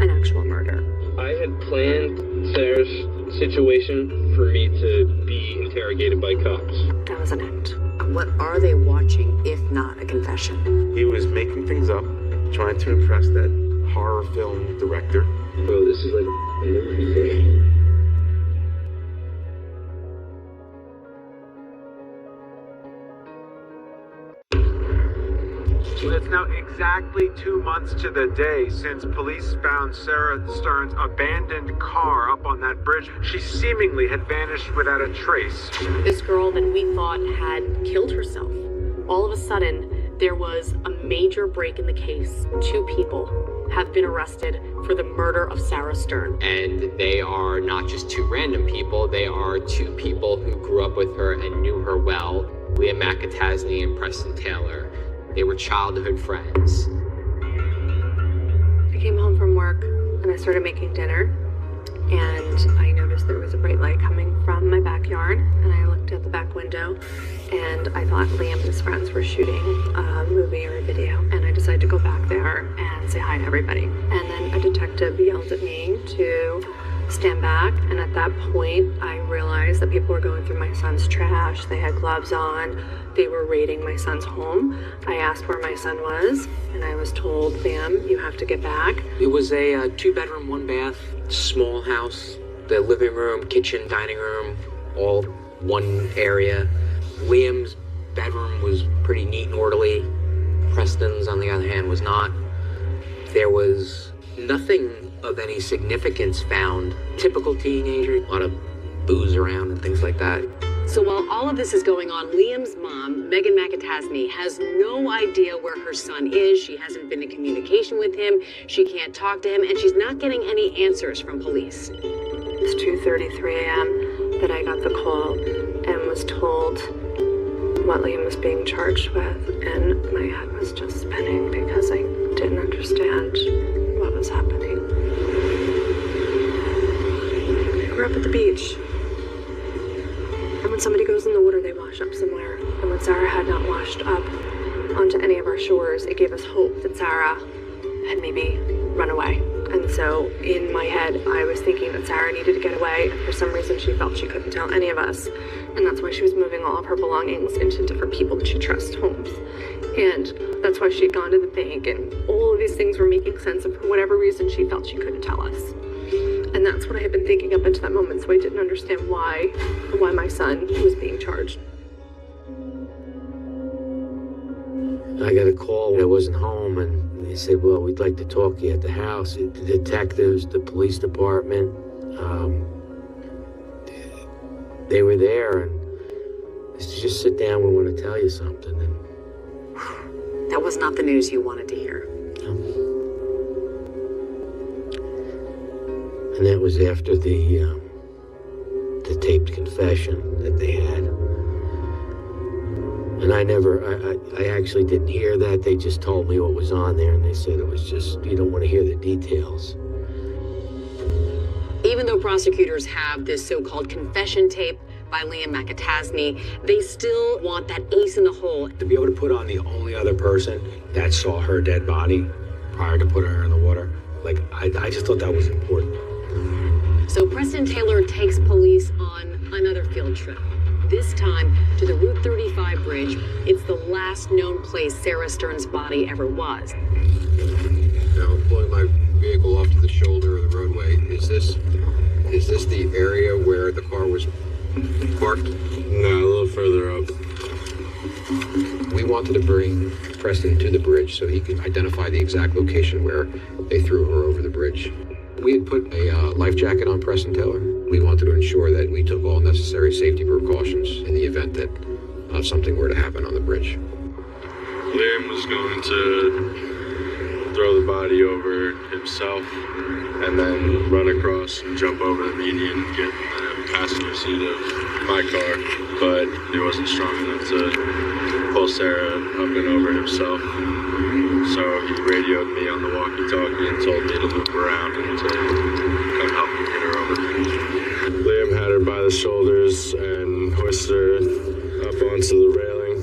an actual murder. I had planned Sarah's situation for me to be interrogated by cops. That was an act. What are they watching if not a confession? He was making things up, trying to impress that horror film director. Bro, this is like a movie. It's now exactly 2 months to the day since police found Sarah Stern's abandoned car up on that bridge. She seemingly had vanished without a trace. This girl that we thought had killed herself. All of a sudden, there was a major break in the case. 2 people have been arrested for the murder of Sarah Stern. And they are not just 2 random people, they are 2 people who grew up with her and knew her well, Liam McAtasney and Preston Taylor. They were childhood friends. I came home from work and I started making dinner, and I noticed there was a bright light coming from my backyard, and I looked out the back window and I thought Liam and his friends were shooting a movie or a video, and I decided to go back there and say hi to everybody. And then a detective yelled at me to stand back, and at that point I realized that people were going through my son's trash. They had gloves on. They were raiding my son's home. I asked where my son was, and I was told, "Liam, you have to get back." It was a 2-bedroom, 1-bath, small house. The living room, kitchen, dining room, all one area. Liam's bedroom was pretty neat and orderly. Preston's, on the other hand, was not. There was nothing of any significance found. Typical teenager, a lot of booze around and things like that. So while all of this is going on, Liam's mom, Megan McAtasney, has no idea where her son is. She hasn't been in communication with him. She can't talk to him, and she's not getting any answers from police. It's 2:33 a.m. that I got the call and was told what Liam was being charged with, and my head was just spinning because I didn't understand what was happening. I grew up at the beach. And when somebody goes in the water, they wash up somewhere. And when Sarah had not washed up onto any of our shores, it gave us hope that Sarah had maybe run away. And so in my head, I was thinking that Sarah needed to get away. And for some reason, she felt she couldn't tell any of us. And that's why she was moving all of her belongings into different people that she trusts homes. And that's why she had gone to the bank. And all of these things were making sense. And for whatever reason, she felt she couldn't tell us. And that's what I had been thinking up until that moment, so I didn't understand why my son was being charged. I got a call. I wasn't home, and they said, well, we'd like to talk to you at the house. The detectives, the police department, they were there, and just sit down, we want to tell you something. And that was not the news you wanted to hear. And that was after the taped confession that they had. And I actually didn't hear that. They just told me what was on there, and they said it was just, you don't want to hear the details. Even though prosecutors have this so-called confession tape by Liam McAtasney, they still want that ace in the hole. To be able to put on the only other person that saw her dead body prior to putting her in the water, like, I just thought that was important. So Preston Taylor takes police on another field trip. This time to the Route 35 bridge. It's the last known place Sarah Stern's body ever was. Now I'm pulling my vehicle off to the shoulder of the roadway. Is this the area where the car was parked? No, a little further up. We wanted to bring Preston to the bridge so he could identify the exact location where they threw her over the bridge. We had put a life jacket on Preston Taylor. We wanted to ensure that we took all necessary safety precautions in the event that something were to happen on the bridge. Liam was going to throw the body over himself and then run across and jump over the median and get in the passenger seat of my car, but he wasn't strong enough to pull Sarah up and over himself. So he radioed me on the walkie-talkie and told me to loop around and to come help me get her over. Liam had her by the shoulders and hoisted her up onto the railing,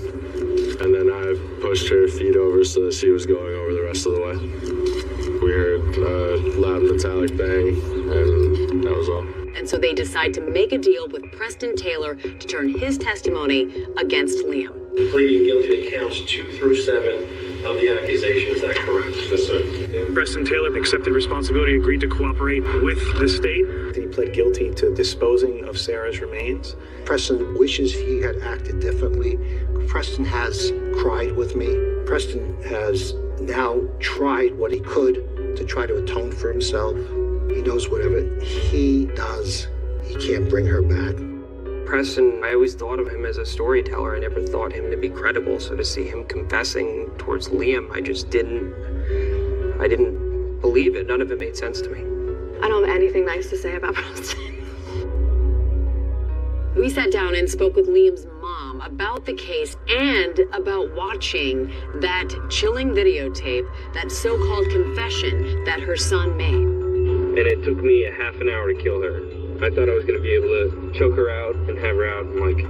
and then I pushed her feet over so that she was going over the rest of the way. We heard a loud metallic bang, and that was all. And so they decide to make a deal with Preston Taylor to turn his testimony against Liam. Pleading guilty to counts 2 through 7 of the accusation. Is that correct? Yes, sir. Preston Taylor accepted responsibility, agreed to cooperate with the state. He pled guilty to disposing of Sarah's remains. Preston wishes he had acted differently. Preston has cried with me. Preston has now tried what he could to try to atone for himself. He knows whatever he does, he can't bring her back. Preston, I always thought of him as a storyteller. I never thought him to be credible. So to see him confessing towards Liam, I didn't believe it. None of it made sense to me. I don't have anything nice to say about Preston. We sat down and spoke with Liam's mom about the case and about watching that chilling videotape, that so-called confession that her son made. And it took me a half an hour to kill her. I thought I was going to be able to choke her out and have her out in like a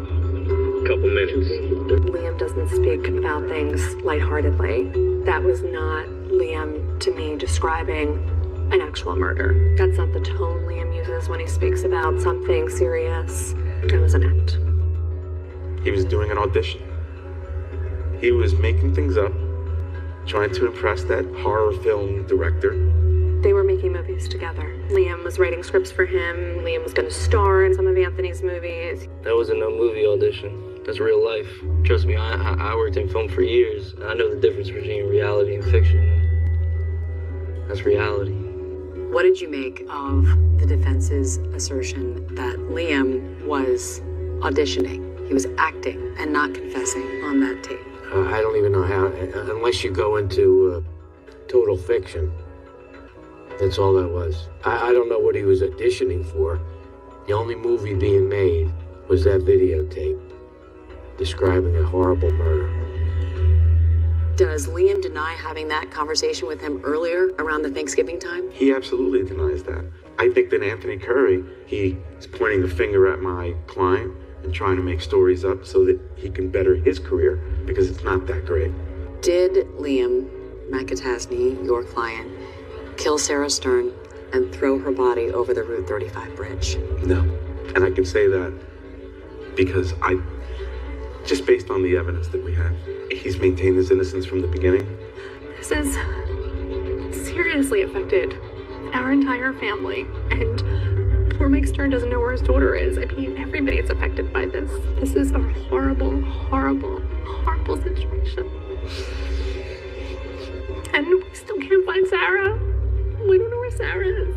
couple minutes. Liam doesn't speak about things lightheartedly. That was not Liam, to me, describing an actual murder. That's not the tone Liam uses when he speaks about something serious. It was an act. He was doing an audition. He was making things up, trying to impress that horror film director. They were making movies together. Liam was writing scripts for him. Liam was going to star in some of Anthony's movies. That wasn't no movie audition. That's real life. Trust me, I worked in film for years. I know the difference between reality and fiction. That's reality. What did you make of the defense's assertion that Liam was auditioning? He was acting and not confessing on that tape. I don't even know how, unless you go into total fiction. That's all that was. I don't know what he was auditioning for. The only movie being made was that videotape describing a horrible murder. Does Liam deny having that conversation with him earlier around the Thanksgiving time? He absolutely denies that. I think that Anthony Curry, he's pointing the finger at my client and trying to make stories up so that he can better his career because it's not that great. Did Liam McAtasney, your client, kill Sarah Stern and throw her body over the Route 35 bridge? No. And I can say that because just based on the evidence that we have, he's maintained his innocence from the beginning. This has seriously affected our entire family. And poor Mike Stern doesn't know where his daughter is. I mean, everybody is affected by this. This is a horrible, horrible, horrible situation. And we still can't find Sarah. We don't know where Sarah is.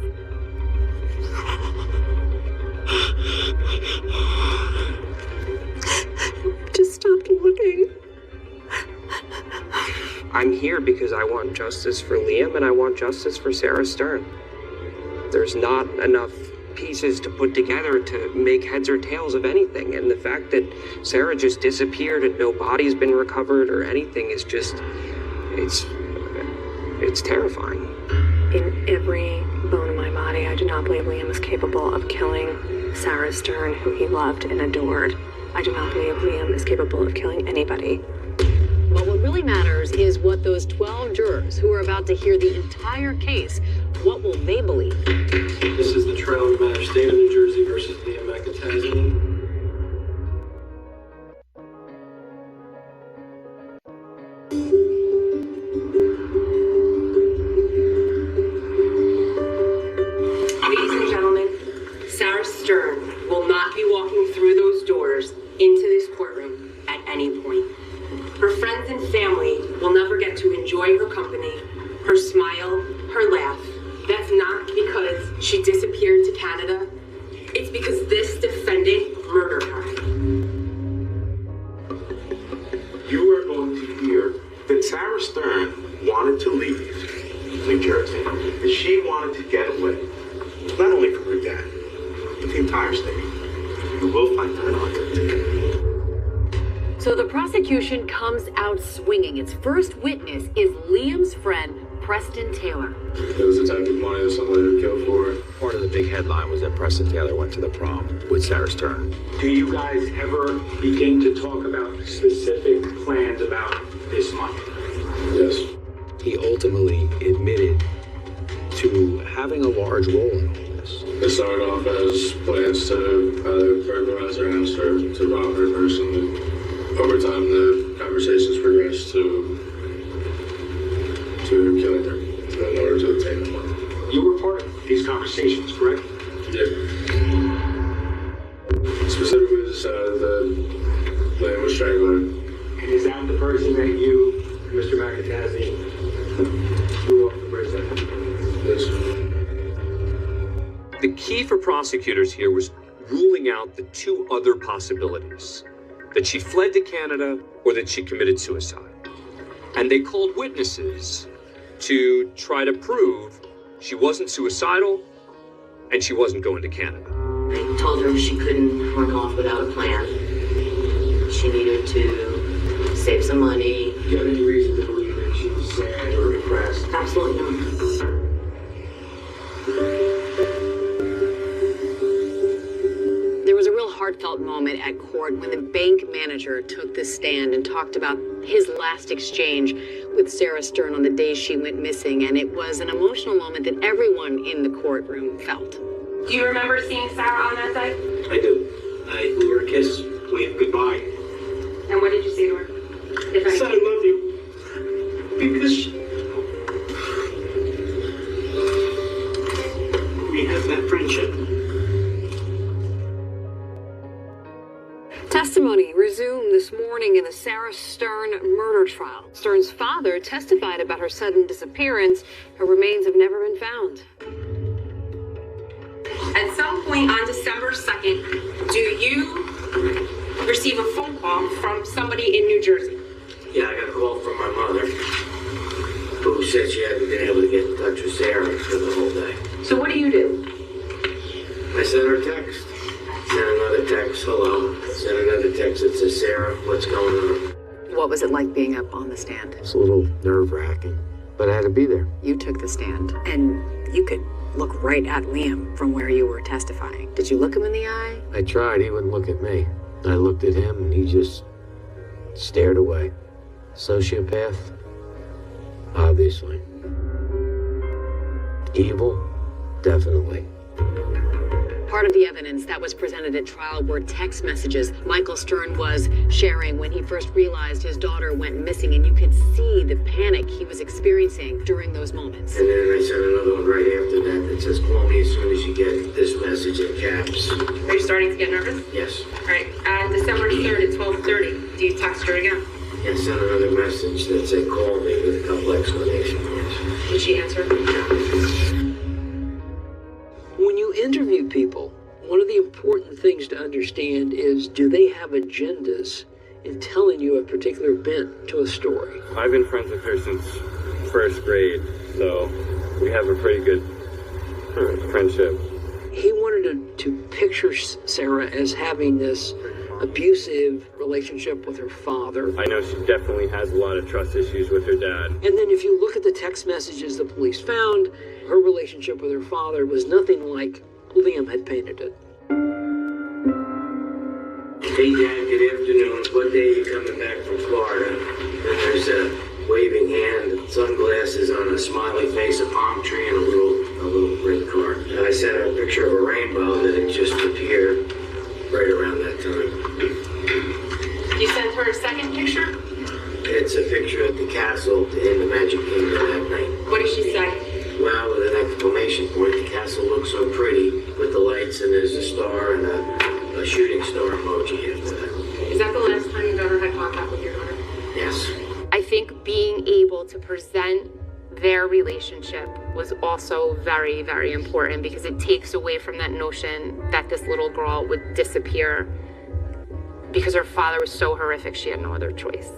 Just stopped looking. I'm here because I want justice for Liam and I want justice for Sarah Stern. There's not enough pieces pieces to put together to make heads or tails of anything. And the fact that Sarah just disappeared and no body's been recovered or anything is just, it's terrifying. In every bone in my body, I do not believe Liam is capable of killing Sarah Stern, who he loved and adored. I do not believe Liam is capable of killing anybody. But what really matters is what those 12 jurors who are about to hear the entire case, what will they believe? This is the trial of the matter, State of New Jersey versus Liam McIntyre. Ladies and gentlemen, Sarah Stern will not be walking through those doors into this courtroom at any point. Her friends and family will never get to enjoy her company, her smile, her laugh. That's not because she disappeared to Canada. It's because this defendant murdered her. You are going to hear that Sarah Stern wanted to leave New Jersey, that she wanted to get away, not only from her dad, but the entire state. You will find her not guilty. So the prosecution comes out swinging. Its first witness is Liam's friend, Preston Taylor. It was the type of money that somebody would kill for. Part of the big headline was that Preston Taylor went to the prom with Sarah Stern. Do you guys ever begin to talk about specific plans about this money? Yes. He ultimately admitted to having a large role in all this. It started off as plans to either burglarize her house or to rob her personally. Over time, the conversations progressed to killing her in order to obtain the money. You were part of these conversations, correct? Yeah. Specifically decided that Liam was strangling her. And is that the person that you, Mr. McIntyre, threw off the bridge that? Yes. The key for prosecutors here was ruling out the two other possibilities, that she fled to Canada or that she committed suicide. And they called witnesses to try to prove she wasn't suicidal and she wasn't going to Canada. They told her she couldn't run off without a plan. She needed to save some money. Do you have any reason to believe that she was sad or depressed? Absolutely not. There was a real heartfelt moment at court when the bank manager took the stand and talked about his last exchange with Sarah Stern on the day she went missing, and it was an emotional moment that everyone in the courtroom felt. Do you remember seeing Sarah on that day? I do. We were a kiss, waved goodbye. And what did you say to her? I said I love you. Because we have that friendship. Testimony resumed this morning in the Sarah Stern murder trial. Stern's father testified about her sudden disappearance. Her remains have never been found. At some point on December 2nd, do you receive a phone call from somebody in New Jersey? Yeah, I got a call from my mother, who said she hadn't been able to get in touch with Sarah for the whole day. So what do you do? I sent her a text. Sent another text, hello. Sent another text that says, Sarah, what's going on? What was it like being up on the stand? It's a little nerve-wracking, but I had to be there. You took the stand, and you could look right at Liam from where you were testifying. Did you look him in the eye? I tried, he wouldn't look at me. I looked at him, and he just stared away. Sociopath? Obviously. Evil? Definitely. Part of the evidence that was presented at trial were text messages Michael Stern was sharing when he first realized his daughter went missing, and you could see the panic he was experiencing during those moments. And then I sent another one right after that says, call me as soon as you get this message in caps. Are you starting to get nervous? Yes. All right, on December 3rd at 12:30, do you text her again? Yeah, I sent another message that said, call me with a couple exclamation points. Did she answer? When you interview people, one of the important things to understand is, do they have agendas in telling you a particular bent to a story? I've been friends with her since first grade, so we have a pretty good friendship. he wanted to picture Sarah as having this abusive relationship with her father. I know she definitely has a lot of trust issues with her dad. And then if you look at the text messages the police found, her relationship with her father was nothing like Liam had painted it. Hey, Dad, good afternoon. What day are you coming back from Florida? And there's a waving hand, sunglasses on a smiley face, a palm tree, and a little red car. And I sent her a picture of a rainbow that had just appeared right around that time. You sent her a second picture? It's a picture at the castle in the Magic Kingdom that night. What did she say? Well, with an exclamation point, the castle looks so pretty with the lights, and there's a star and a shooting star emoji after that. Is that the last time your daughter had contact with your daughter? Yes. I think being able to present their relationship was also very, very important because it takes away from that notion that this little girl would disappear because her father was so horrific she had no other choice.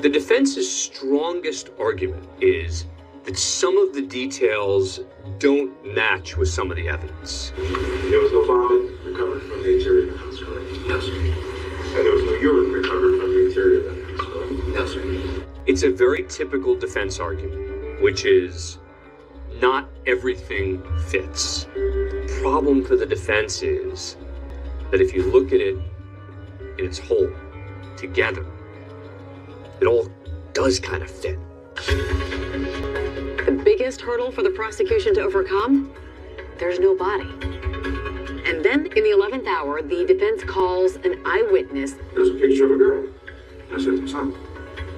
The defense's strongest argument is that some of the details don't match with some of the evidence. There was no vomit recovered from the interior of the house, correct? Yes, sir. And there was no urine recovered from the interior of the house, correct? Yes, sir. It's a very typical defense argument, which is not everything fits. The problem for the defense is that if you look at it in its whole, together, it all does kind of fit. The biggest hurdle for the prosecution to overcome? There's no body. And then in the 11th hour, the defense calls an eyewitness. There's a picture of a girl. I said, son,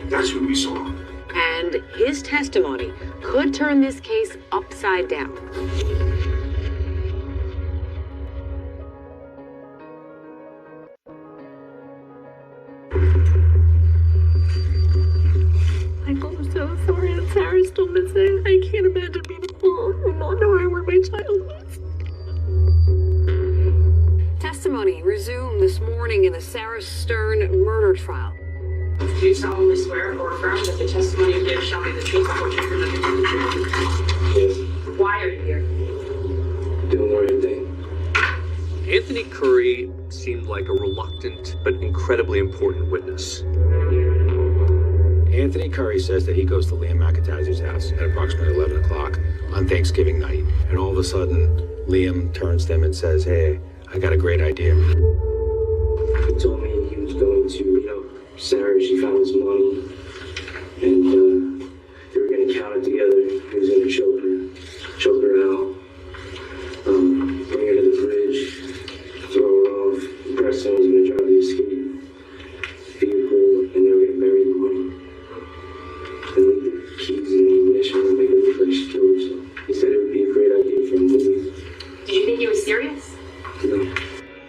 that's who we saw. And his testimony could turn this case upside down. Michael, I'm so sorry that Sarah's still missing. I can't imagine being alone and not knowing where my child was. Testimony resumed this morning in the Sarah Stern murder trial. Do you solemnly swear or affirm that the testimony you give shall be the truth, the whole truth, and nothing but the truth? Yes. Why are you here? Doing the right thing. Anthony Curry seemed like a reluctant but incredibly important witness. Anthony Curry says that he goes to Liam McIntyre's house at approximately 11 o'clock on Thanksgiving night. And all of a sudden, Liam turns to him and says, hey, I got a great idea. He told me he was going to, Sarah, she found some money. And they were going to count it together. He was going to choke her out, bring her to the bridge, throw her off. Preston was going to drive the escape vehicle, and they were going to bury the money. And leave the keys and the ignition and make it look like she killed herself. He said it would be a great idea for him to leave. Did you think he was serious? No.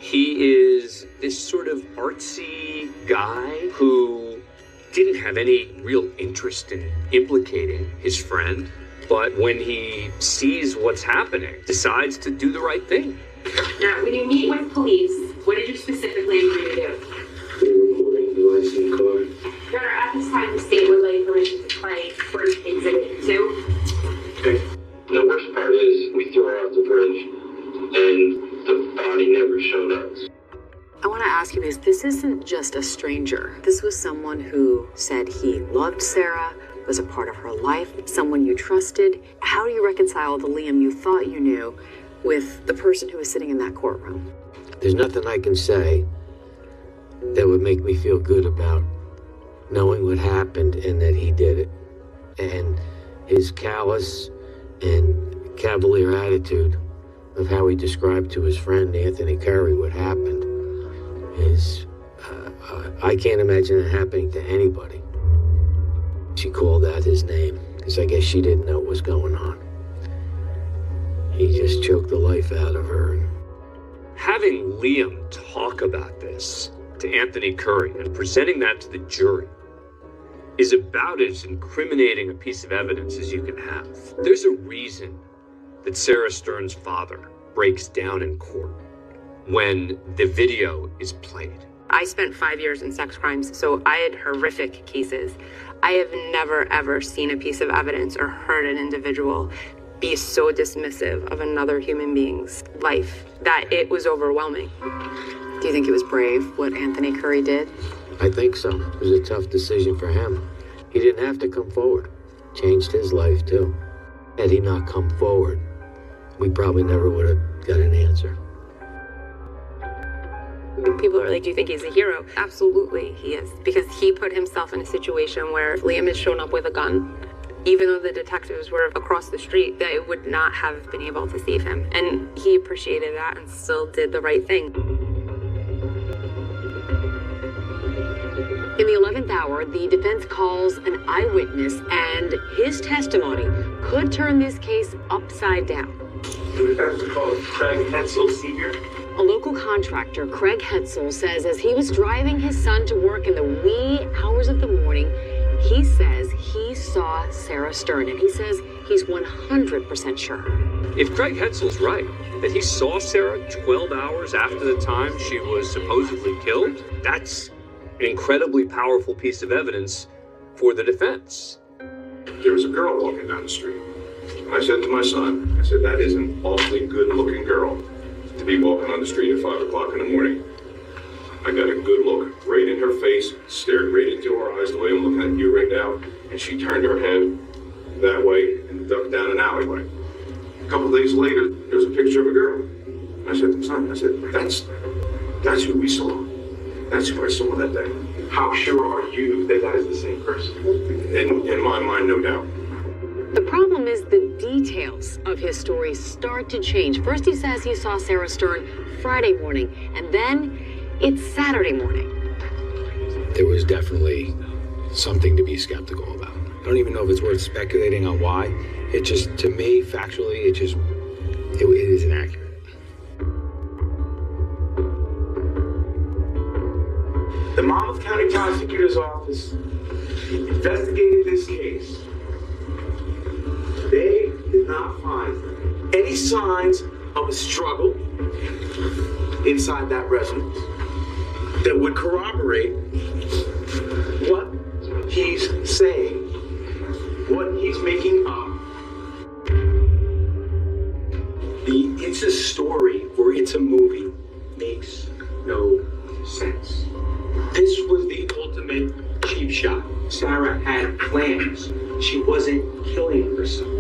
He is this sort of artsy guy who didn't have any real interest in implicating his friend, but when he sees what's happening, decides to do the right thing. Now, when you meet with police, what did you specifically agree to do? They were recording the lights in the car. Your Honor, at this time, the state would like permission to play first exhibit 2. Okay. The worst part is we threw her off the bridge, and the body never showed up. I want to ask you this isn't just a stranger. This was someone who said he loved Sarah, was a part of her life, someone you trusted. How do you reconcile the Liam you thought you knew with the person who was sitting in that courtroom? There's nothing I can say that would make me feel good about knowing what happened and that he did it. And his callous and cavalier attitude of how he described to his friend Anthony Curry what happened is, I can't imagine it happening to anybody. She called out his name because I guess she didn't know what was going on. He just choked the life out of her. Having Liam talk about this to Anthony Curry and presenting that to the jury is about as incriminating a piece of evidence as you can have. There's a reason that Sarah Stern's father breaks down in court when the video is played. I spent 5 years in sex crimes, so I had horrific cases. I have never, ever seen a piece of evidence or heard an individual be so dismissive of another human being's life that it was overwhelming. Do you think it was brave what Anthony Curry did? I think so. It was a tough decision for him. He didn't have to come forward. Changed his life, too. Had he not come forward, we probably never would have got an answer. People are like, do you think he's a hero? Absolutely, he is. Because he put himself in a situation where Liam had shown up with a gun. Even though the detectives were across the street, they would not have been able to save him. And he appreciated that and still did the right thing. In the 11th hour, the defense calls an eyewitness, and his testimony could turn this case upside down. The defense is called Craig Hetzel Sr. A local contractor, Craig Hetzel, says as he was driving his son to work in the wee hours of the morning, he says he saw Sarah Stern, and he says he's 100% sure. If Craig Hetzel's right, that he saw Sarah 12 hours after the time she was supposedly killed, that's an incredibly powerful piece of evidence for the defense. There was a girl walking down the street. And I said to my son, I said, that is an awfully good-looking girl to be walking on the street at 5 o'clock in the morning. I got a good look right in her face, stared right into her eyes the way I'm looking at you right now, and she turned her head that way and ducked down an alleyway. A couple days later, there's a picture of a girl. I said to my son, I said, that's who we saw. That's who I saw that day. How sure are you that that is the same person? In my mind, no doubt. The problem is the details of his story start to change. First he says he saw Sarah Stern Friday morning, and then it's Saturday morning. There was definitely something to be skeptical about. I don't even know if it's worth speculating on why. It just, to me, factually, it is inaccurate. The Monmouth County Prosecutor's Office investigated this case. They did not find any signs of a struggle inside that residence that would corroborate what he's saying, what he's making up. The it's a story or it's a movie makes no sense. This was the ultimate cheap shot. Sarah had plans. She wasn't killing herself.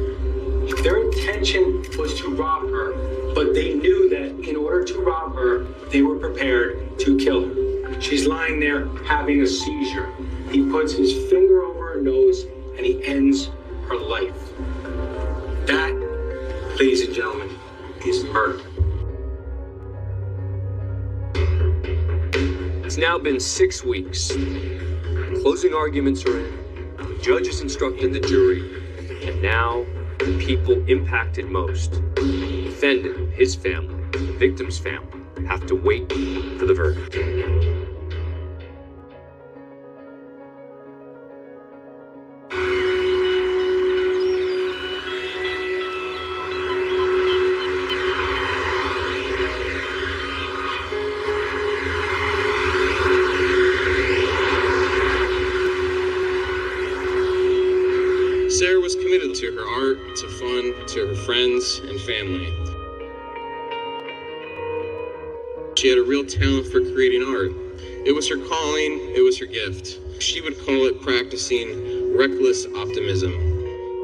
Their intention was to rob her, but they knew that in order to rob her, they were prepared to kill her. She's lying there having a seizure. He puts his finger over her nose and he ends her life. That, ladies and gentlemen, is murder. It's now been 6 weeks. Closing arguments are in. The judge has instructed the jury. And now, the people impacted most, the defendant, his family, the victim's family, have to wait for the verdict. Sarah was committed to her art, to fun, to her friends and family. She had a real talent for creating art. It was her calling, it was her gift. She would call it practicing reckless optimism.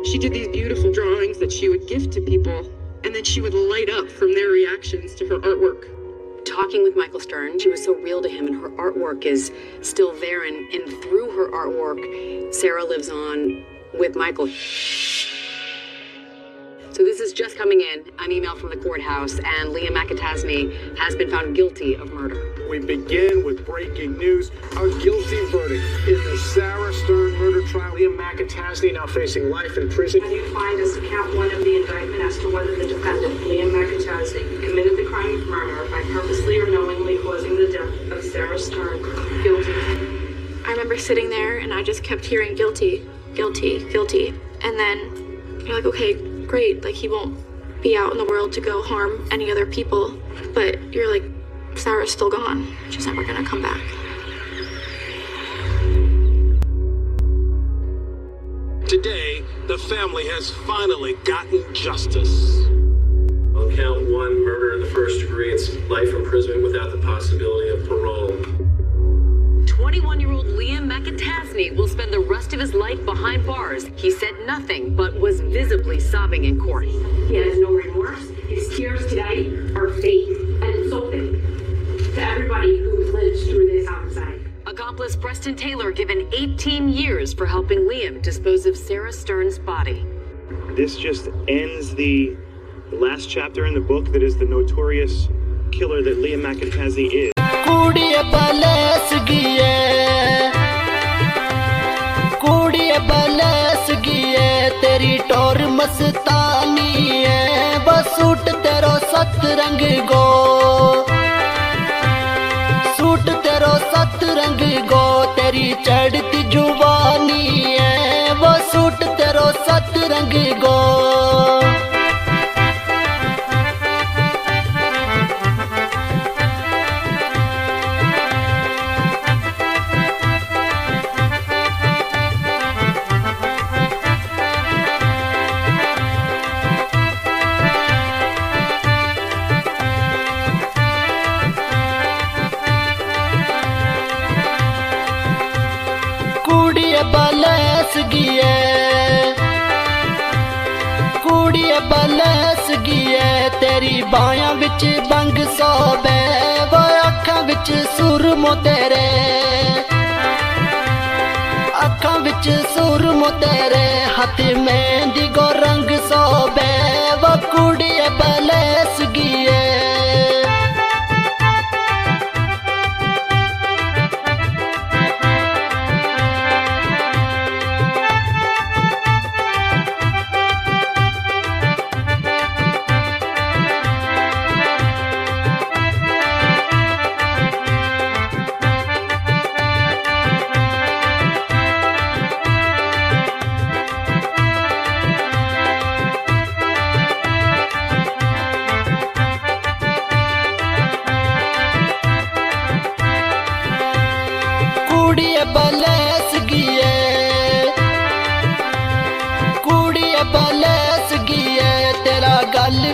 She did these beautiful drawings that she would gift to people, and then she would light up from their reactions to her artwork. Talking with Michael Stern, she was so real to him, and her artwork is still there, and through her artwork, Sarah lives on with Michael. So this is just coming in, an email from the courthouse, and Liam McAtasney has been found guilty of murder. We begin with breaking news. A guilty verdict in the Sarah Stern murder trial. Liam McAtasney now facing life in prison. Can you find us count one of the indictment as to whether the defendant, Liam McAtasney, committed the crime of murder by purposely or knowingly causing the death of Sarah Stern? Guilty. I remember sitting there and I just kept hearing guilty, guilty, guilty. And then you're like, okay, great. Like, he won't be out in the world to go harm any other people. But you're like, Sarah's still gone. She's never gonna come back. Today, the family has finally gotten justice. On count one, murder in the first degree, it's life imprisonment without the possibility of parole. 21-year-old Liam McIntasney will spend the rest of his life behind bars. He said nothing, but was visibly sobbing in court. He has no remorse. His tears today are fake and insulting to everybody who lives through this homicide. Accomplice Preston Taylor given 18 years for helping Liam dispose of Sarah Stern's body. This just ends the last chapter in the book that is the notorious killer that Liam McIntasney is. तेरी टोर मस्तानी है बस suit तेरो सत रंग गो suit तेरो सत रंग गो तेरी चढ़ती जुबानी है वो सूट तेरो सत रंग गो तेरी बायां विच बंग सोबे वो अखां विच सुरमो तेरे अखां विच सुरमो तेरे हाथ मेहंदी गो रंग सोबे वो कुड़ी बलेस गिए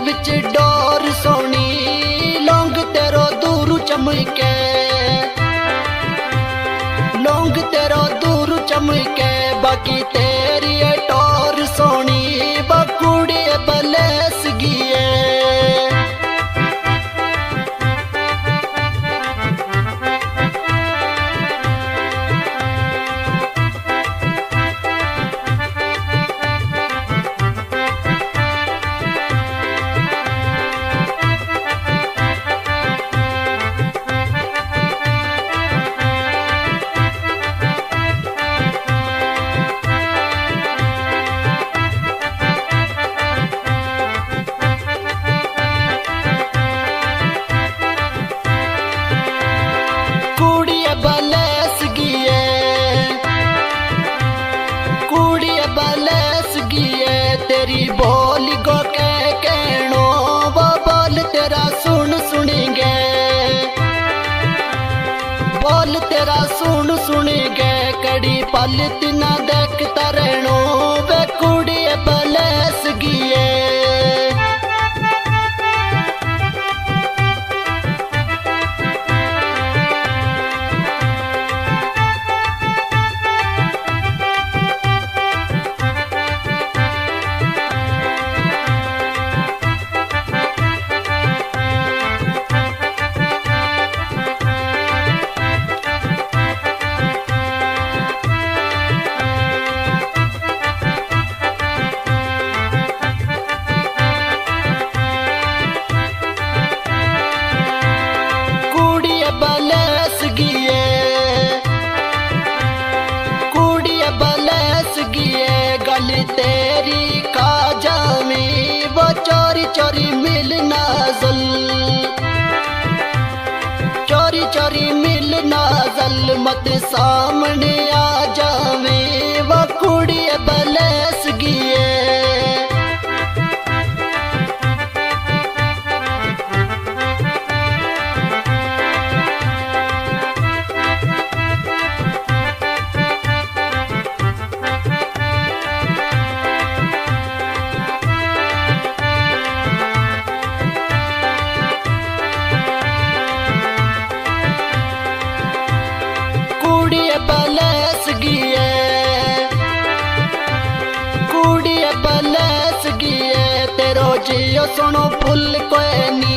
विच डोर सोनी लौंग तेरो दूर चमके लौंग तेरो दूर चमके बाकी तेरी टोर सोनी बकुड़ी बलेस गिए पलती ना देखता रहनो वे कुड़ी बलेस गिए मत सामने आ जावे वो कुड़ी बलेस गिए गिए कुड़िए बलस गिए तेरो जियो सुनो फुल कोई नी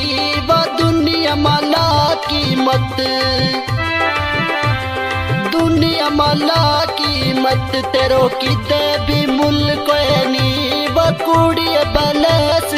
वो दुनिया माला कीमत दुनिया माला कीमत तेरो किते भी मुल कोई नी वो कुड़िए बलस